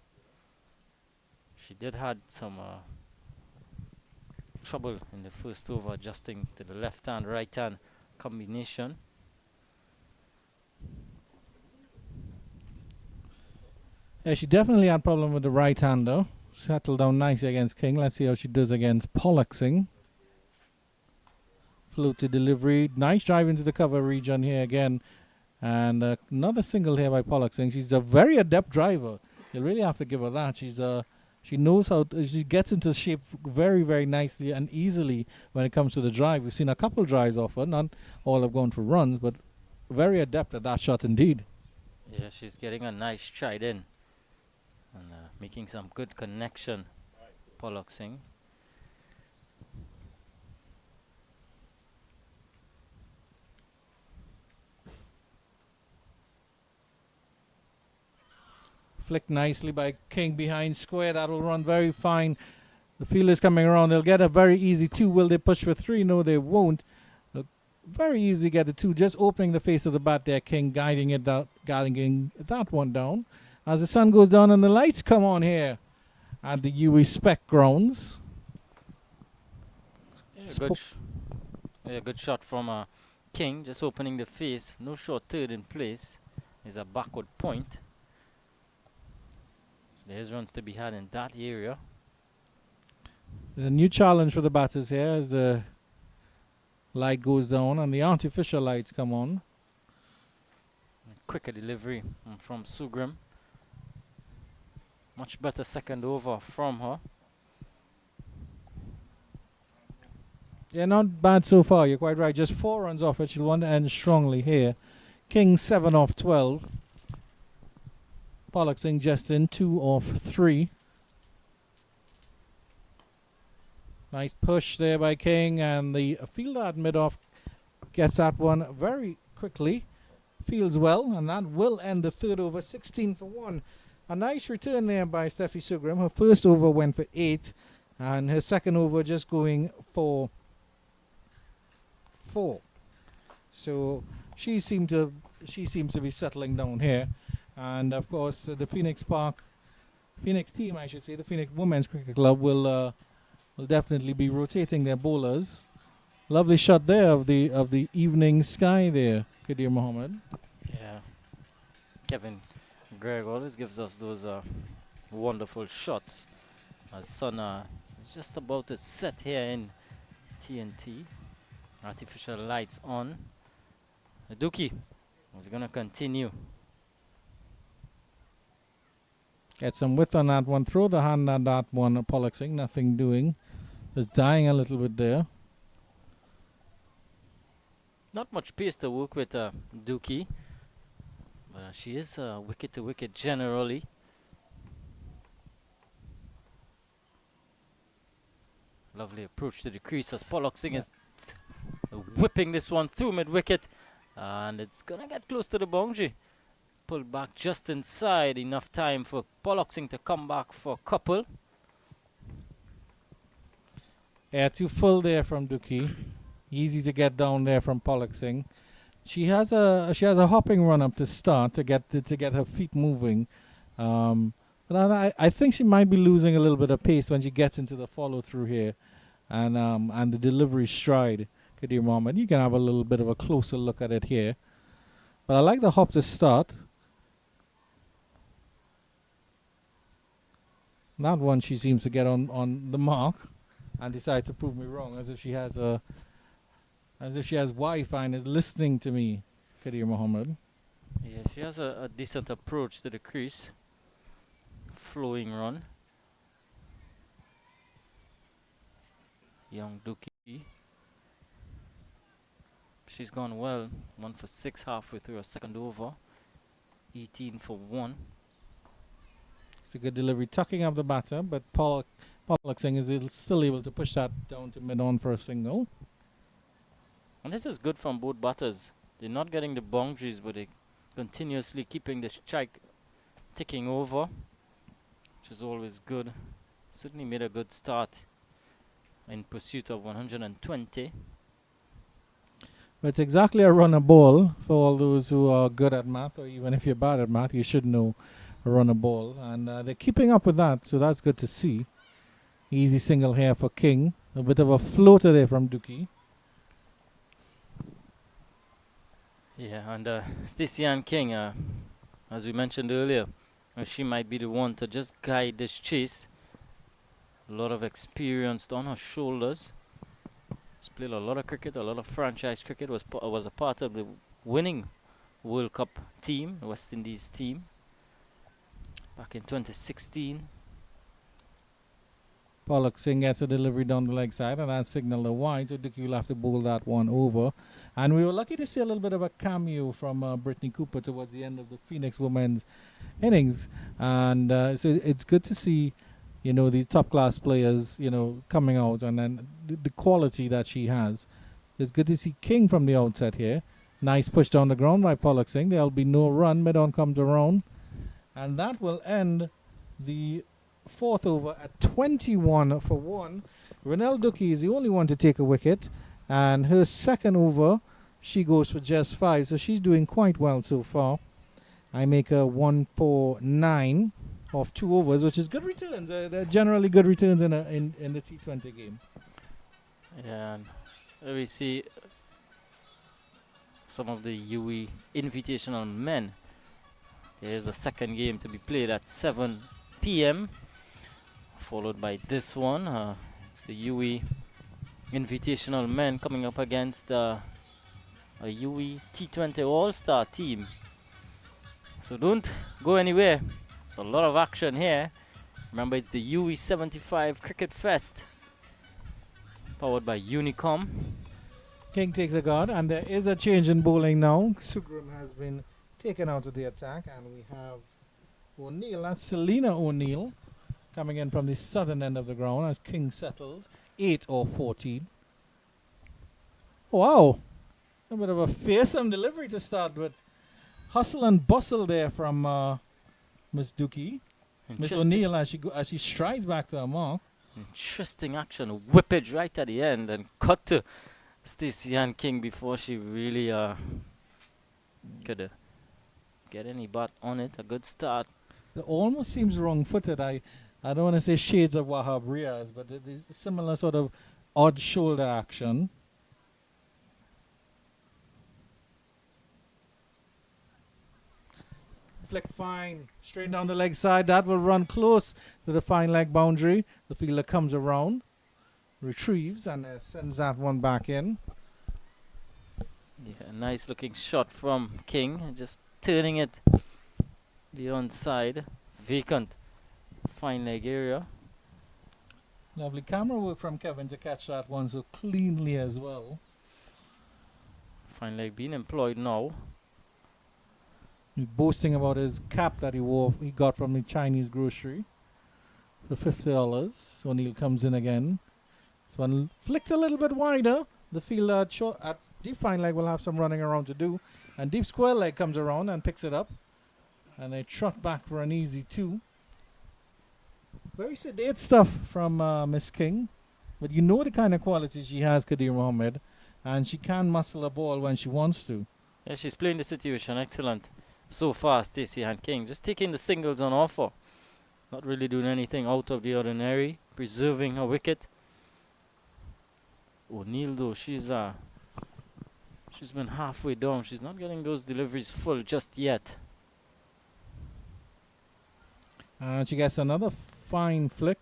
She did had some trouble in the first over adjusting to the left hand, right hand combination. Yeah, she definitely had problem with the right hander. Settled down nicely against King. Let's see how she does against Pollock Singh. Floated delivery. Nice drive into the cover region here again. And another single here by Pollock Singh. She's a very adept driver. You really have to give her that. She knows how she gets into shape very, very nicely and easily when it comes to the drive. We've seen a couple drives off her. Not all have gone for runs, but very adept at that shot indeed. Yeah, she's getting a nice stride in and making some good connection. Pollock Singh. Flicked nicely by King behind square. That will run very fine. The field is coming around. They'll get a very easy 2. Will they push for 3? No, they won't. They'll very easy get the 2. Just opening the face of the bat there. King guiding it out, guiding that one down. As the sun goes down and the lights come on here at the UWI Spec grounds. Yeah, good shot from King. Just opening the face. No short third in place. Is a backward point. There's runs to be had in that area. There's a new challenge for the batters here as the light goes down and the artificial lights come on. Quicker delivery from Sugrim. Much better second over from her. Yeah, not bad so far. You're quite right. Just 4 runs off it. She'll want to end strongly here. King 7 off 12. Pollock Singh just in 2 off 3. Nice push there by King, and the fielder at mid-off gets that one very quickly. Fields well, and that will end the third over. 16 for 1. A nice return there by Steffi Sugrim. Her first over went for 8, and her second over just going for 4. So she seems to be settling down here. And of course, the Phoenix team, I should say, the Phoenix Women's Cricket Club will definitely be rotating their bowlers. Lovely shot there of the evening sky there, Kadir Mohammed. Yeah, Kevin Gregg always gives us those wonderful shots. Sun is just about to set here in TNT. Artificial lights on. Dookie is going to continue. Get some width on that one. Throw the hand on that one. Pollock Singh, nothing doing. Just dying a little bit there. Not much pace to work with Dookie. But she is wicket to wicket generally. Lovely approach to the crease as Pollock Singh is whipping this one through mid wicket. And it's going to get close to the boundary. Pulled back just inside, enough time for Pollock Singh to come back for a couple. Yeah, too full there from Dookie. Easy to get down there from Pollock Singh. She has a hopping run up to start to get her feet moving. But I think she might be losing a little bit of pace when she gets into the follow through here, and the delivery stride. Kadir Mohammed, you can have a little bit of a closer look at it here. But I like the hop to start. That one she seems to get on the mark and decides to prove me wrong, as if she has Wi-Fi and is listening to me, Kadir Mohammed. Yeah, she has a decent approach to the crease. Flowing run. Young Dookie. She's gone well. 1 for 6 halfway through her second over. 18 for 1. It's a good delivery, tucking up the batter, but Pollock Singh is still able to push that down to mid-on for a single. And this is good from both batters. They're not getting the boundaries, but they're continuously keeping the strike ticking over, which is always good. Certainly made a good start in pursuit of 120. But it's exactly a runner ball for all those who are good at math, or even if you're bad at math, you should know a runner ball. And they're keeping up with that, so that's good to see. Easy single here for King. A bit of a floater there from Dookie. Yeah, and Stacey Ann King, as we mentioned earlier, she might be the one to just guide this chase. A lot of experience on her shoulders. She's played a lot of cricket, a lot of franchise cricket. Was a part of the winning World Cup team, the West Indies team, back in 2016. Pollock Singh gets a delivery down the leg side, and that signaled a wide, so Dookie will have to bowl that one over. And we were lucky to see a little bit of a cameo from Brittany Cooper towards the end of the Phoenix women's innings. And so it's good to see, these top-class players, coming out, and then the quality that she has. It's good to see King from the outset here. Nice push down the ground by Pollock Singh. There'll be no run. Mid-on comes around. And that will end the fourth over at 21 for 1. Renelle Dookie is the only one to take a wicket. And her second over, she goes for just 5. So she's doing quite well so far. I make a 149 off 2 overs, which is good returns. They're generally good returns in the T20 game. Yeah, and we see some of the UWI Invitational men. There's a second game to be played at 7 p.m. followed by this one. It's the UWI Invitational men coming up against a UWI T20 All-Star team. So don't go anywhere. There's a lot of action here. Remember, it's the UWI 75 Cricket Fest, powered by Unicom. King takes a guard, and there is a change in bowling now. Sugrum has been taken out of the attack, and we have O'Neill. That's Selena O'Neill coming in from the southern end of the ground as King settles 8 or 14. Wow, a bit of a fearsome delivery to start with. Hustle and bustle there from Miss Dookie. Miss O'Neill as she strides back to her mark. Interesting action. Whippage right at the end and cut to Stacey Ann King before she really could get any bat on it. A good start. It almost seems wrong-footed. I don't want to say shades of Wahab Riaz, but it is a similar sort of odd shoulder action. Flick fine, straight down the leg side. That will run close to the fine leg boundary. The fielder comes around, retrieves, and sends that one back in. Yeah, nice looking shot from King. Just turning it the onside. Vacant. Fine leg area. Lovely camera work from Kevin to catch that one so cleanly as well. Fine leg being employed now. He's boasting about his cap that he got from the Chinese grocery for $50. So O'Neill comes in again. This one flicked a little bit wider. The fielder at deep fine leg will have some running around to do. And deep square leg comes around and picks it up. And they trot back for an easy 2. Very sedate stuff from Miss King. But you know the kind of qualities she has, Kadir Mohammed. And she can muscle a ball when she wants to. Yeah, she's playing the situation excellent so far, Stacey Ann King. Just taking the singles on offer. Not really doing anything out of the ordinary. Preserving her wicket. O'Neill, though, she's been halfway down. She's not getting those deliveries full just yet. And she gets another fine flick.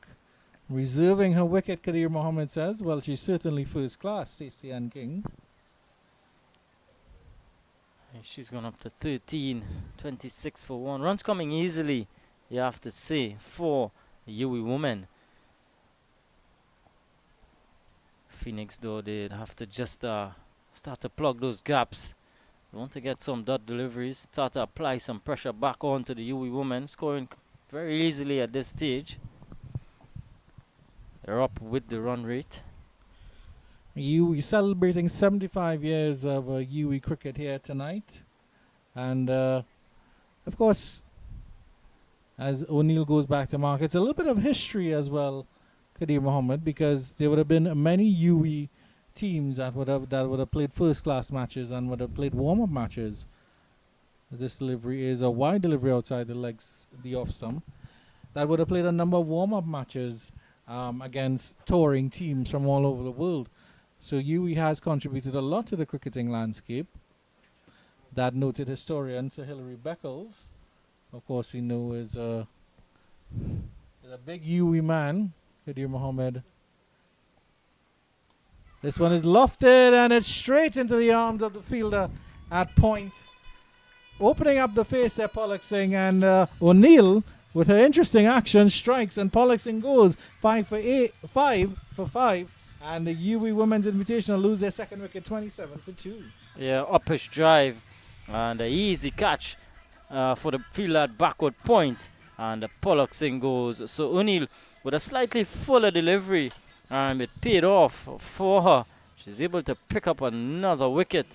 Reserving her wicket, Kadir Mohammed says. Well, she's certainly first class, Stacey Ann King. She's gone up to 13, 26 for 1. Runs coming easily, you have to say, for the UWI women. Phoenix, though, they'd have to just start to plug those gaps. They want to get some dot deliveries, start to apply some pressure back onto the UWI women, scoring very easily at this stage. They're up with the run rate. UWI celebrating 75 years of UWI cricket here tonight. And, of course, as O'Neill goes back to mark, it's a little bit of history as well, Kadir Mohammed, because there would have been many UWI teams that would have played first-class matches and would have played warm-up matches. This delivery is a wide delivery outside the legs, the off stump. That would have played a number of warm-up matches against touring teams from all over the world. So UWI has contributed a lot to the cricketing landscape. That noted historian Sir Hilary Beckles, of course, we know is a big UWI man, Kadir Mohammed. This one is lofted and it's straight into the arms of the fielder at point. Opening up the face there, Pollock Singh, and O'Neill with her interesting action strikes, and Pollock Singh goes 5 for 5, and the UWI Women's Invitational lose their second wicket 27 for 2. Yeah, uppish drive and an easy catch for the fielder at backward point, and the Pollock Singh goes. So O'Neill with a slightly fuller delivery, and it paid off for her. She's able to pick up another wicket.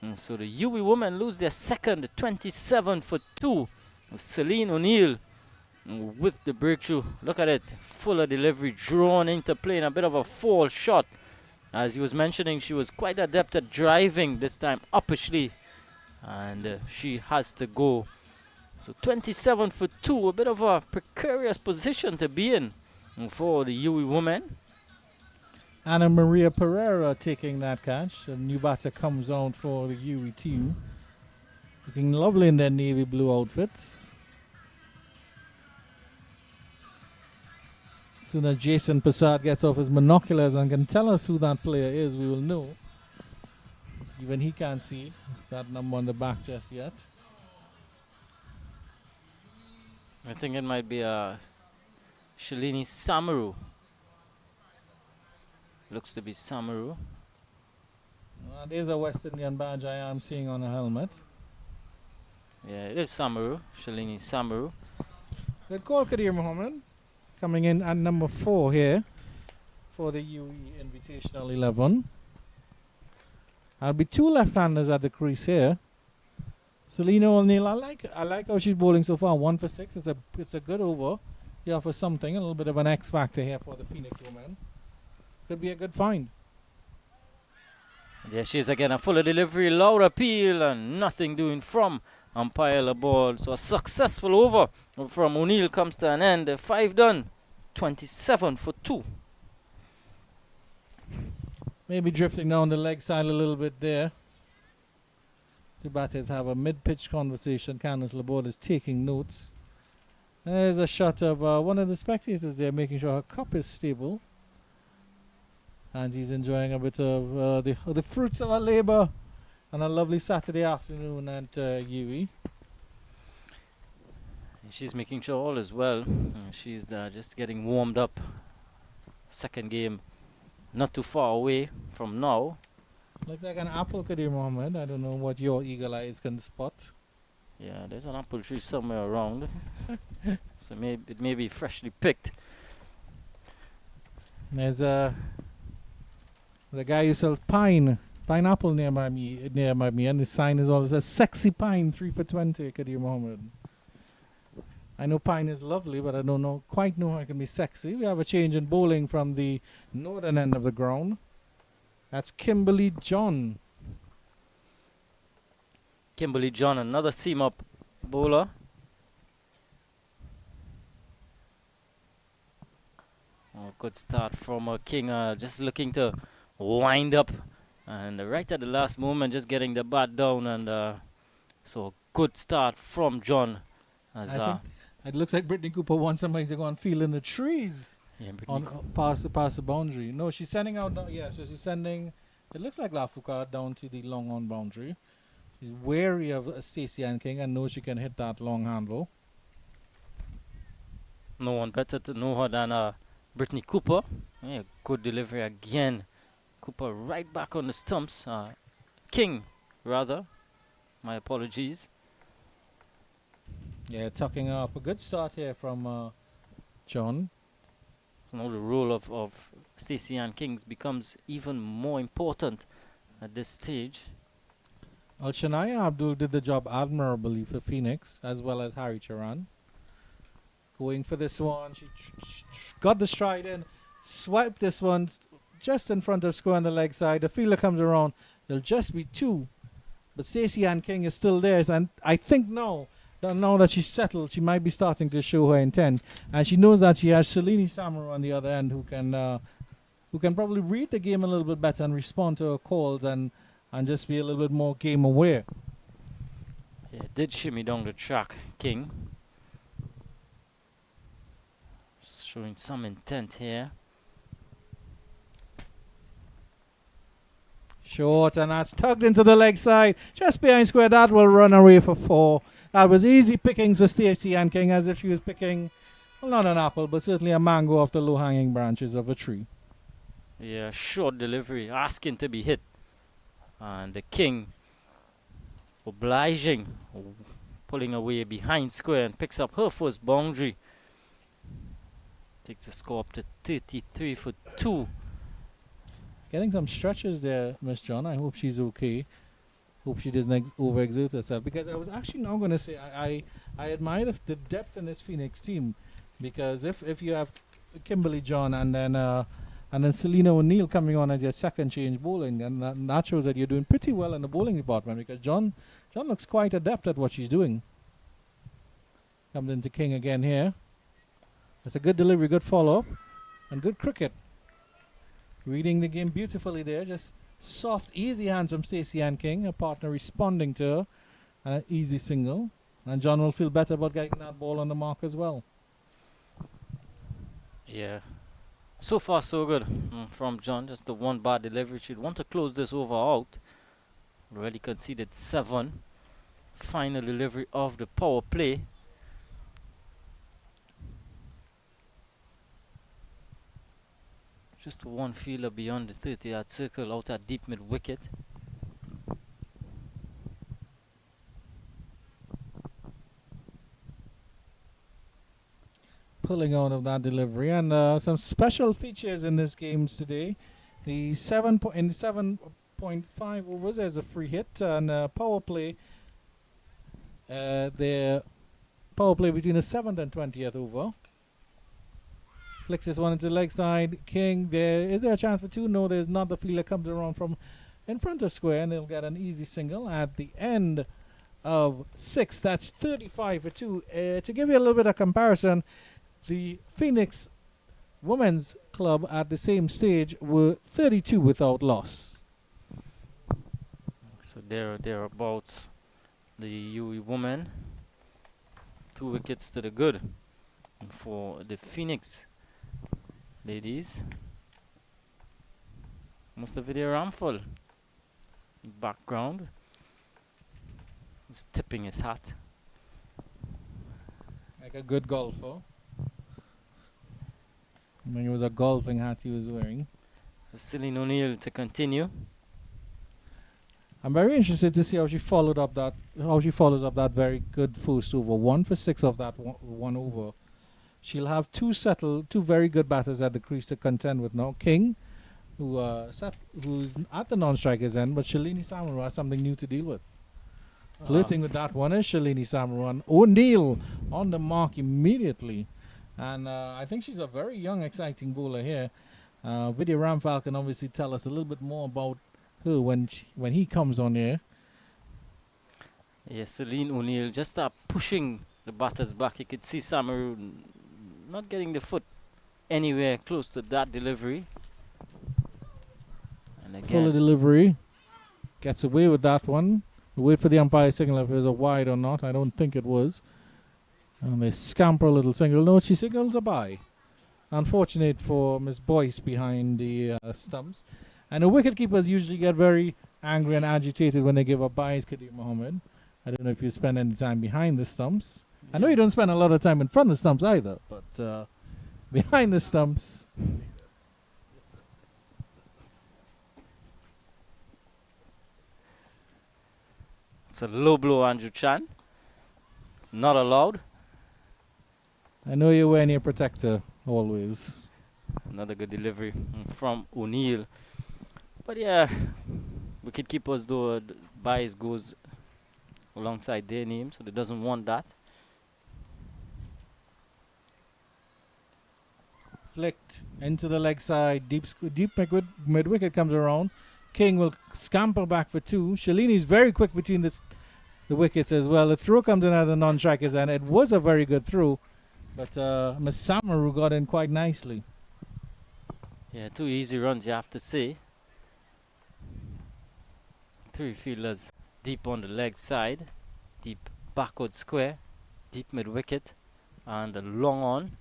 And so the UWI women lose their second 27 for 2. Celine O'Neill with the breakthrough. Look at it, fuller delivery, drawn into play in a bit of a fall shot. As he was mentioning, she was quite adept at driving this time uppishly, and she has to go. So 27 for 2, a bit of a precarious position to be in for the UWI women. Anna Maria Pereira taking that catch. A new batter comes out for the UWI team. Looking lovely in their navy blue outfits. Soon as Jason Prasad gets off his binoculars and can tell us who that player is, we will know. Even he can't see that number on the back just yet. I think it might be Shalini Samaru. Looks to be Samaru. There's a West Indian badge I am seeing on a helmet. Yeah, it is Samaru. Shalini Samaru. Good call, Kadir Mohammed. Coming in at number 4 here for the UWI Invitational 11. There'll be 2 left-handers at the crease here. Selena O'Neill, I like how she's bowling so far. 1 for 6. It's a good over. He offers something, a little bit of an X factor here for the Phoenix women. Could be a good find. There she is again, a fuller delivery, loud appeal, and nothing doing from umpire the ball. So a successful over from O'Neill comes to an end. 5 done, 27 for 2. Maybe drifting down the leg side a little bit there. The batters have a mid-pitch conversation. Candice Laborde is taking notes. There's a shot of one of the spectators there, making sure her cup is stable. And he's enjoying a bit of the fruits of our labor on a lovely Saturday afternoon at UWI. She's making sure all is well. She's just getting warmed up. Second game not too far away from now. Looks like an apple, Kadir Mohammed. I don't know what your eagle eyes can spot. Yeah, there's an apple tree somewhere around. So it may be freshly picked. There's the guy who sells pineapple near me, and the sign is always a sexy pine, 3 for 20, Kadir Mohammed. I know pine is lovely, but I don't quite know how it can be sexy. We have a change in bowling from the northern end of the ground. That's Kimberly John. Kimberly John, another seam-up bowler. Oh, good start from King, just looking to wind up, and right at the last moment just getting the bat down, and so good start from John. As I think it looks like Brittany Cooper wants somebody to go and feel in the trees past the boundary. No, she's sending out so she's sending, it looks like Lafoukard down to the long on boundary. She's wary of Stacey Ann King and knows she can hit that long handle. No one better to know her than Brittany Cooper. Yeah, good delivery again. Cooper right back on the stumps. King, rather. My apologies. Yeah, tucking up. A good start here from John. So now the role of Stacey Ann Kings becomes even more important at this stage. Well, Shania Abdul did the job admirably for Phoenix, as well as Harry Charan. Going for this one, she got the stride in, swiped this one just in front of square on the leg side. The fielder comes around, there'll just be two, but Stacey Ann King is still there, and I think now that she's settled, she might be starting to show her intent, and she knows that she has Shalini Samaru on the other end who can probably read the game a little bit better and respond to her calls and just be a little bit more game aware. Yeah, did shimmy down the track, King. Showing some intent here. Short, and that's tugged into the leg side, just behind square. That will run away for 4. That was easy pickings for Stacey Ann King, as if she was picking, well, not an apple, but certainly a mango off the low-hanging branches of a tree. Yeah, short delivery, asking to be hit. And the King obliging, pulling away behind square and picks up her first boundary. Takes the score up to 33 for 2. Getting some stretches there, Miss John. I hope she's okay. Hope she doesn't overexert herself. Because I was actually now going to say I admire the depth in this Phoenix team. Because if you have Kimberly John and then Selena O'Neill coming on as your second change bowling, and that shows that you're doing pretty well in the bowling department. Because John looks quite adept at what she's doing. Comes into King again here. That's a good delivery, good follow-up, and good cricket. Reading the game beautifully there. Just soft, easy hands from Stacey Ann King. Her partner responding to her. And an easy single. And John will feel better about getting that ball on the mark as well. Yeah. So far, so good from John. Just the one bad delivery. She'd want to close this over out. Already conceded 7. Final delivery of the power play. Just one fielder beyond the 30-yard circle out at deep mid-wicket. Pulling out of that delivery. And some special features in this games today. The 7.5 overs, there's a free hit and power play. The power play between the 7th and 20th over. Flicks this one into the leg side. King, is there a chance for 2? No, there's not. The fielder comes around from in front of square and they'll get an easy single at the end of 6. That's 35 for 2. To give you a little bit of comparison, the Phoenix Women's Club at the same stage were 32 without loss. So thereabouts, the UWI women, 2 wickets to the good. And for the Phoenix ladies, Mr. Video Ramful in background, he's tipping his hat. Like a good golfer. I mean, it was a golfing hat he was wearing. Celine O'Neill to continue. I'm very interested to see how she follows up that very good first over. 1 for 6 of that one over. She'll have two very good batters at the crease to contend with now. King, who's at the non-striker's end, but Shalini Samaru has something new to deal with. Flirting with that one is Shalini Samaru. And O'Neill on the mark immediately. And I think she's a very young, exciting bowler here. Vidya Ramphal can obviously tell us a little bit more about her when he comes on here. Yes, Celine O'Neill just start pushing the batters back. You could see Samaru not getting the foot anywhere close to that delivery. And again, Fuller delivery. Gets away with that one. We wait for the umpire signal if it was a wide or not. I don't think it was. And they scamper a little single. No, she signals a bye. Unfortunate for Miss Boyce behind the stumps. And the wicketkeepers usually get very angry and agitated when they give up byes, Kadeem Mohammed. I don't know if you spend any time behind the stumps. I know you don't spend a lot of time in front of the stumps either, but behind the stumps. it's a low blow, Andrew Chan. It's not allowed. I know you're wearing your protector always. Another good delivery from O'Neill. But yeah, wicket keepers though, bias goes alongside their name, so they doesn't want that. Flicked into the leg side. Deep mid wicket comes around. King will scamper back for two. Shalini's very quick between the wickets as well. The throw comes in at the non-strikers, and it was a very good throw. But Miss Samaru got in quite nicely. Yeah, 2 easy runs, you have to say. 3 fielders deep on the leg side, deep backward square, deep mid wicket, and a long on.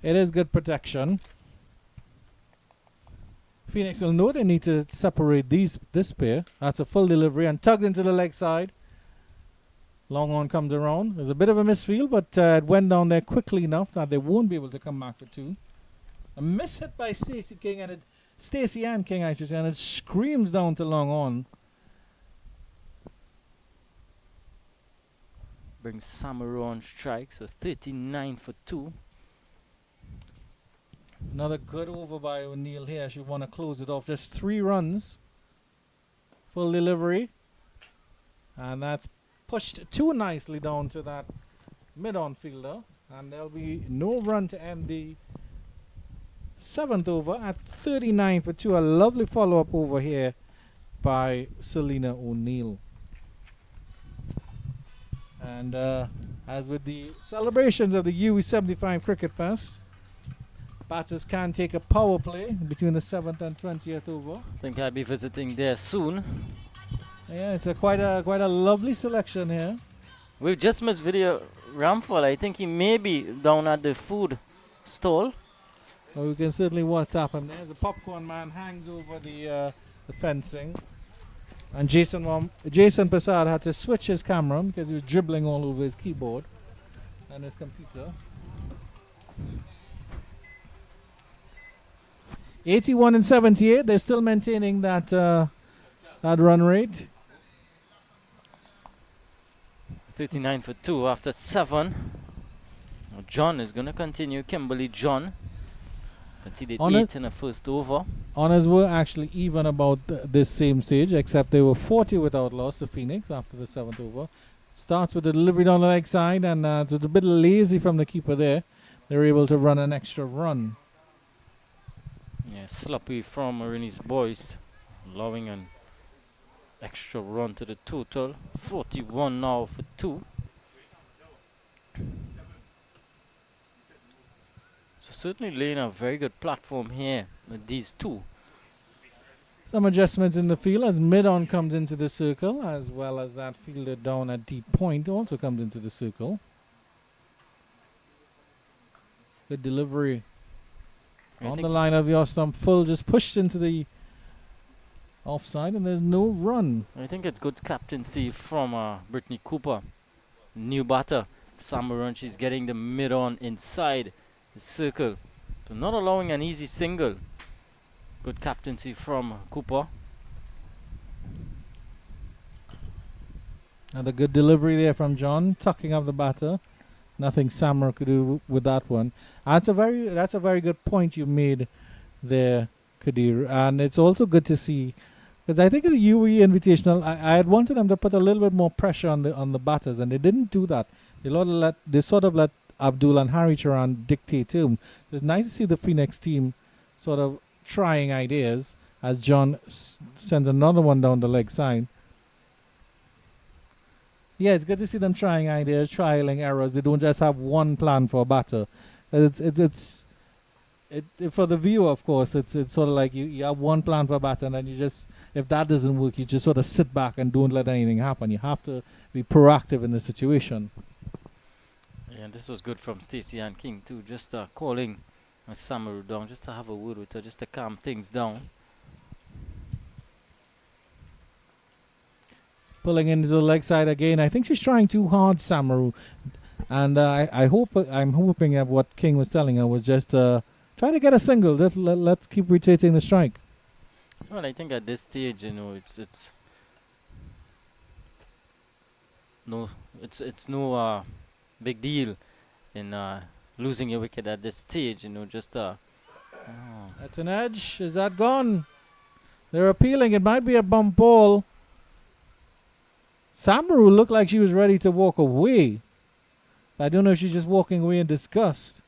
It is good protection. Phoenix will know they need to separate this pair. That's a full delivery and tugged into the leg side. Long on comes around. There's a bit of a misfield, but it went down there quickly enough that they won't be able to come back for two. A miss hit by Stacey King and Stacey Ann King, I should say, and it screams down to long on. Brings Samaru on strike, so 39 for 2. Another good over by O'Neill here. She want to close it off. Just 3 runs. Full delivery. And that's pushed too nicely down to that mid-on fielder. And there'll be no run to end the 7th over at 39 for 2. A lovely follow-up over here by Selena O'Neill. And as with the celebrations of the UWI 75 Cricket Fest, batters can take a power play between the 7th and 20th over. I think I'll be visiting there soon. Yeah, it's quite a lovely selection here. We've just missed video Ramphal. I think he may be down at the food stall. Well, we can certainly WhatsApp him. There's a popcorn man hangs over the fencing. And Jason Prasad had to switch his camera because he was dribbling all over his keyboard and his computer. 81 and 78. They're still maintaining that run rate. 39 for 2 after 7. Now John is going to continue. Kimberly John conceded 8 in the first over. Honours were actually even about this same stage, except they were 40 without loss to Phoenix after the 7th over. Starts with the delivery down the leg side, and it's a bit lazy from the keeper there. They're able to run an extra run. Yeah, sloppy from Marini's boys, allowing an extra run to the total. 41 now for 2. So certainly laying a very good platform here with these two. Some adjustments in the field as mid-on comes into the circle, as well as that fielder down at deep point also comes into the circle. Good delivery. On the line of your stump, full just pushed into the offside, and there's no run. I think it's good captaincy from Brittany Cooper. New batter, Samaran. She's getting the mid-on inside the circle. So not allowing an easy single. Good captaincy from Cooper. And a good delivery there from John, tucking up the batter. Nothing Samar could do with that one. That's a very good point you made there, Kadir. And it's also good to see, because I think in the UWE Invitational, I had wanted them to put a little bit more pressure on the batters, and they didn't do that. They sort of let Abdul and Harry Charan dictate to them. It's nice to see the Phoenix team sort of trying ideas as John sends another one down the leg side. Yeah, it's good to see them trying ideas, trialing errors. They don't just have one plan for a batter. It's for the viewer, of course. It's sort of like you have one plan for a batter, and then you just, if that doesn't work, you just sort of sit back and don't let anything happen. You have to be proactive in the situation. Yeah, and this was good from Stacey Ann King too. Just calling Samaru down, just to have a word with her, just to calm things down. Pulling into the leg side again. I think she's trying too hard, Samaru. And I'm hoping that what King was telling her was just try to get a single. Let's keep rotating the strike. Well, I think at this stage, you know, it's no big deal in losing your wicket at this stage, just That's an edge. Is that gone? They're appealing. It might be a bump ball. Samaru looked like she was ready to walk away. I don't know if she's just walking away in disgust.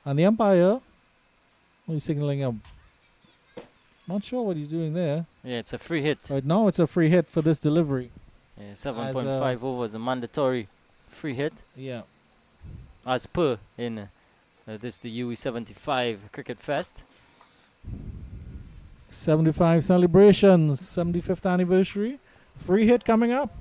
And the umpire, he's signaling him. Not sure what he's doing there. yeah, it's a free hit. Right now it's a free hit for this delivery. Yeah, 7.5 overs, a mandatory free hit, Yeah. as per in this the UE 75 Cricket Fest. 75 celebrations, 75th anniversary. Free hit coming up.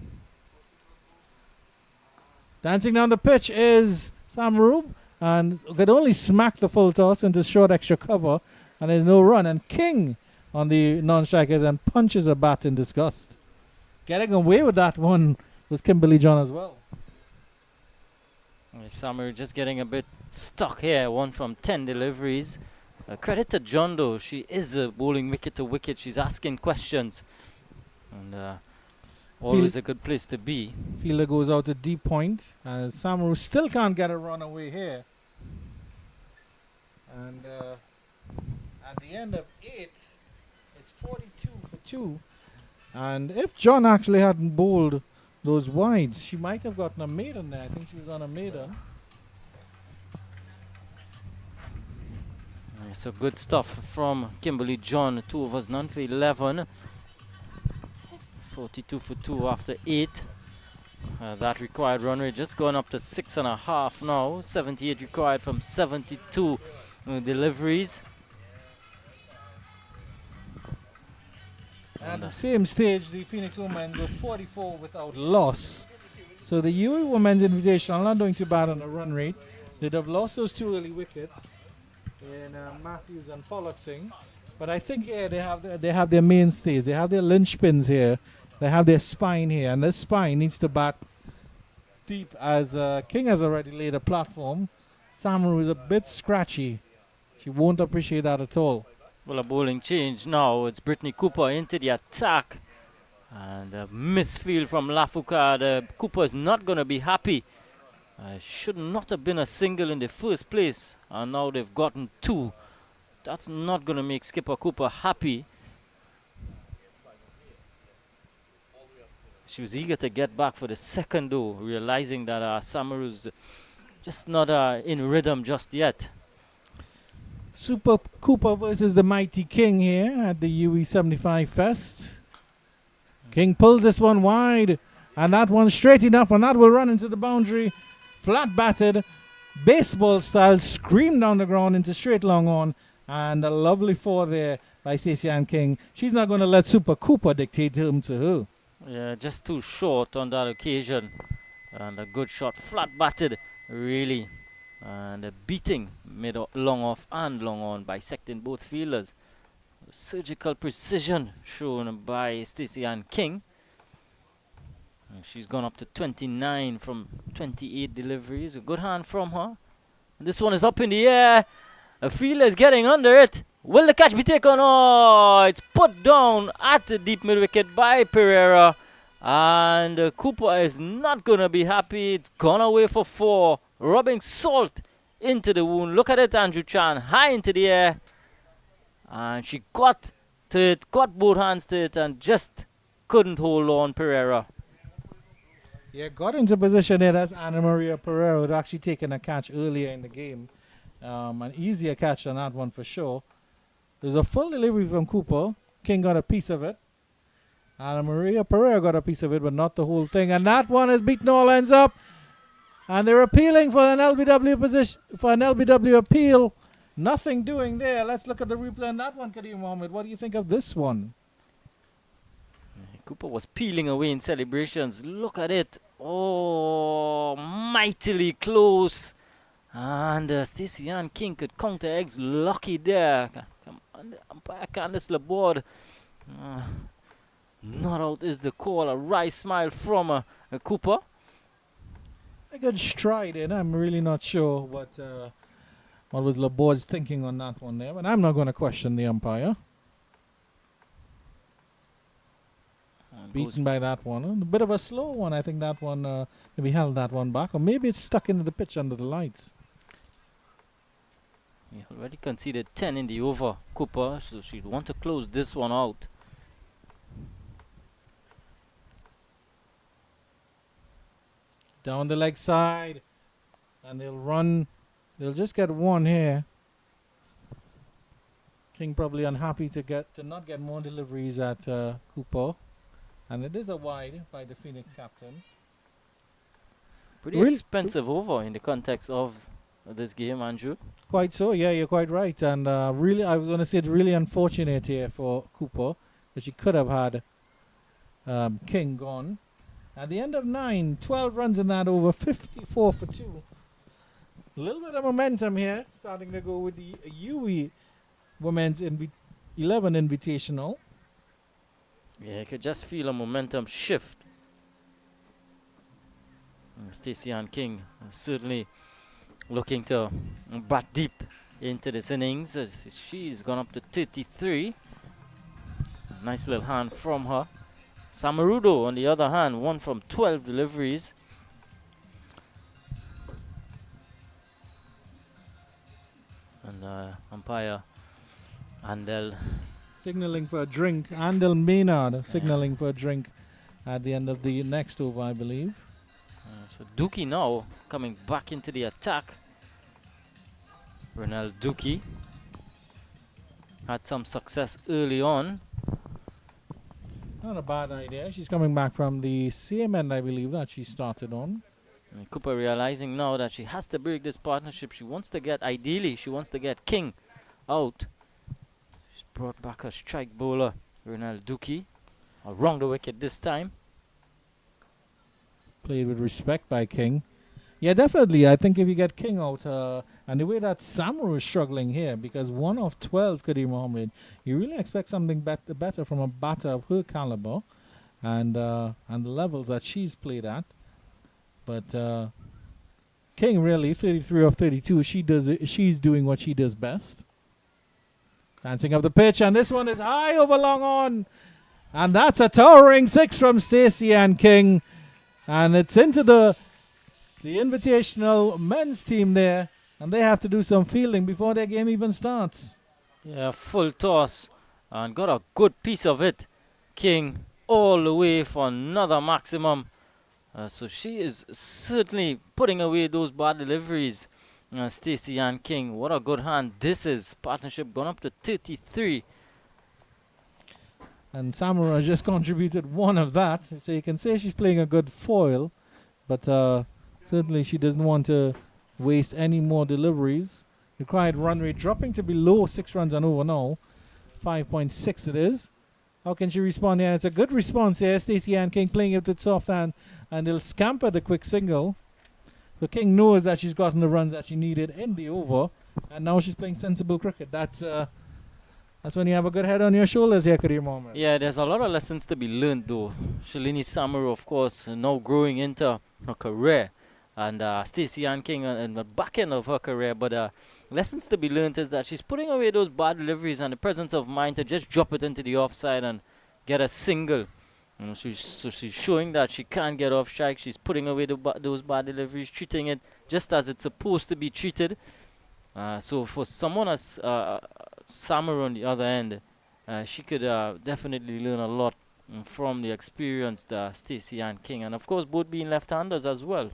Dancing down the pitch is Samaru, and could only smack the full toss into short extra cover, and there's no run. And King on the non-strikers and punches a bat in disgust. Getting away with that one was Kimberly John as well. Samaru just getting a bit stuck here. 1 from 10 deliveries. Credit to John though. She is bowling wicket to wicket. She's asking questions. And always a good place to be. Fielder goes out to deep point, and Samaru still can't get a run away here. And at the end of 8, it's 42 for 2. And if John actually hadn't bowled those wides, she might have gotten a maiden there. I think she was on a maiden. So good stuff from Kimberly John. 2 overs, none for 11. 42 for 2 after 8. That required run rate just going up to 6.5 now. 78 required from 72 deliveries. At the same stage, the Phoenix Women go 44 without loss. So the UWI Women's Invitational are not doing too bad on the run rate. They'd have lost those 2 early wickets in Matthews and Pollocksing. But I think here they have their mainstays. They have their linchpins here. They have their spine here. And this spine needs to bat deep, as King has already laid a platform. Samaru is a bit scratchy. She won't appreciate that at all. Well, a bowling change now. It's Brittany Cooper into the attack. And a misfield from Lafourcade. Cooper is not going to be happy. Should not have been a single in the first place. And now they've gotten 2. That's not going to make Skipper Cooper happy. She was eager to get back for the second though, realizing that Samaru's just not in rhythm just yet. Super Cooper versus the mighty King here at the UE 75 Fest. King pulls this one wide, and that one straight enough, and that will run into the boundary. Flat batted, baseball style, screamed down the ground into straight long on, and a lovely 4 there by Stacey Ann King. She's not going to let Super Cooper dictate him to her. Yeah, just too short on that occasion. And a good shot, flat batted, really. And a beating made long off and long on, bisecting both fielders. Surgical precision shown by Stacey Ann King. And she's gone up to 29 from 28 deliveries. A good hand from her. And this one is up in the air. A fielder is getting under it. Will the catch be taken? Oh, it's put down at the deep mid wicket by Pereira. And Cooper is not going to be happy. It's gone away for 4. Rubbing salt into the wound. Look at it, Andrew Chan. High into the air. And she got to it, got both hands to it, and just couldn't hold on, Pereira. Yeah, got into position there. That's Anna Maria Pereira, who had actually taken a catch earlier in the game. An easier catch than that one for sure. There's a full delivery from Cooper. King got a piece of it. Anna Maria Pereira got a piece of it, but not the whole thing. And that one has beaten all ends up. And they're appealing for an LBW position, for an LBW appeal. Nothing doing there. Let's look at the replay on that one, Kadeem Mohammed. What do you think of this one? Cooper was peeling away in celebrations. Look at it. Oh, mightily close. And Stacey Ann King could counter eggs. Lucky there. Come on, the umpire Candice Laborde. Not out is the call. A wry smile from Cooper. A good stride in. I'm really not sure what was Laborde's thinking on that one there. But I'm not going to question the umpire. Beaten by that one. A bit of a slow one. I think that one maybe held that one back. Or maybe it's stuck into the pitch under the lights. He already conceded 10 in the over, Cooper, so she'd want to close this one out. Down the leg side. And they'll run. They'll just get one here. King probably unhappy to not get more deliveries at Cooper. And it is a wide by the Phoenix captain. Pretty Really? expensive over in the context of this game, Andrew. Quite so, yeah, you're quite right. And really, I was going to say it's really unfortunate here for Cooper that she could have had King gone. At the end of 9, 12 runs in that over, 54 for 2. A little bit of momentum here, starting to go with the UWI Women's 11 Invitational. Yeah, you could just feel a momentum shift. Stacey Ann King certainly looking to bat deep into this innings. She's gone up to 33. Nice little hand from her. Samarudo, on the other hand, 1 from 12 deliveries. And umpire Andel Signaling for a drink. Andel Maynard signaling for a drink at the end of the next over, I believe. So Dookie now coming back into the attack. Renelle Dookie had some success early on. Not a bad idea. She's coming back from the same end, I believe, that she started on. And Cooper realizing now that she has to break this partnership. She wants to get, ideally, she wants to get King out. She's brought back her strike bowler, Renelle Dookie, around the wicket this time. Played with respect by King. Yeah, definitely. I think if you get King out, and the way that Samaru is struggling here, because 1 of 12, Kadeem Mohammed, you really expect something better from a batter of her caliber and the levels that she's played at. But King really, 33 of 32, she's doing what she does best. Dancing up the pitch, and this one is high over long on. And that's a towering 6 from Stacey Ann King. And it's into the invitational men's team there, and they have to do some fielding before their game even starts. Yeah, full toss, and got a good piece of it. King all the way for another maximum. So she is certainly putting away those bad deliveries. Stacey Ann King, what a good hand this is. Partnership gone up to 33. And Samura just contributed 1 of that, so you can say she's playing a good foil, but certainly she doesn't want to waste any more deliveries. Required run rate dropping to below 6 runs and over now. 5.6 it is. How can she respond here? It's a good response here. Stacey Ann King playing it with soft hand, and they'll scamper the quick single. So King knows that she's gotten the runs that she needed in the over, and now she's playing sensible cricket. That's when you have a good head on your shoulders here, Kadeem Mohammed. Yeah, there's a lot of lessons to be learned though. Shalini Samaru, of course, now growing into her career. And Stacey Ann King in the back end of her career. But lessons to be learned is that she's putting away those bad deliveries and the presence of mind to just drop it into the offside and get a single. So she's showing that she can't get off strike. She's putting away those bad deliveries, treating it just as it's supposed to be treated. So for someone as Samaru on the other end, she could definitely learn a lot from the experienced Stacey Ann King. And of course, both being left-handers as well.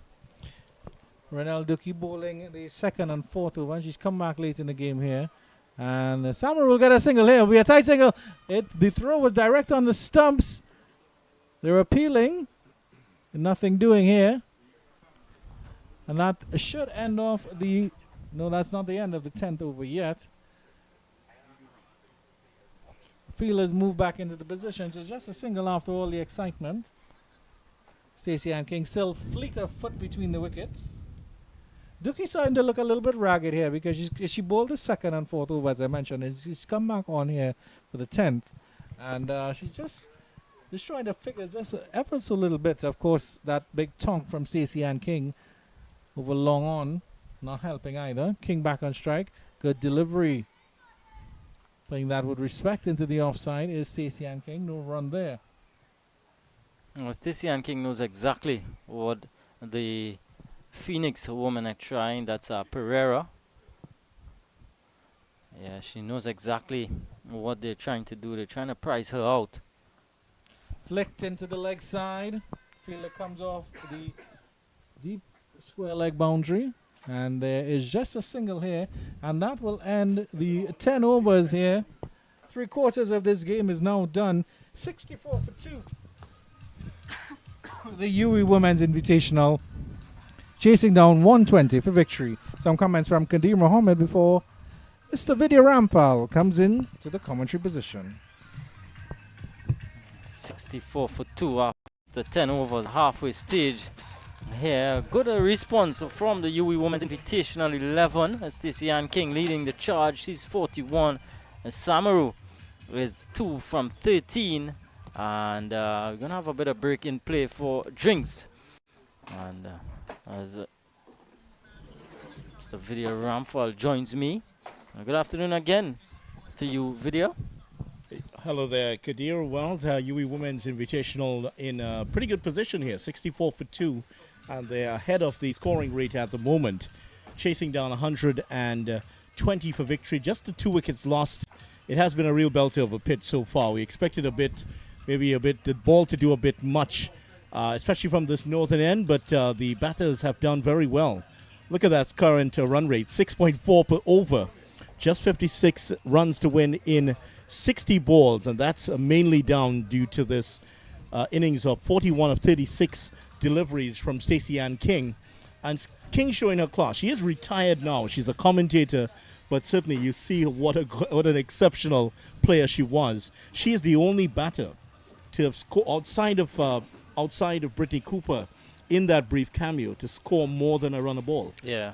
Renelle Dookie bowling the 2nd and 4th over. She's come back late in the game here. And Samaru will get a single here. It'll be a tight single. The throw was direct on the stumps. They're appealing. Nothing doing here. And that should end off the... No, that's not the end of the 10th over yet. Fielders move back into the position. So just a single after all the excitement. Stacey Ann King still fleet of foot between the wickets. Dookie's starting to look a little bit ragged here because she bowled the 2nd and 4th over, as I mentioned. And she's come back on here for the 10th. And she's just trying to figure just ever so little bit. Of course, that big tonk from Stacey Ann King over long on. Not helping either. King back on strike. Good delivery. Playing that with respect into the offside is Stacey Ann King. No run there. Well, Stacey Ann King knows exactly what the Phoenix women are trying. That's Pereira. Yeah, she knows exactly what they're trying to do. They're trying to price her out. Flicked into the leg side. Fielder comes off the deep square leg boundary. And there is just a single here. And that will end the 10 overs here. 3/4 of this game is now done. 64 for 2. The UWI Women's Invitational chasing down 120 for victory. Some comments from Kadir Mohammed before Mr. Vidya Rampal comes in to the commentary position. 64 for 2 after 10 overs, halfway stage. Here, good response from the UWI Women's Invitational 11. Stacey Ann King leading the charge. She's 41. And Samaru is 2 from 13. And we're going to have a bit of break in play for drinks. And as Mr. Vidya Rampal joins me. Good afternoon again to you, Vidya. Hello there, Kadir. Well, the UWI Women's Invitational in a pretty good position here, 64 for 2, and they're ahead of the scoring rate at the moment, chasing down 120 for victory. Just the 2 wickets lost. It has been a real belter of a pitch so far. We expected the ball to do a bit much, especially from this northern end, but the batters have done very well. Look at that current run rate, 6.4 per over. Just 56 runs to win in 60 balls, and that's mainly down due to this innings of 41 of 36 deliveries from Stacey Ann King. And King showing her class. She is retired now. She's a commentator, but certainly you see what an exceptional player she was. She is the only batter to have scored outside of Brittany Cooper in that brief cameo to score more than a run a ball. Yeah.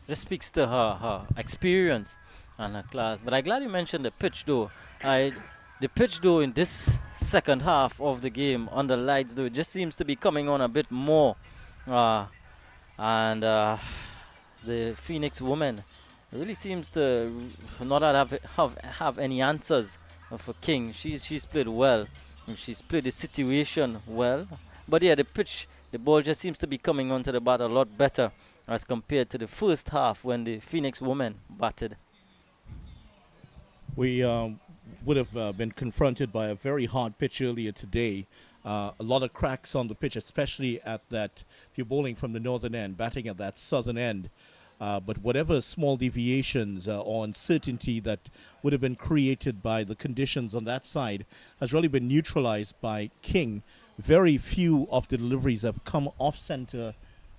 This speaks to her experience and her class. But I'm glad you mentioned the pitch, though. The pitch, though, in this second half of the game under lights, though, it just seems to be coming on a bit more. And the Phoenix woman really seems to not have any answers for King. She's played well. And she's played the situation well. But yeah, the pitch, the ball just seems to be coming onto the bat a lot better as compared to the first half when the Phoenix women batted. We would have been confronted by a very hard pitch earlier today. A lot of cracks on the pitch, especially at that, if you're bowling from the northern end, batting at that southern end. But whatever small deviations or uncertainty that would have been created by the conditions on that side has really been neutralized by King. Very few of the deliveries have come off center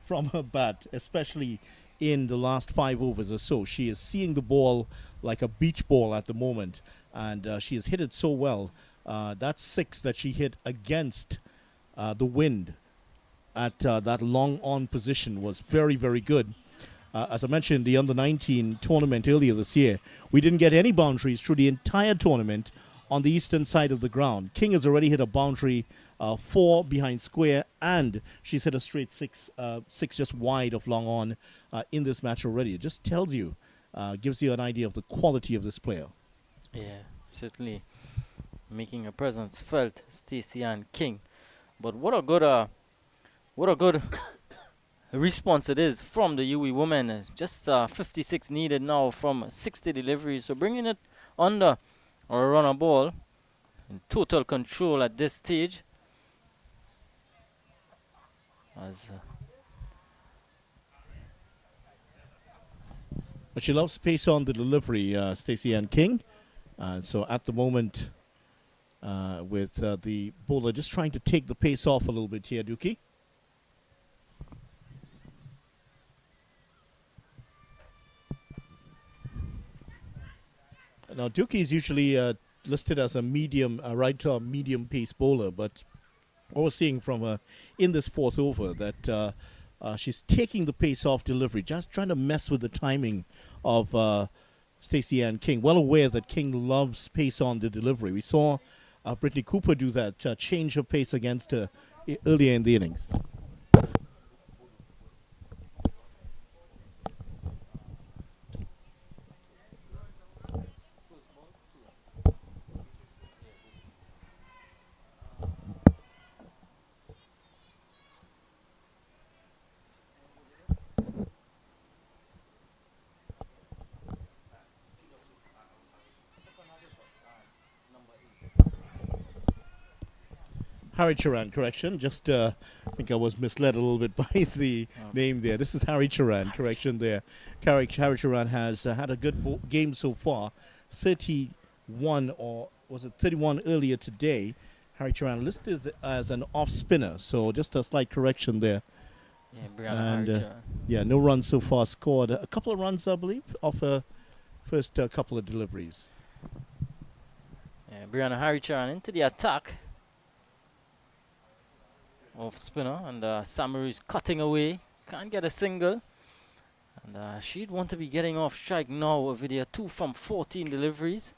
from her bat, especially in the last 5 overs or so. She is seeing the ball like a beach ball at the moment, and she has hit it so well. That 6 that she hit against the wind at that long on position was very, very good. As I mentioned, the under-19 tournament earlier this year, we didn't get any boundaries through the entire tournament on the eastern side of the ground. King has already hit a boundary 4 behind square, and she's hit a straight 6 just wide of long on in this match already. It just tells you, gives you an idea of the quality of this player. Yeah, certainly making a presence felt, Stacey Ann King. But what a good response it is from the UWI women. Just 56 needed now from 60 deliveries, so bringing it under or run a ball in total control at this stage. But she loves pace on the delivery, Stacey Ann King. So at the moment, with the bowler just trying to take the pace off a little bit here, Dookie. Now, Dookie is usually listed as a medium, medium pace bowler, but what we're seeing from her in this 4th over that she's taking the pace off delivery, just trying to mess with the timing of Stacey Ann King. Well aware that King loves pace on the delivery. We saw Brittany Cooper do that, change her pace against her earlier in the innings. Harry Charan, correction. Just, I think I was misled a little bit by the name there. This is Harry Charan, correction there. Harry Charan has had a good game so far. 31, or was it 31 earlier today? Harry Charan listed as an off spinner, so just a slight correction there. Yeah, Brianna Harry Charan. Yeah, no runs so far scored. A couple of runs, I believe, off her first couple of deliveries. Yeah, Brianna Harry Charan into the attack. Off spinner, and Samaru is cutting away. Can't get a single. And she'd want to be getting off strike now. Video 2 from 14 deliveries.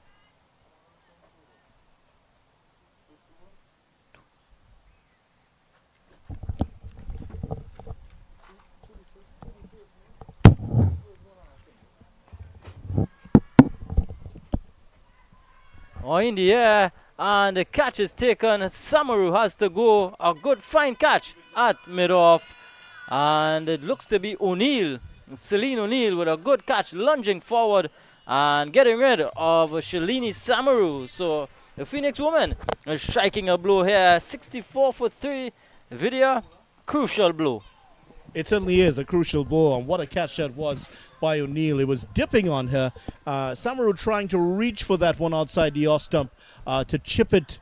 Oh, in the air, and the catch is taken. Samaru has to go. A good fine catch at mid-off. And it looks to be O'Neill. Celine O'Neill with a good catch, lunging forward and getting rid of Shalini Samaru. So the Phoenix woman is striking a blow here. 64 for 3. Vidya, crucial blow. It certainly is a crucial blow, and what a catch that was by O'Neill. It was dipping on her. Samaru trying to reach for that one outside the off stump to chip it,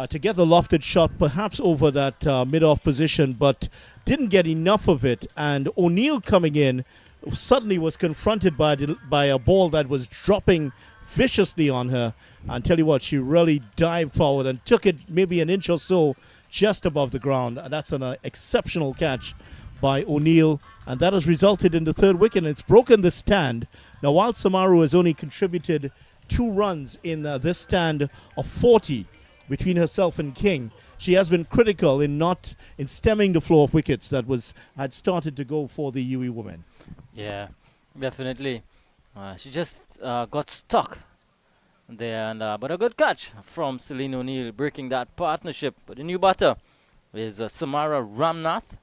to get the lofted shot perhaps over that mid-off position, but didn't get enough of it. And O'Neill coming in suddenly was confronted by a ball that was dropping viciously on her. And tell you what, she really dived forward and took it maybe an inch or so just above the ground. And that's an exceptional catch by O'Neill, and that has resulted in the third wicket, and it's broken the stand. Now, while Samaru has only contributed 2 runs in this stand of 40 between herself and King, she has been critical in stemming the flow of wickets that had started to go for the UWI women. Yeah, definitely. She just got stuck there, and but a good catch from Celine O'Neill, breaking that partnership. But the new batter is Samara Ramnath.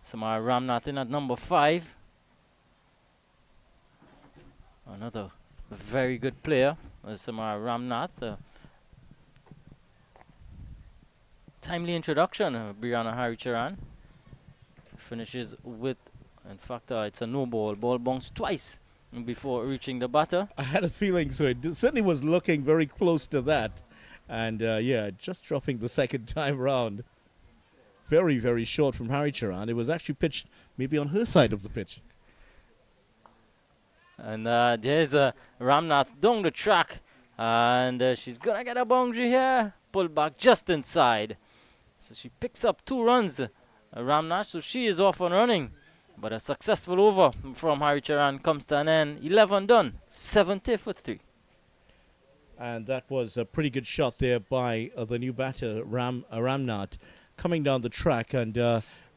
Samara Ramnath in at number 5. Another very good player, Samara Ramnath. Timely introduction, Brianna Harry Charan. Finishes with, in fact, it's a no ball. Ball bounced twice before reaching the batter. I had a feeling so. It certainly was looking very close to that. And yeah, just dropping the second time round. Very, very short from Harry Charan. It was actually pitched maybe on her side of the pitch. And there's Ramnath down the track. And she's going to get a boundary here. Pull back just inside. So she picks up 2 runs, Ramnath. So she is off and running. But a successful over from Harry Charan comes to an end. 11 done, 70 for 3. And that was a pretty good shot there by the new batter, Ramnath, coming down the track. And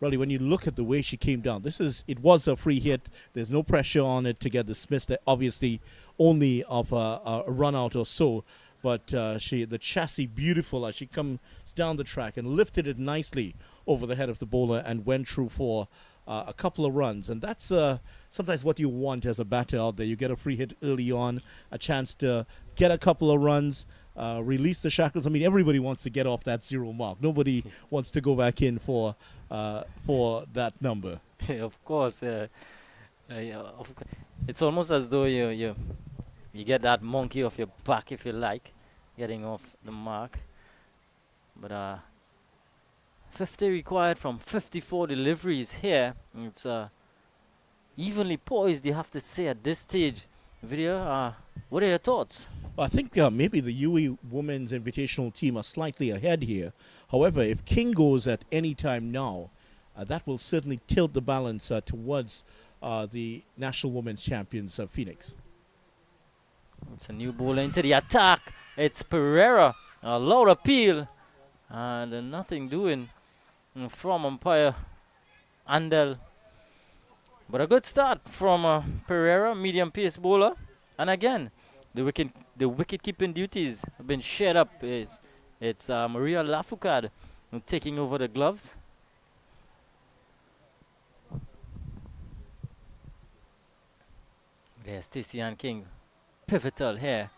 really, when you look at the way she came down, it was a free hit. There's no pressure on it to get dismissed. Obviously, only of a run out or so. But the chassis beautiful as she comes down the track and lifted it nicely over the head of the bowler and went through for a couple of runs. And that's sometimes what you want as a batter out there. You get a free hit early on, a chance to get a couple of runs, release the shackles. I mean, everybody wants to get off that 0 mark. Nobody wants to go back in for that number. Of course. It's almost as though you get that monkey off your back, if you like, getting off the mark. But 50 required from 54 deliveries here. It's evenly poised, you have to say, at this stage. Vidya, what are your thoughts? Well, I think maybe the UWI Women's Invitational team are slightly ahead here. However, if King goes at any time now, that will certainly tilt the balance towards the National Women's Champions Phoenix. It's a new bowler into the attack. It's Pereira. A loud appeal. And nothing doing from umpire Andel. But a good start from Pereira, medium pace bowler. And again, the wicket keeping duties have been shared up. It's Maria Lafourcade taking over the gloves. There's Stacey Ann King, pivotal here.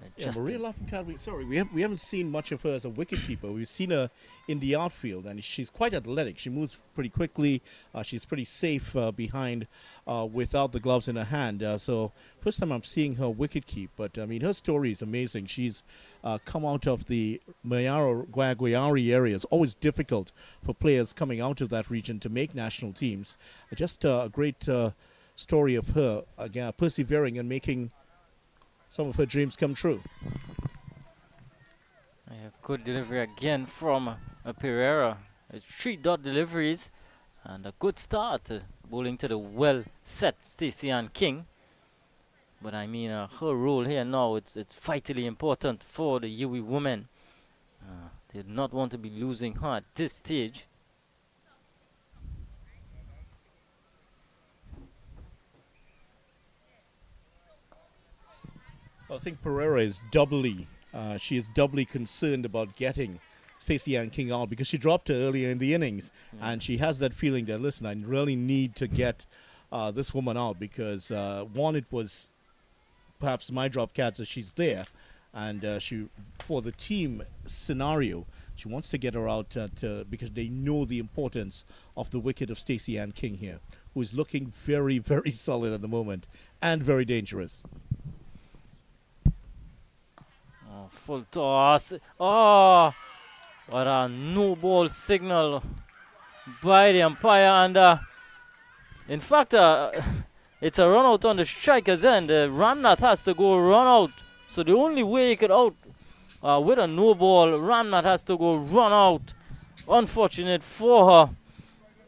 Yeah, Just Maria Lafayette, sorry, we haven't seen much of her as a wicketkeeper. We've seen her in the outfield, and she's quite athletic. She moves pretty quickly. She's pretty safe behind without the gloves in her hand. So first time I'm seeing her wicketkeep, but I mean her story is amazing. She's come out of the Mayaro Guayari area. It's always difficult for players coming out of that region to make national teams. Just a great story of her again persevering and making some of her dreams come true. good delivery again from Pereira. 3 dot deliveries and a good start bowling to the well set Stacey Ann King. But I mean her role here now, it's vitally important for the UWI women. They did not want to be losing her at this stage. I think Pereira is she is doubly concerned about getting Stacey Ann King out because she dropped her earlier in the innings. And she has that feeling that, listen, I really need to get this woman out because, one, it was perhaps my drop catch that she's there. And she, for the team scenario, she wants to get her out because they know the importance of the wicket of Stacey Ann King here, who is looking very, very solid at the moment and very dangerous. Full toss. Oh, what a no ball signal by the umpire. And in fact, it's a run out on the striker's end. Ramnath has to go run out. So the only way he could out with a no ball, Ramnath has to go run out. Unfortunate for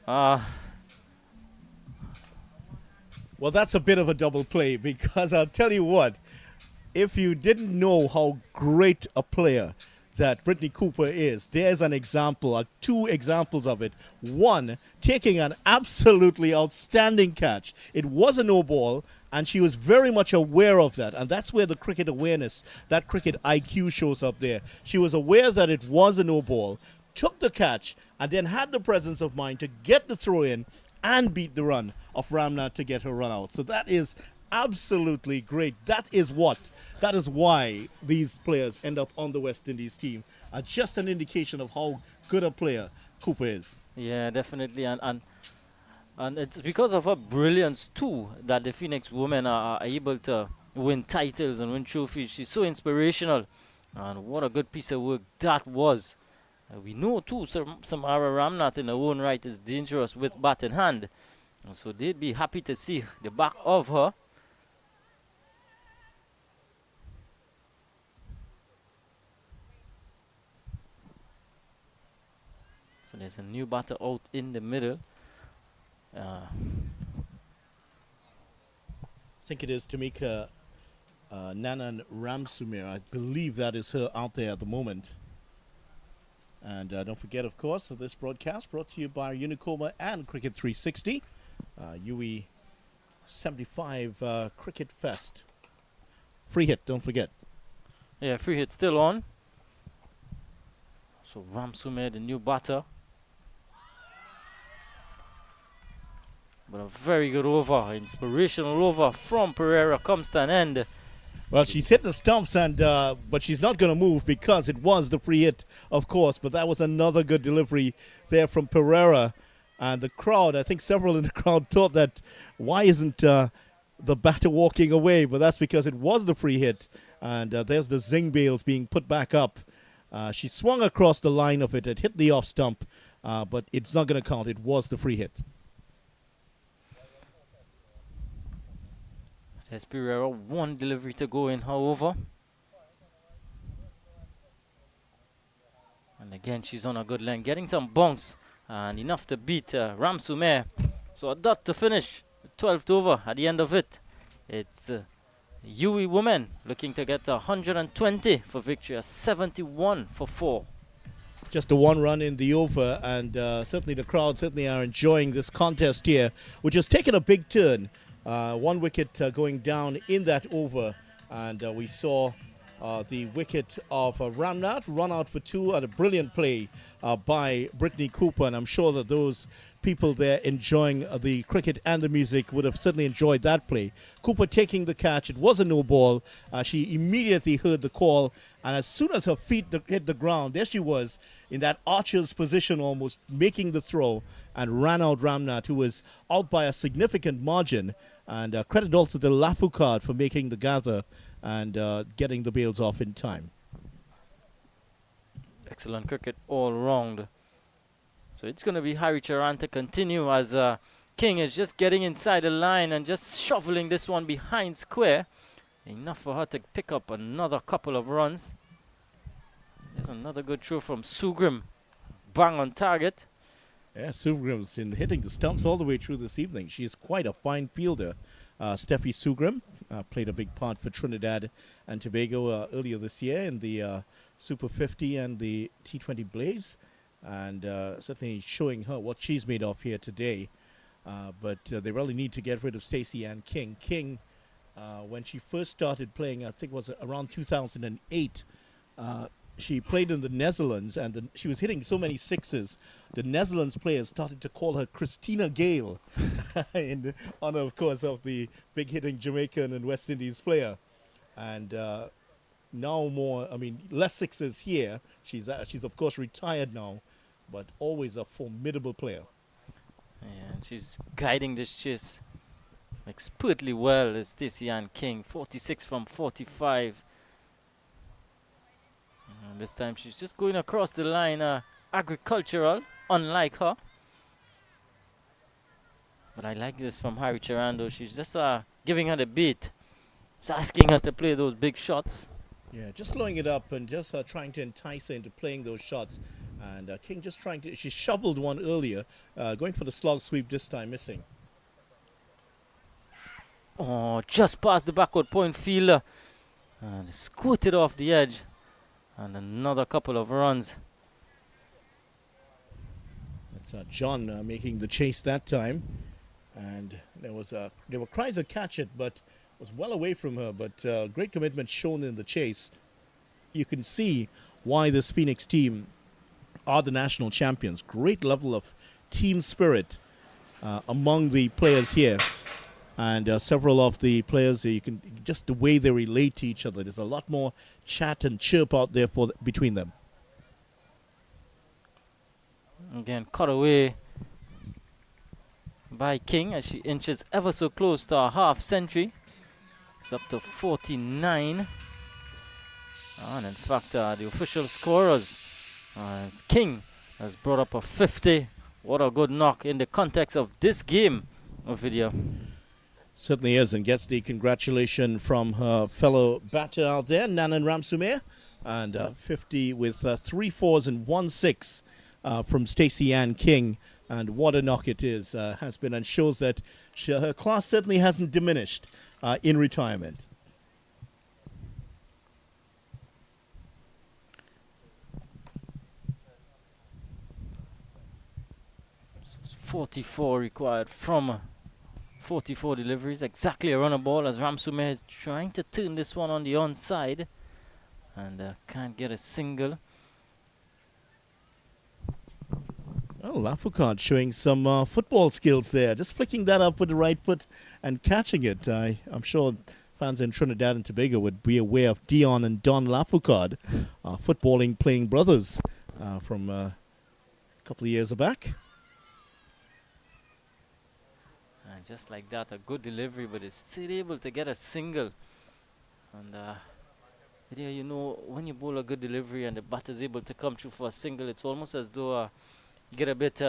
her. Well, that's a bit of a double play because I'll tell you what, if you didn't know how great a player that Brittany Cooper is, there's an example, 2 examples of it. One, taking an absolutely outstanding catch. It was a no ball, and she was very much aware of that. And that's where the cricket awareness, that cricket IQ shows up there. She was aware that it was a no ball, took the catch, and then had the presence of mind to get the throw in and beat the run of Ramnath to get her run out. So that is absolutely great. That is why these players end up on the West Indies team. Just an indication of how good a player Cooper is. Yeah, definitely. And it's because of her brilliance too that the Phoenix women are able to win titles and win trophies. She's so inspirational. And what a good piece of work that was. We know too Samara Ramnath in her own right is dangerous with bat in hand. And so they'd be happy to see the back of her. So there's a new batter out in the middle. I think it is Tamika Nanan Ramsumir. I believe that is her out there at the moment. And don't forget, of course, this broadcast brought to you by Unicoma and Cricket 360. UWI 75 Cricket Fest. Free hit, don't forget. Yeah, free hit still on. So Ramsumir, the new batter. But a very good over, inspirational over from Pereira comes to an end. Well, she's hit the stumps, and but she's not going to move because it was the free hit, of course. But that was another good delivery there from Pereira. And the crowd, I think several in the crowd thought that, why isn't the batter walking away? But that's because it was the free hit. And there's the zing bails being put back up. She swung across the line of it. It hit the off stump, but it's not going to count. It was the free hit. There's Pereira, 1 delivery to go in her over. And again, she's on a good length, getting some bounce and enough to beat Ramsumir. So a dot to finish, 12th over at the end of it. It's UWI women looking to get 120 for victory, a 71 for 4. Just a 1 run in the over, and certainly the crowd are enjoying this contest here, which has taken a big turn. 1 wicket going down in that over, and we saw the wicket of Ramnath run out for 2 and a brilliant play by Brittany Cooper, and I'm sure that those people there enjoying the cricket and the music would have certainly enjoyed that play. Cooper taking the catch. It was a no ball. She immediately heard the call, and as soon as her feet hit the ground, there she was in that archer's position almost, making the throw, and ran out Ramnath, who was out by a significant margin. And credit also to Lafoucard for making the gather and getting the bails off in time. Excellent cricket all round. So it's going to be Harry Charan to continue as King is just getting inside the line and just shoveling this one behind square. Enough for her to pick up another couple of runs. There's another good throw from Sugrim. Bang on target. Yeah, Sugrim's in hitting the stumps all the way through this evening. She's quite a fine fielder. Steffi Sugrim played a big part for Trinidad and Tobago earlier this year in the Super 50 and the T20 Blaze. And certainly showing her what she's made of here today. But they really need to get rid of Stacey Ann King. King, when she first started playing, I think it was around 2008, she played in the Netherlands, and she was hitting so many sixes. The Netherlands players started to call her Christina Gale, in honor, of course, of the big-hitting Jamaican and West Indies player. And now less sixes here. She's of course retired now, but always a formidable player. Yeah, and she's guiding this chase expertly well as Stacey Ann King, 46 from 45. And this time she's just going across the line, agricultural, unlike her. But I like this from Harry Charando. She's just giving her the beat. Just asking her to play those big shots. Yeah, just slowing it up and just trying to entice her into playing those shots. And King just trying to, she shoveled one earlier, going for the slog sweep this time, missing. Oh, just past the backward point fielder. And scooted off the edge. And another couple of runs. It's John making the chase that time. And there were cries of catch it, but was well away from her. But great commitment shown in the chase. You can see why this Phoenix team are the national champions. Great level of team spirit among the players here. And several of the players, you can just the way they relate to each other. There's a lot more chat and chirp out there between them. Again, cut away by King as she inches ever so close to a half century. It's up to 49. And in fact, the official scorers, it's King has brought up a 50. What a good knock in the context of this game of video. Certainly is, and gets the congratulation from her fellow batter out there, Nanan Ramsumere, and 50 with 3 4s and 1 6 from Stacey Ann King. And what a knock it is, has been, and shows that her class certainly hasn't diminished in retirement. 44 required from 44 deliveries, exactly a runner ball as Ramsumere is trying to turn this one on the onside and can't get a single. Oh, Lafoucard showing some football skills there, just flicking that up with the right foot and catching it. I'm sure fans in Trinidad and Tobago would be aware of Dion and Don Lafoucard, footballing playing brothers from a couple of years back. And just like that, a good delivery, but it's still able to get a single. And yeah, you know, when you bowl a good delivery and the batter's able to come through for a single, it's almost as though you get a bit,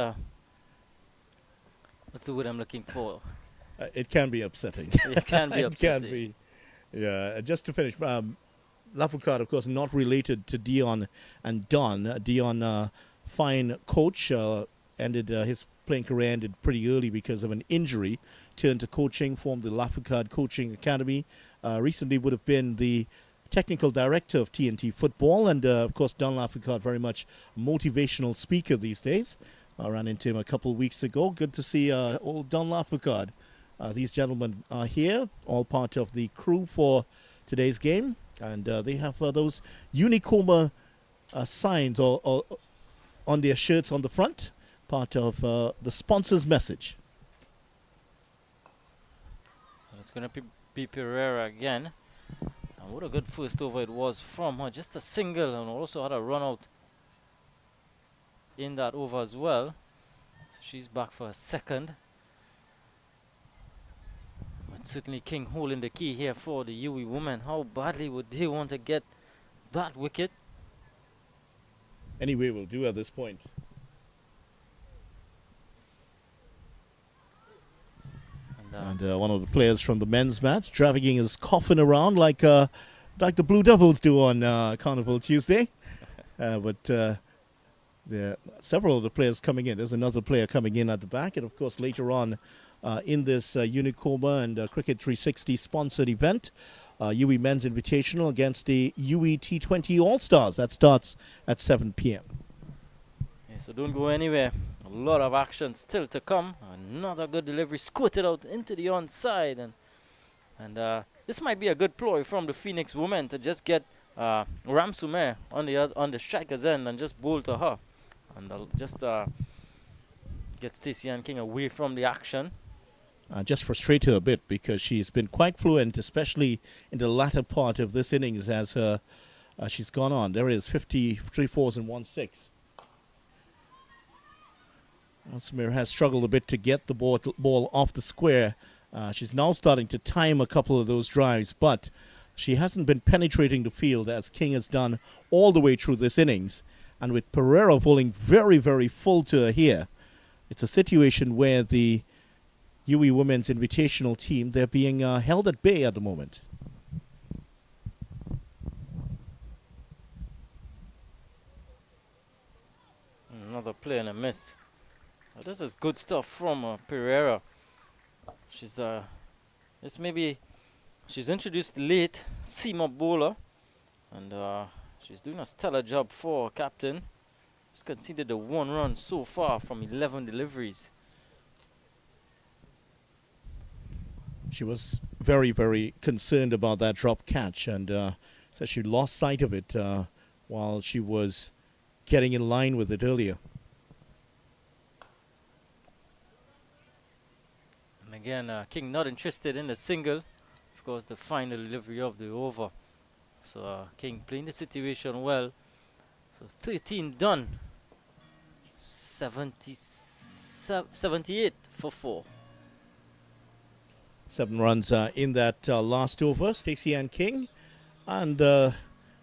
what's the word I'm looking for? It can be upsetting. It can be upsetting. It can be. Yeah, just to finish, Lafoucard, of course, not related to Dion and Don. Dion, fine coach, ended his playing career ended pretty early because of an injury, turned to coaching, formed the Lafoucard Coaching Academy. Recently would have been the technical director of TNT Football, and of course Don Lafoucard, very much a motivational speaker these days. I ran into him a couple of weeks ago. Good to see old Don Lafoucard. These gentlemen are here, all part of the crew for today's game, and they have those Unicoma signs or on their shirts on the front, part of the sponsor's message. And it's going to be Pereira again. And what a good first over it was from her. Just a single, and also had a run out in that over as well. So she's back for a second. But certainly King holding the key here for the UWI women. How badly would they want to get that wicket? Anyway, we'll do at this point. And one of the players from the men's match dragging his coffin around like the Blue Devils do on Carnival Tuesday. But there are several of the players coming in. There's another player coming in at the back. And, of course, later on in this Unicoma and Cricket 360 sponsored event, UWI Men's Invitational against the UWI T20 All-Stars. That starts at 7 p.m. Yeah, so don't go anywhere. A lot of action still to come. Another good delivery squirted out into the onside. And this might be a good ploy from the Phoenix women to just get Ramsumer on the striker's end and just bowl to her. And just get Stacey Ann King away from the action. Just frustrate her a bit because she's been quite fluent, especially in the latter part of this innings as she's gone on. There it is, 53 fours and 1 6. Samir has struggled a bit to get the ball off the square. She's now starting to time a couple of those drives, but she hasn't been penetrating the field as King has done all the way through this innings. And with Pereira bowling very, very full to her here, it's a situation where the UWI Women's Invitational team, they're being held at bay at the moment. Another play and a miss. This is good stuff from Pereira. She's she's introduced late seam-up bowler, and she's doing a stellar job for captain. She's conceded the 1 run so far from 11 deliveries. She was very, very concerned about that drop catch and said she lost sight of it while she was getting in line with it earlier. And again, King not interested in the single. Of course, the final delivery of the over. So King playing the situation well. So 13 done. 78 for 4. 7 runs in that last over, Stacey Ann King. And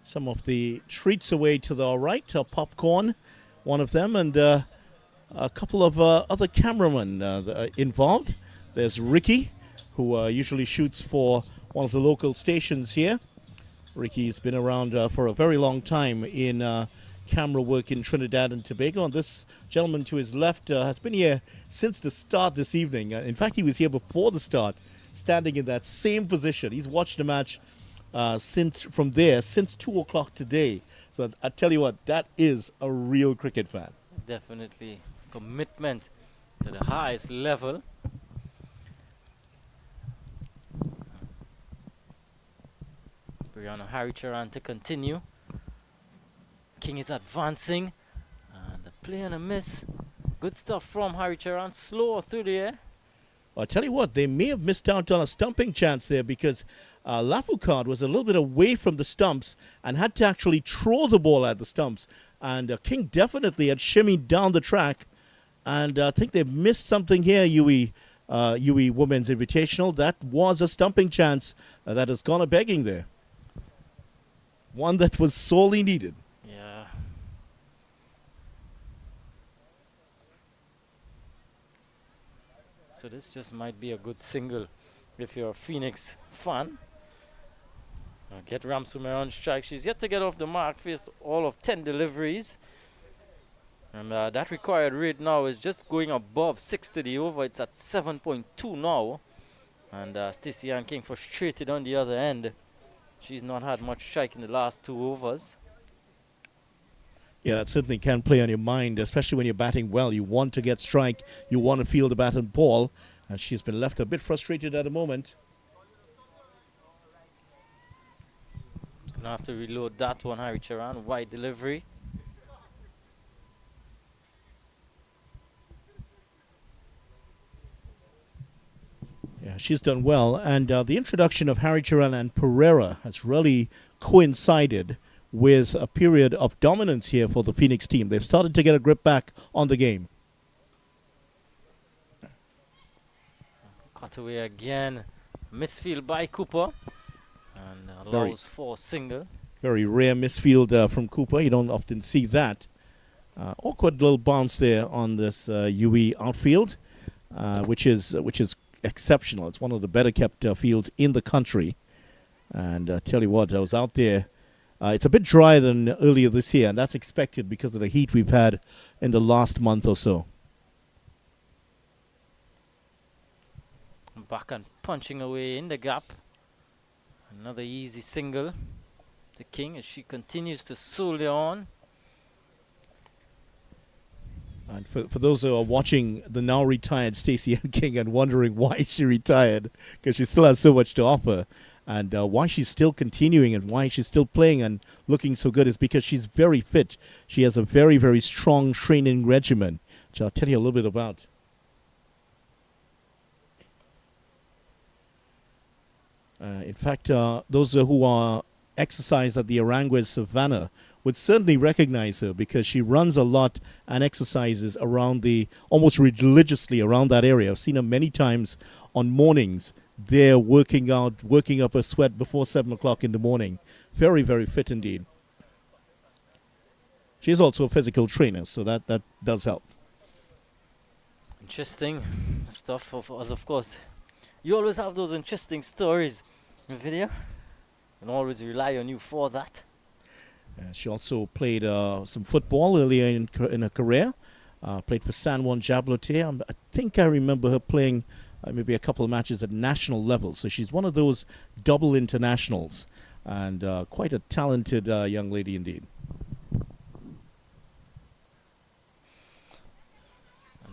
some of the treats away to the right, popcorn, one of them, and a couple of other cameramen involved. There's Ricky, who usually shoots for one of the local stations here. Ricky's been around for a very long time in camera work in Trinidad and Tobago. And this gentleman to his left has been here since the start this evening. In fact, he was here before the start, standing in that same position. He's watched the match since 2 o'clock today. So I tell you what, that is a real cricket fan. Definitely commitment to the highest level. Brianna Harry-Charan to continue. King is advancing. And the play and a miss. Good stuff from Harry-Charan. Slower through the air. Well, I tell you what, they may have missed out on a stumping chance there because Lafoucard was a little bit away from the stumps and had to actually throw the ball at the stumps. And King definitely had shimmied down the track. And I think they missed something here, UWI Women's Invitational. That was a stumping chance that has gone a-begging there. One that was sorely needed. Yeah. So this just might be a good single if you're a Phoenix fan. Get Ramsumer on strike. She's yet to get off the mark. Faced all of 10 deliveries. And that required rate now is just going above 6 to the over. It's at 7.2 now. And Stacey Ann King frustrated on the other end. She's not had much strike in the last 2 overs. Yeah, that certainly can play on your mind, especially when you're batting well. You want to get strike. You want to feel the bat and ball. And she's been left a bit frustrated at the moment. Gonna have to reload that one, Harry-Charan. Wide delivery. 2 Well, Yeah, she's done well. And the introduction of Harry Chiran and Pereira has really coincided with a period of dominance here for the Phoenix team. They've started to get a grip back on the game. Cut away again. Misfield by Cooper. And allows for single. Very rare misfield from Cooper. You don't often see that. Awkward little bounce there on this UWI outfield, which is exceptional. It's one of the better kept fields in the country. And tell you what, I was out there. It's a bit drier than earlier this year, and that's expected because of the heat we've had in the last month or so. Back and punching away in the gap. Another easy single. The King as she continues to soldier on. And for those who are watching the now retired Stacey Ann King and wondering why she retired, because she still has so much to offer, and why she's still continuing and why she's still playing and looking so good is because she's very fit. She has a very, very strong training regimen, which I'll tell you a little bit about. In fact, those who are exercise at the Aranguez Savannah would certainly recognize her because she runs a lot and exercises around almost religiously around that area. I've seen her many times on mornings there working out, working up a sweat before 7 o'clock in the morning. Very, very fit indeed. She's also a physical trainer, so that does help. Interesting stuff of course. You always have those interesting stories in video. And always rely on you for that. She also played some football earlier in her career. Played for San Juan Jablote. I think I remember her playing maybe a couple of matches at national level. So she's one of those double internationals. And quite a talented young lady indeed. And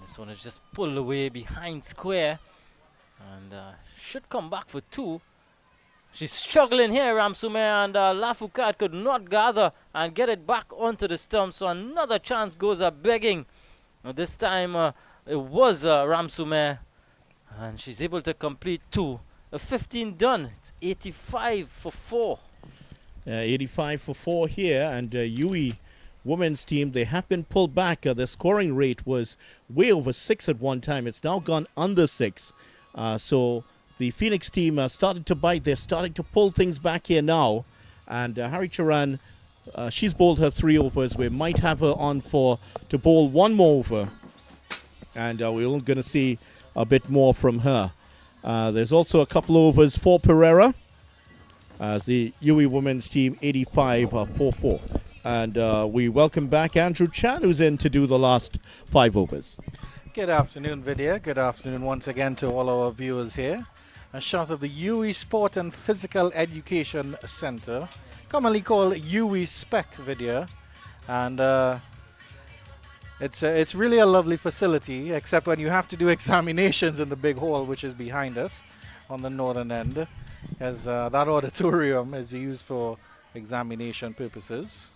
this one is just pulled away behind square. And should come back for two. She's struggling here, Ramsume, and Lafoucault could not gather and get it back onto the stump. So another chance goes up begging. This time it was Ramsume, and she's able to complete two. A 15 done. It's 85 for 4. 85 for 4 here, and UWI women's team, they have been pulled back. Their scoring rate was way over 6 at one time. It's now gone under 6. So the Phoenix team started to bite. They're starting to pull things back here now. And Harry Chiran, she's bowled her 3 overs. We might have her on to bowl 1 more over. And we're going to see a bit more from her. There's also a couple overs for Pereira as the UWI women's team 85 for 4. And we welcome back Andrew Chan, who's in to do the last 5 overs. Good afternoon, Vidya. Good afternoon once again to all our viewers here. A shot of the UWI Sport and Physical Education Center, commonly called UWI Spec Vidya. And it's really a lovely facility, except when you have to do examinations in the big hall, which is behind us on the northern end, as that auditorium is used for examination purposes.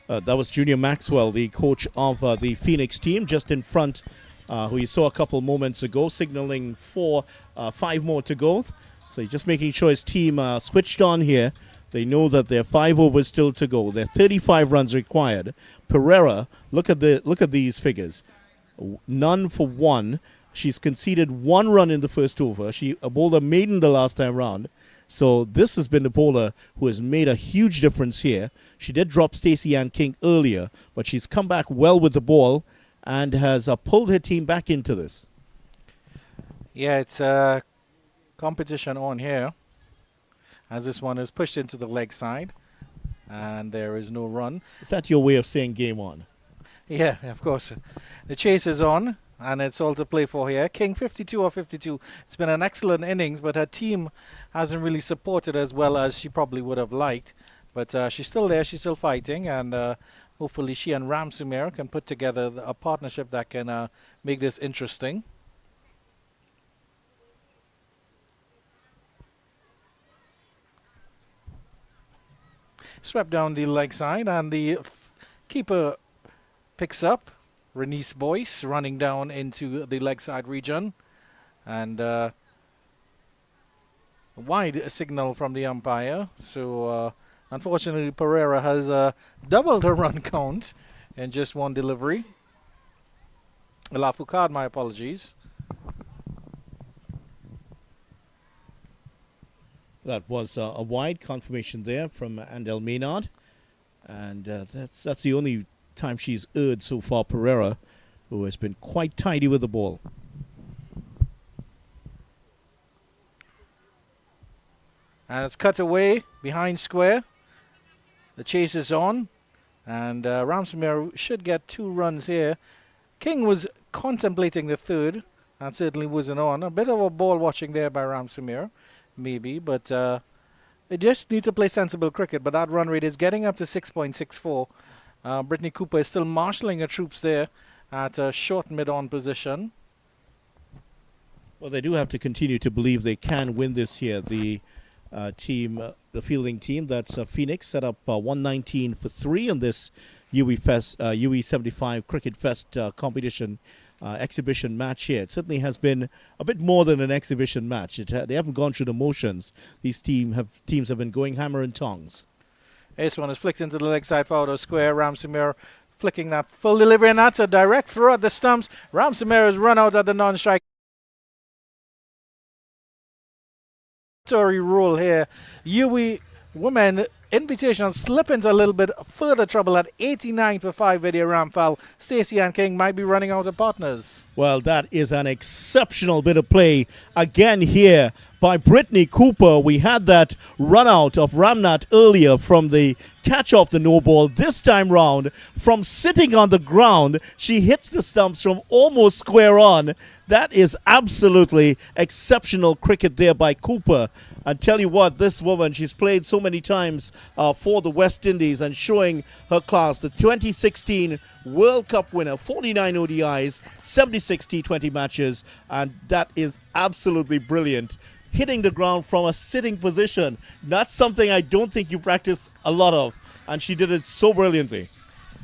That was Junior Maxwell, the coach of the Phoenix team, just in front, who you saw a couple moments ago, signaling 5 more to go. So he's just making sure his team switched on here. They know that there are 5 overs still to go. There are 35 runs required. Pereira, look at these figures. None for 1. She's conceded 1 run in the first over. She bowled a maiden the last time round. So this has been the bowler who has made a huge difference here. She did drop Stacey Ann King earlier, but she's come back well with the ball and has pulled her team back into this. Yeah, it's a competition on here, as this one is pushed into the leg side, and there is no run. Is that your way of saying game on? Yeah, of course. The chase is on, and it's all to play for here. King 52 or 52. It's been an excellent innings, but her team hasn't really supported as well as she probably would have liked. But she's still there, she's still fighting, and hopefully she and Ram Sumer can put together a partnership that can make this interesting. Swept down the leg side, and the keeper picks up Renice Boyce running down into the leg side region. And wide signal from the umpire. So unfortunately, Pereira has doubled her run count in just one delivery. La Foucault, my apologies. That was a wide confirmation there from Andel Maynard. And that's the only time she's erred so far, Pereira, who has been quite tidy with the ball. And it's cut away behind square. The chase is on. And Ramsamir should get 2 runs here. King was contemplating the third. That certainly wasn't on. A bit of a ball watching there by Ramsamir, maybe. But they just need to play sensible cricket. But that run rate is getting up to 6.64. Brittany Cooper is still marshalling her troops there at a short mid-on position. Well, they do have to continue to believe they can win this year. The the fielding team, that's Phoenix, set up 119 for 3 in this UE 75 Cricket Fest competition exhibition match here. It certainly has been a bit more than an exhibition match. They haven't gone through the motions. These teams have been going hammer and tongs. This one is flicked into the leg side forward of square. Ramsamir flicking that full delivery, and that's a direct throw at the stumps. Ramsamir has run out at the non-strike. Rule here. UWI women invitational slip into a little bit further trouble at 89 for 5 Vidya Ramphal. Stacey Ann King might be running out of partners. Well, that is an exceptional bit of play again here by Brittany Cooper. We had that run out of Ramnath earlier from the catch off the no ball. This time round, from sitting on the ground, she hits the stumps from almost square on. That is absolutely exceptional cricket there by Cooper. And tell you what, this woman, she's played so many times for the West Indies and showing her class. The 2016 World Cup winner, 49 ODIs, 76 T20 matches, and that is absolutely brilliant. Hitting the ground from a sitting position. That's something I don't think you practice a lot of, and she did it so brilliantly.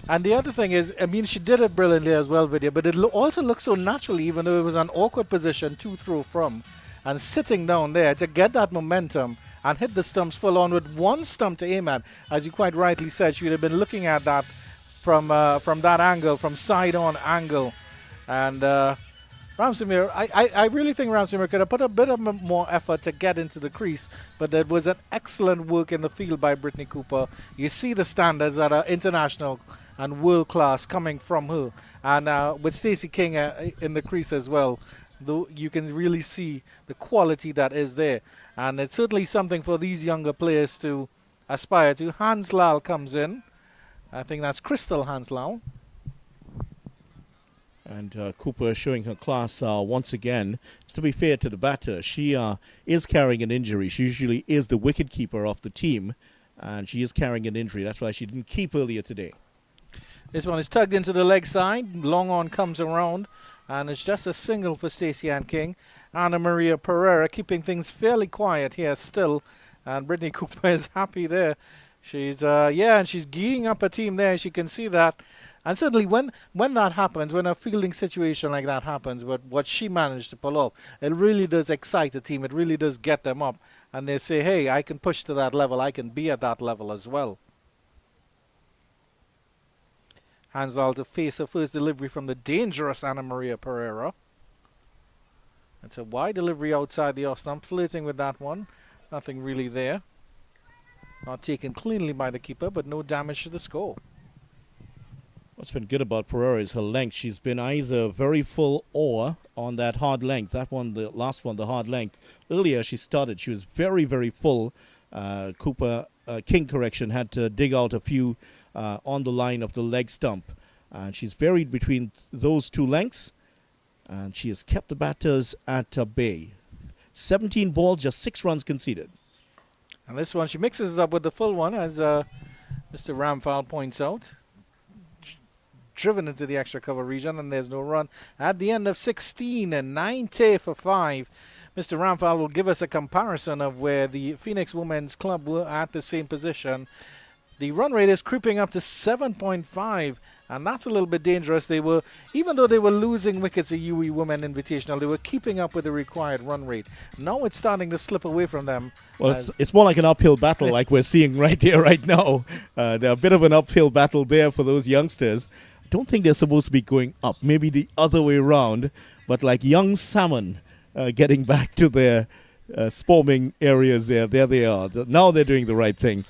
And the other thing is, I mean, she did it brilliantly as well, Vidya, but it also looks so natural, even though it was an awkward position to throw from. And sitting down there to get that momentum and hit the stumps full on with one stump to aim at. As you quite rightly said, she would have been looking at that from that angle, from side-on angle. And Ramsamir, I really think Ramsamir could have put a bit of more effort to get into the crease, but there was an excellent work in the field by Brittany Cooper. You see the standards that are international and world class coming from her, and with Stacey King in the crease as well, though you can really see the quality that is there, and it's certainly something for these younger players to aspire to. Hanslal comes in. I think that's Crystal Hanslal. And Cooper showing her class once again. Just to be fair to the batter, she is carrying an injury. She usually is the wicketkeeper of the team, and she is carrying an injury. That's why she didn't keep earlier today. This one is tugged into the leg side. Long on comes around, and it's just a single for Stacey Ann King. Anna Maria Pereira keeping things fairly quiet here still, and Brittany Cooper is happy there. She's and she's geeing up a team there. She can see that. And certainly when that happens, when a fielding situation like that happens, what she managed to pull off, it really does excite the team. It really does get them up. And they say, hey, I can push to that level. I can be at that level as well. Hansal to face her first delivery from the dangerous Anna Maria Pereira. It's a wide delivery outside the off stump, flirting with that one. Nothing really there. Not taken cleanly by the keeper, but no damage to the score. What's been good about Pereira is her length. She's been either very full or on that hard length. That one, the last one, the hard length. Earlier she started, she was very, very full. King had to dig out a few on the line of the leg stump. And she's buried between those two lengths. And she has kept the batters at bay. 17 balls, just 6 runs conceded. And this one, she mixes it up with the full one, as Mr. Ramphal points out. Driven into the extra cover region, and there's no run. At the end of 16 and 90 for 5. Mr. Ramphal will give us a comparison of where the Phoenix Women's Club were at the same position. The run rate is creeping up to 7.5, And that's a little bit dangerous. They were, even though they were losing wickets at UWI Women Invitational, they were keeping up with the required run rate. Now it's starting to slip away from them. Well, it's more like an uphill battle like we're seeing right here, right now. They're a bit of an uphill battle there for those youngsters. I don't think they're supposed to be going up. Maybe the other way around. But like young salmon getting back to their swarming areas there. There they are. Now they're doing the right thing.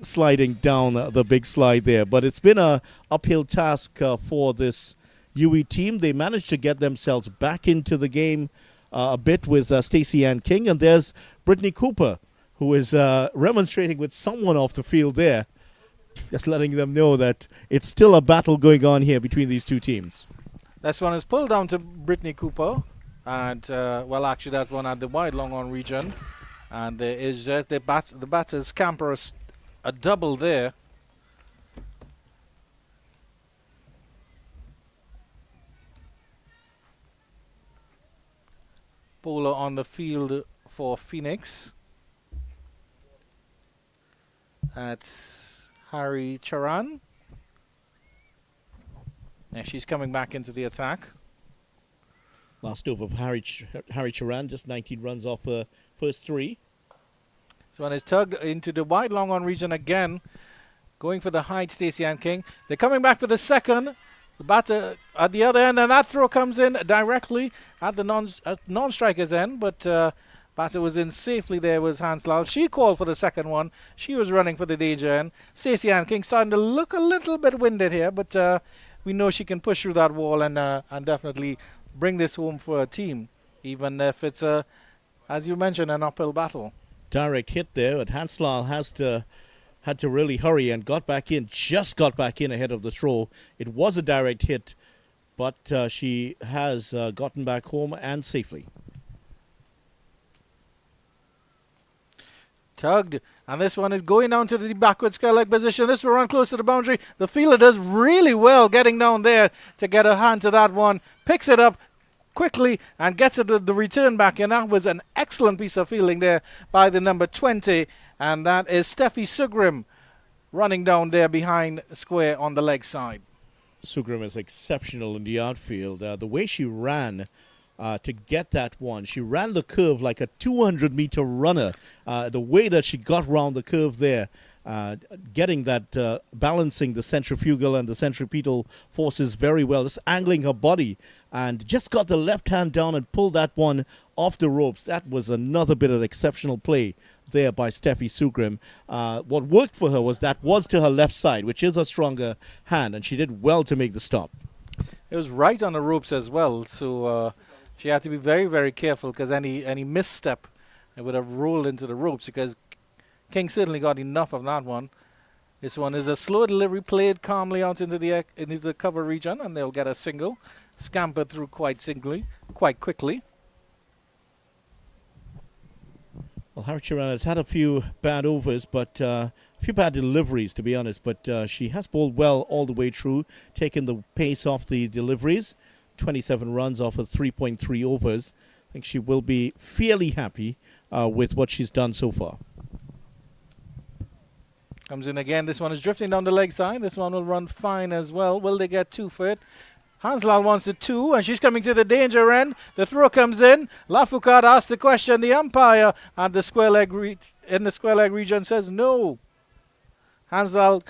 Sliding down the big slide there. But it's been a uphill task for this UWI team. They managed to get themselves back into the game a bit with Stacey Ann King. And there's Brittany Cooper, who is remonstrating with someone off the field there. Just letting them know that it's still a battle going on here between these two teams. This one is pulled down to Brittany Cooper. And, well, actually, that one at the wide long on region. And there is just the batters scamper a double there. Bowler on the field for Phoenix. That's Harry Charan. And she's coming back into the attack. Last over of Harry Charan, just 19 runs off her first three. This one is tugged into the wide long on region again. Going for the height, Stacey Ann King. They're coming back for the second. The batter at the other end, and that throw comes in directly at the non-striker's end. But batter was in safely there was Hanslal. She called for the second one. She was running for the danger end. Stacey Ann King starting to look a little bit winded here, but we know she can push through that wall and definitely bring this home for her team, even if it's, as you mentioned, an uphill battle. Direct hit there, but Hanslal had to really hurry and got back in, just got back in ahead of the throw. It was a direct hit, but she has gotten back home and safely. Tugged, and this one is going down to the backward square leg position. This will run close to the boundary. The fielder does really well getting down there to get a hand to that one. Picks it up quickly and gets it the return back, and that was an excellent piece of fielding there by the number 20, and that is Steffi Sugrim running down there behind square on the leg side. Sugrim is exceptional in the outfield. The way she ran to get that one, she ran the curve like a 200-meter runner. The way that she got round the curve there, getting that, balancing the centrifugal and the centripetal forces very well, just angling her body, and just got the left hand down and pulled that one off the ropes. That was another bit of exceptional play there by Steffi Sugrim. What worked for her was to her left side, which is a stronger hand, and she did well to make the stop. It was right on the ropes as well, so she had to be very, very careful, because any misstep, it would have rolled into the ropes, because King certainly got enough of that one. This one is a slow delivery, played calmly out into the cover region, and they'll get a single. Scampered through quite quickly. Well, Harry Charan has had a few bad overs, but a few bad deliveries, to be honest. But she has bowled well all the way through, taken the pace off the deliveries. 27 runs off of 3.3 overs. I think she will be fairly happy with what she's done so far. Comes in again. This one is drifting down the leg side. This one will run fine as well. Will they get two for it? Hanslal wants the two, and she's coming to the danger end. The throw comes in. Lafoucault asks the question. The umpire at the square leg in the square leg region says no. Hanslal,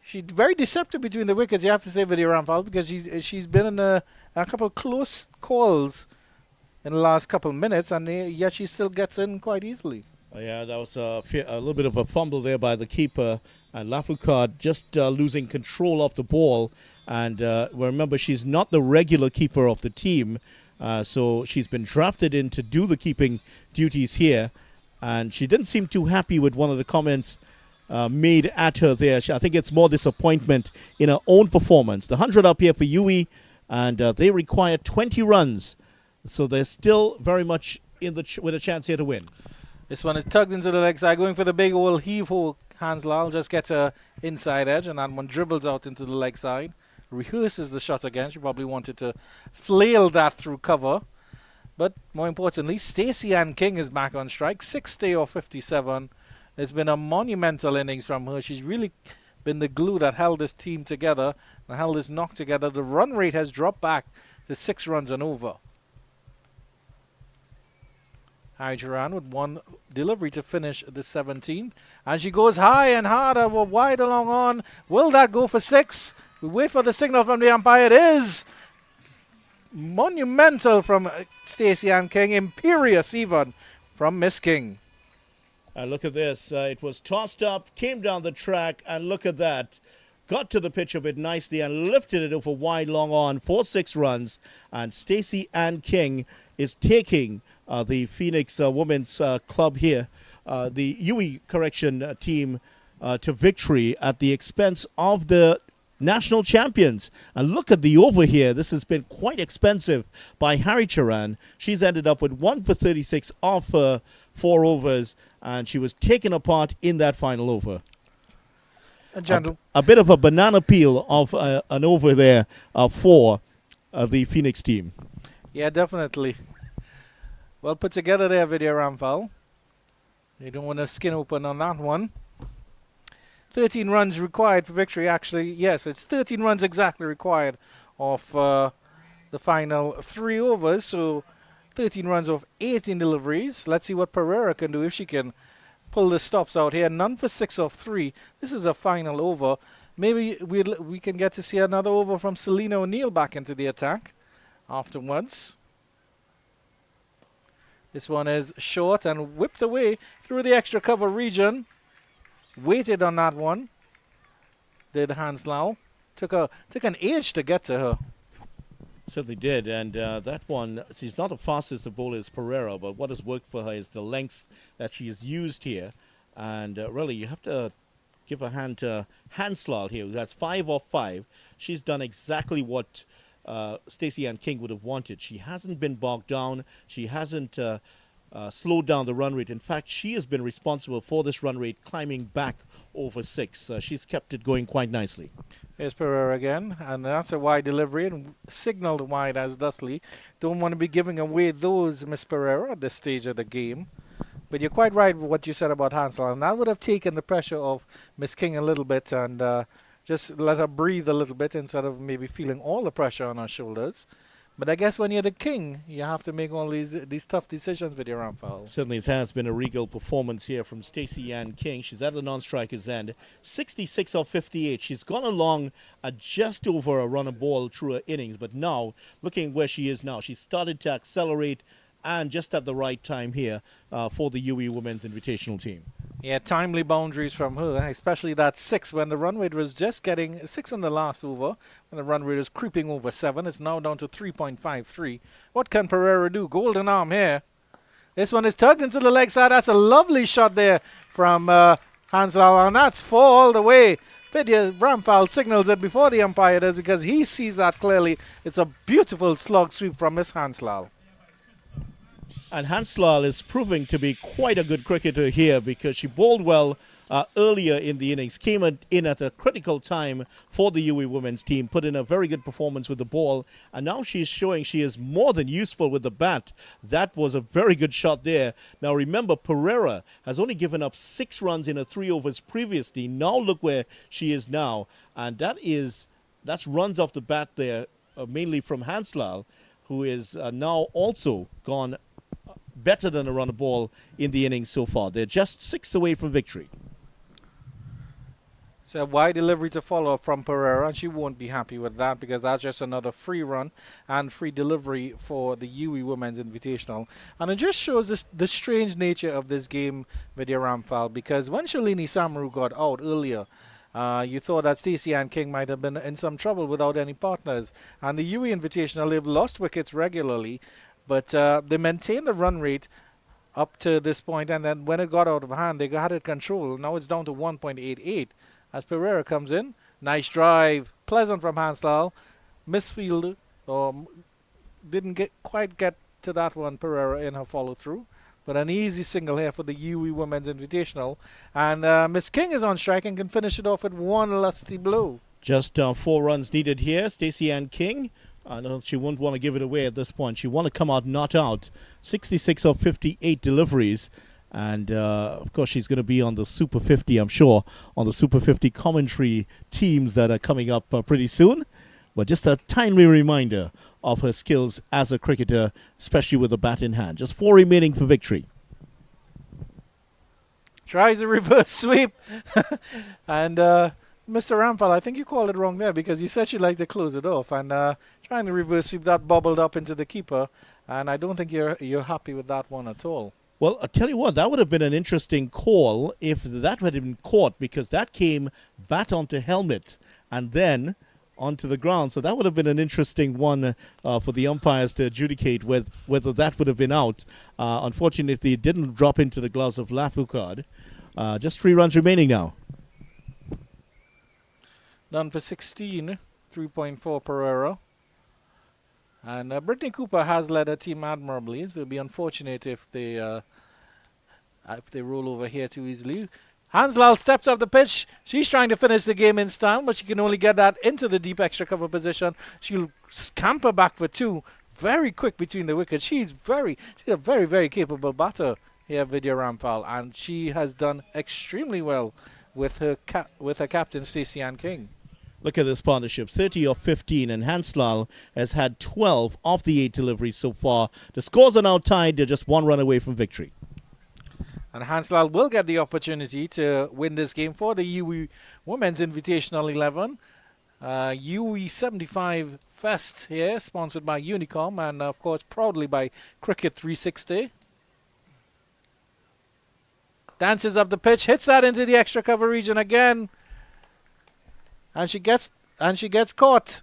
she's very deceptive between the wickets, you have to say, Vidya Rampal, because she's been in a couple of close calls in the last couple of minutes, and yet she still gets in quite easily. Yeah, that was a little bit of a fumble there by the keeper, and Lafoucault just losing control of the ball. And remember, she's not the regular keeper of the team, so she's been drafted in to do the keeping duties here. And she didn't seem too happy with one of the comments made at her there. I think it's more disappointment in her own performance. The 100 up here for UWI, and they require 20 runs. So they're still very much with a chance here to win. This one is tugged into the leg side, going for the big old heave-ho. Hanslal just gets a inside edge, and that one dribbles out into the leg side. Rehearses the shot again. She probably wanted to flail that through cover. But more importantly, Stacey Ann King is back on strike. 60 or 57. It's been a monumental innings from her. She's really been the glue that held this team together and held this knock together. The run rate has dropped back to 6 runs and over. Harry Duran with one delivery to finish the 17th. And she goes high and hard over wide along on. Will that go for 6? We wait for the signal from the umpire. It is monumental from Stacey Ann King. Imperious even from Miss King. Look at this. It was tossed up, came down the track, and look at that. Got to the pitch of it nicely and lifted it over wide long on for 6 runs. And Stacey Ann King is taking the Phoenix Women's Club here, the UWI team, to victory at the expense of the national champions. And look at the over here. This has been quite expensive by Harry Charan. She's ended up with 1 for 36 off her 4 overs, and she was taken apart in that final over. A bit of a banana peel of an over there for the Phoenix team. Yeah, definitely. Well put together there, Vidya Ramphal. You don't want to skin open on that one. 13 runs required for victory, actually. Yes, it's 13 runs exactly required of the final 3 overs. So 13 runs of 18 deliveries. Let's see what Pereira can do if she can pull the stops out here. None for 6 of 3. This is a final over. Maybe we can get to see another over from Selena O'Neill back into the attack afterwards. This one is short and whipped away through the extra cover region. Waited on that one. Did Hanslau. Took an age to get to her. Certainly did, and that one, she's not the fastest of bowlers, Pereira, but what has worked for her is the lengths that she has used here. And really, you have to give a hand to Hanslau here, who has 5 off 5. She's done exactly what Stacey Ann King would have wanted. She hasn't been bogged down. She hasn't slowed down the run rate. In fact, she has been responsible for this run rate climbing back over 6. She's kept it going quite nicely. Here's Pereira again, and that's a wide delivery and signaled wide as Dustley. Don't want to be giving away those, Miss Pereira, at this stage of the game. But you're quite right with what you said about Hansel, and that would have taken the pressure off Miss King a little bit and just let her breathe a little bit instead of maybe feeling all the pressure on her shoulders. But I guess when you're the king, you have to make all these tough decisions with your Ramphal. Certainly it has been a regal performance here from Stacey Ann King. She's at the non-striker's end. 66 of 58. She's gone along just over a run a ball through her innings. But now, looking where she is now, she's started to accelerate and just at the right time here for the UWI Women's Invitational team. Yeah, timely boundaries from her, especially that 6 when the run rate was just getting 6 in the last over. When the run rate is creeping over 7, it's now down to 3.53. What can Pereira do? Golden arm here. This one is tugged into the leg side. That's a lovely shot there from Hanslau, and that's 4 all the way. Vidya Ramphal signals it before the umpire does because he sees that clearly. It's a beautiful slug sweep from Miss Hanslau. And Hanslau is proving to be quite a good cricketer here because she bowled well earlier in the innings, came in at a critical time for the UWI women's team, put in a very good performance with the ball, and now she's showing she is more than useful with the bat. That was a very good shot there. Now remember, Pereira has only given up 6 runs in her 3 overs previously. Now look where she is now, and that's runs off the bat there, mainly from Hanslau, who is now also gone better than a run a ball in the innings so far. They're just 6 away from victory. So a wide delivery to follow up from Pereira, and she won't be happy with that because that's just another free run and free delivery for the UWI Women's Invitational. And it just shows the strange nature of this game, Vidya Ramphal, because when Shalini Samaru got out earlier, you thought that Stacey Ann King might have been in some trouble without any partners. And the UWI Invitational, they've lost wickets regularly, but they maintained the run rate up to this point, and then when it got out of hand, they had it controlled. Now it's down to 1.88 as Pereira comes in. Nice drive, pleasant from Hanslau. Misfield, didn't quite get to that one, Pereira, in her follow-through. But an easy single here for the UWI Women's Invitational. And Miss King is on strike and can finish it off with one lusty blow. Just 4 runs needed here. Stacey Ann King. She won't want to give it away at this point. She want to come out not out. 66 of 58 deliveries. And, of course, she's going to be on the Super 50, I'm sure, on the Super 50 commentary teams that are coming up pretty soon. But just a timely reminder of her skills as a cricketer, especially with the bat in hand. Just 4 remaining for victory. Tries a reverse sweep. And Mr. Rampal, I think you called it wrong there because you said you'd like to close it off. And trying to reverse sweep, that bobbled up into the keeper. And I don't think you're happy with that one at all. Well, I'll tell you what, that would have been an interesting call if that had been caught, because that came bat onto helmet and then onto the ground. So that would have been an interesting one for the umpires to adjudicate whether that would have been out. Unfortunately, it didn't drop into the gloves of Lafoucard. Just 3 runs remaining now. Done for 16, 3.4 per error. And Brittany Cooper has led her team admirably. So it would be unfortunate if they roll over here too easily. Hanslal steps up the pitch. She's trying to finish the game in style, but she can only get that into the deep extra cover position. She'll scamper back for 2. Very quick between the wickets. She's a very, very capable batter here, Vidya Rampal, and she has done extremely well with her captain, Stacey Ann King. Look at this partnership, 30 of 15, and Hanslal has had 12 of the 8 deliveries so far. The scores are now tied. They're just 1 run away from victory. And Hanslal will get the opportunity to win this game for the UWI Women's Invitational 11. UWI 75 Fest here, sponsored by Unicom and, of course, proudly by Cricket 360. Dances up the pitch, hits that into the extra cover region again. And she gets caught.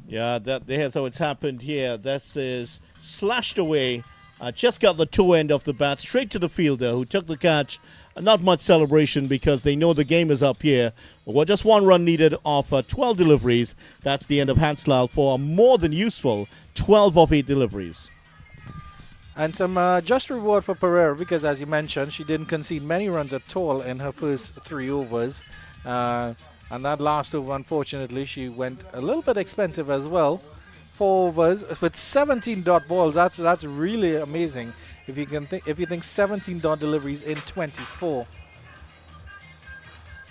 Yeah, there's how it's happened here. This is slashed away. Just got the toe end of the bat straight to the fielder who took the catch. Not much celebration because they know the game is up here. Well, just 1 run needed off 12 deliveries. That's the end of Hanslal for a more than useful 12 of 8 deliveries. And some just reward for Pereira because, as you mentioned, she didn't concede many runs at all in her first 3 overs. And that last over, unfortunately, she went a little bit expensive as well. 4 overs with 17 dot balls. That's really amazing. If you think 17 dot deliveries in 24.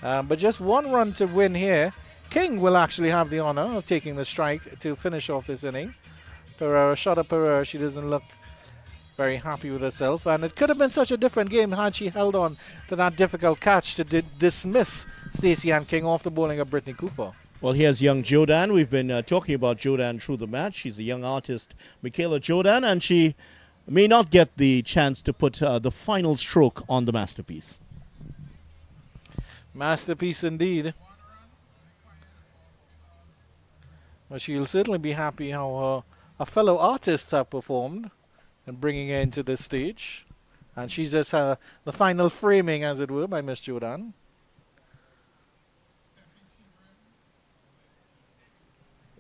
But just 1 run to win here. King will actually have the honor of taking the strike to finish off this innings. Pereira, shot up Pereira. She doesn't look very happy with herself, and it could have been such a different game had she held on to that difficult catch to dismiss Stacey Ann King off the bowling of Brittany Cooper. Well, here's young Jodan. We've been talking about Jodan through the match. She's a young artist, Michaela Jodan, and she may not get the chance to put the final stroke on the masterpiece. Masterpiece indeed. Well, she'll certainly be happy how her fellow artists have performed and bringing her into this stage. And she's just the final framing, as it were, by Miss Jordan.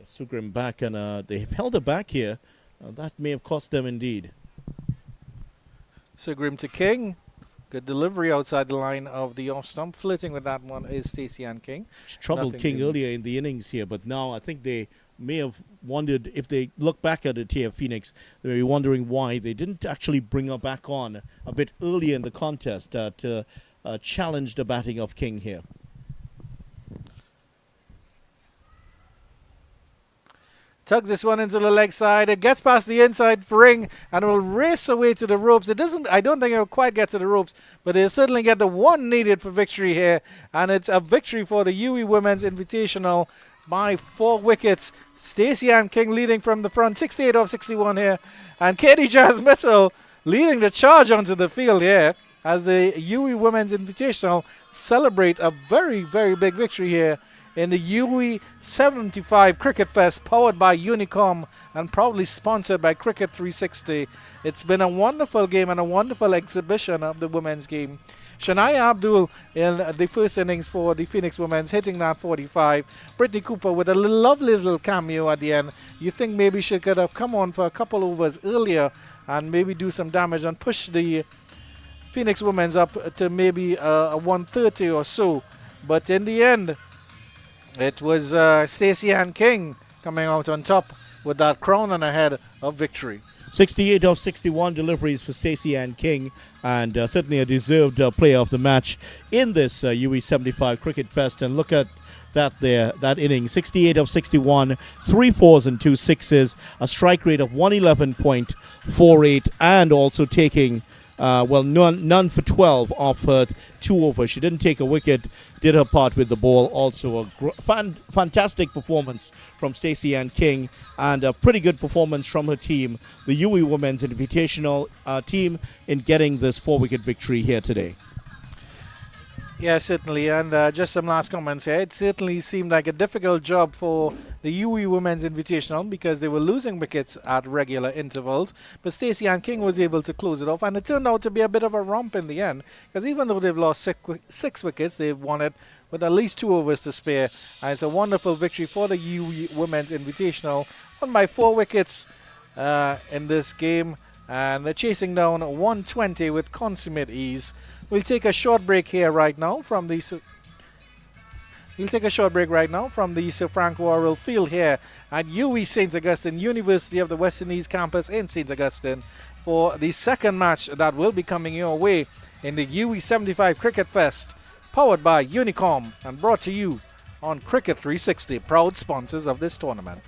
Sugrim back, and they've held her back here. That may have cost them indeed. Sugrim to King. Good delivery outside the line of the off stump. Flirting with that one is Stacey Ann King. She troubled King earlier in the innings here, but now I think they may have wondered, if they look back at it here, Phoenix, they may be wondering why they didn't actually bring her back on a bit earlier in the contest to challenge the batting of King here. Tugs this one into the leg side. It gets past the inside ring and will race away to the ropes. It doesn't. I don't think it'll quite get to the ropes, but it'll certainly get the one needed for victory here. And it's a victory for the UWI Women's Invitational by 4 wickets. Stacey Ann King leading from the front, 68 off 61 here. And Katie Jazz Mitchell leading the charge onto the field here as the UWI Women's Invitational celebrate a very, very big victory here in the UWI 75 Cricket Fest, powered by Unicom and proudly sponsored by Cricket 360. It's been a wonderful game and a wonderful exhibition of the women's game. Shania Abdul in the first innings for the Phoenix Women's, hitting that 45. Brittany Cooper with a lovely little cameo at the end. You think maybe she could have come on for a couple overs earlier and maybe do some damage and push the Phoenix Women's up to maybe a 130 or so. But in the end, it was Stacey Ann King coming out on top with that crown on her head of victory. 68 of 61 deliveries for Stacey Ann King, and certainly a deserved player of the match in this UE 75 Cricket Fest. And look at that inning, 68 of 61, 3 fours and 2 sixes, a strike rate of 111.48, and also taking none for 12 off her 2 overs. She didn't take a wicket, did her part with the ball. Also a fantastic performance from Stacey Ann King, and a pretty good performance from her team, the UWI Women's Invitational team, in getting this 4-wicket victory here today. Yeah, certainly. And just some last comments here. It certainly seemed like a difficult job for the UWI Women's Invitational because they were losing wickets at regular intervals. But Stacey Ann King was able to close it off. And it turned out to be a bit of a romp in the end, because even though they've lost 6 wickets, they've won it with at least 2 overs to spare. And it's a wonderful victory for the UWI Women's Invitational. Won by 4 wickets in this game. And they're chasing down 120 with consummate ease. We'll take a short break here right now from the Sir Frank Worrell Field here at UWI St. Augustine, University of the West Indies campus in St. Augustine, for the second match that will be coming your way in the UWI 75 Cricket Fest, powered by Unicom and brought to you on Cricket 360, proud sponsors of this tournament.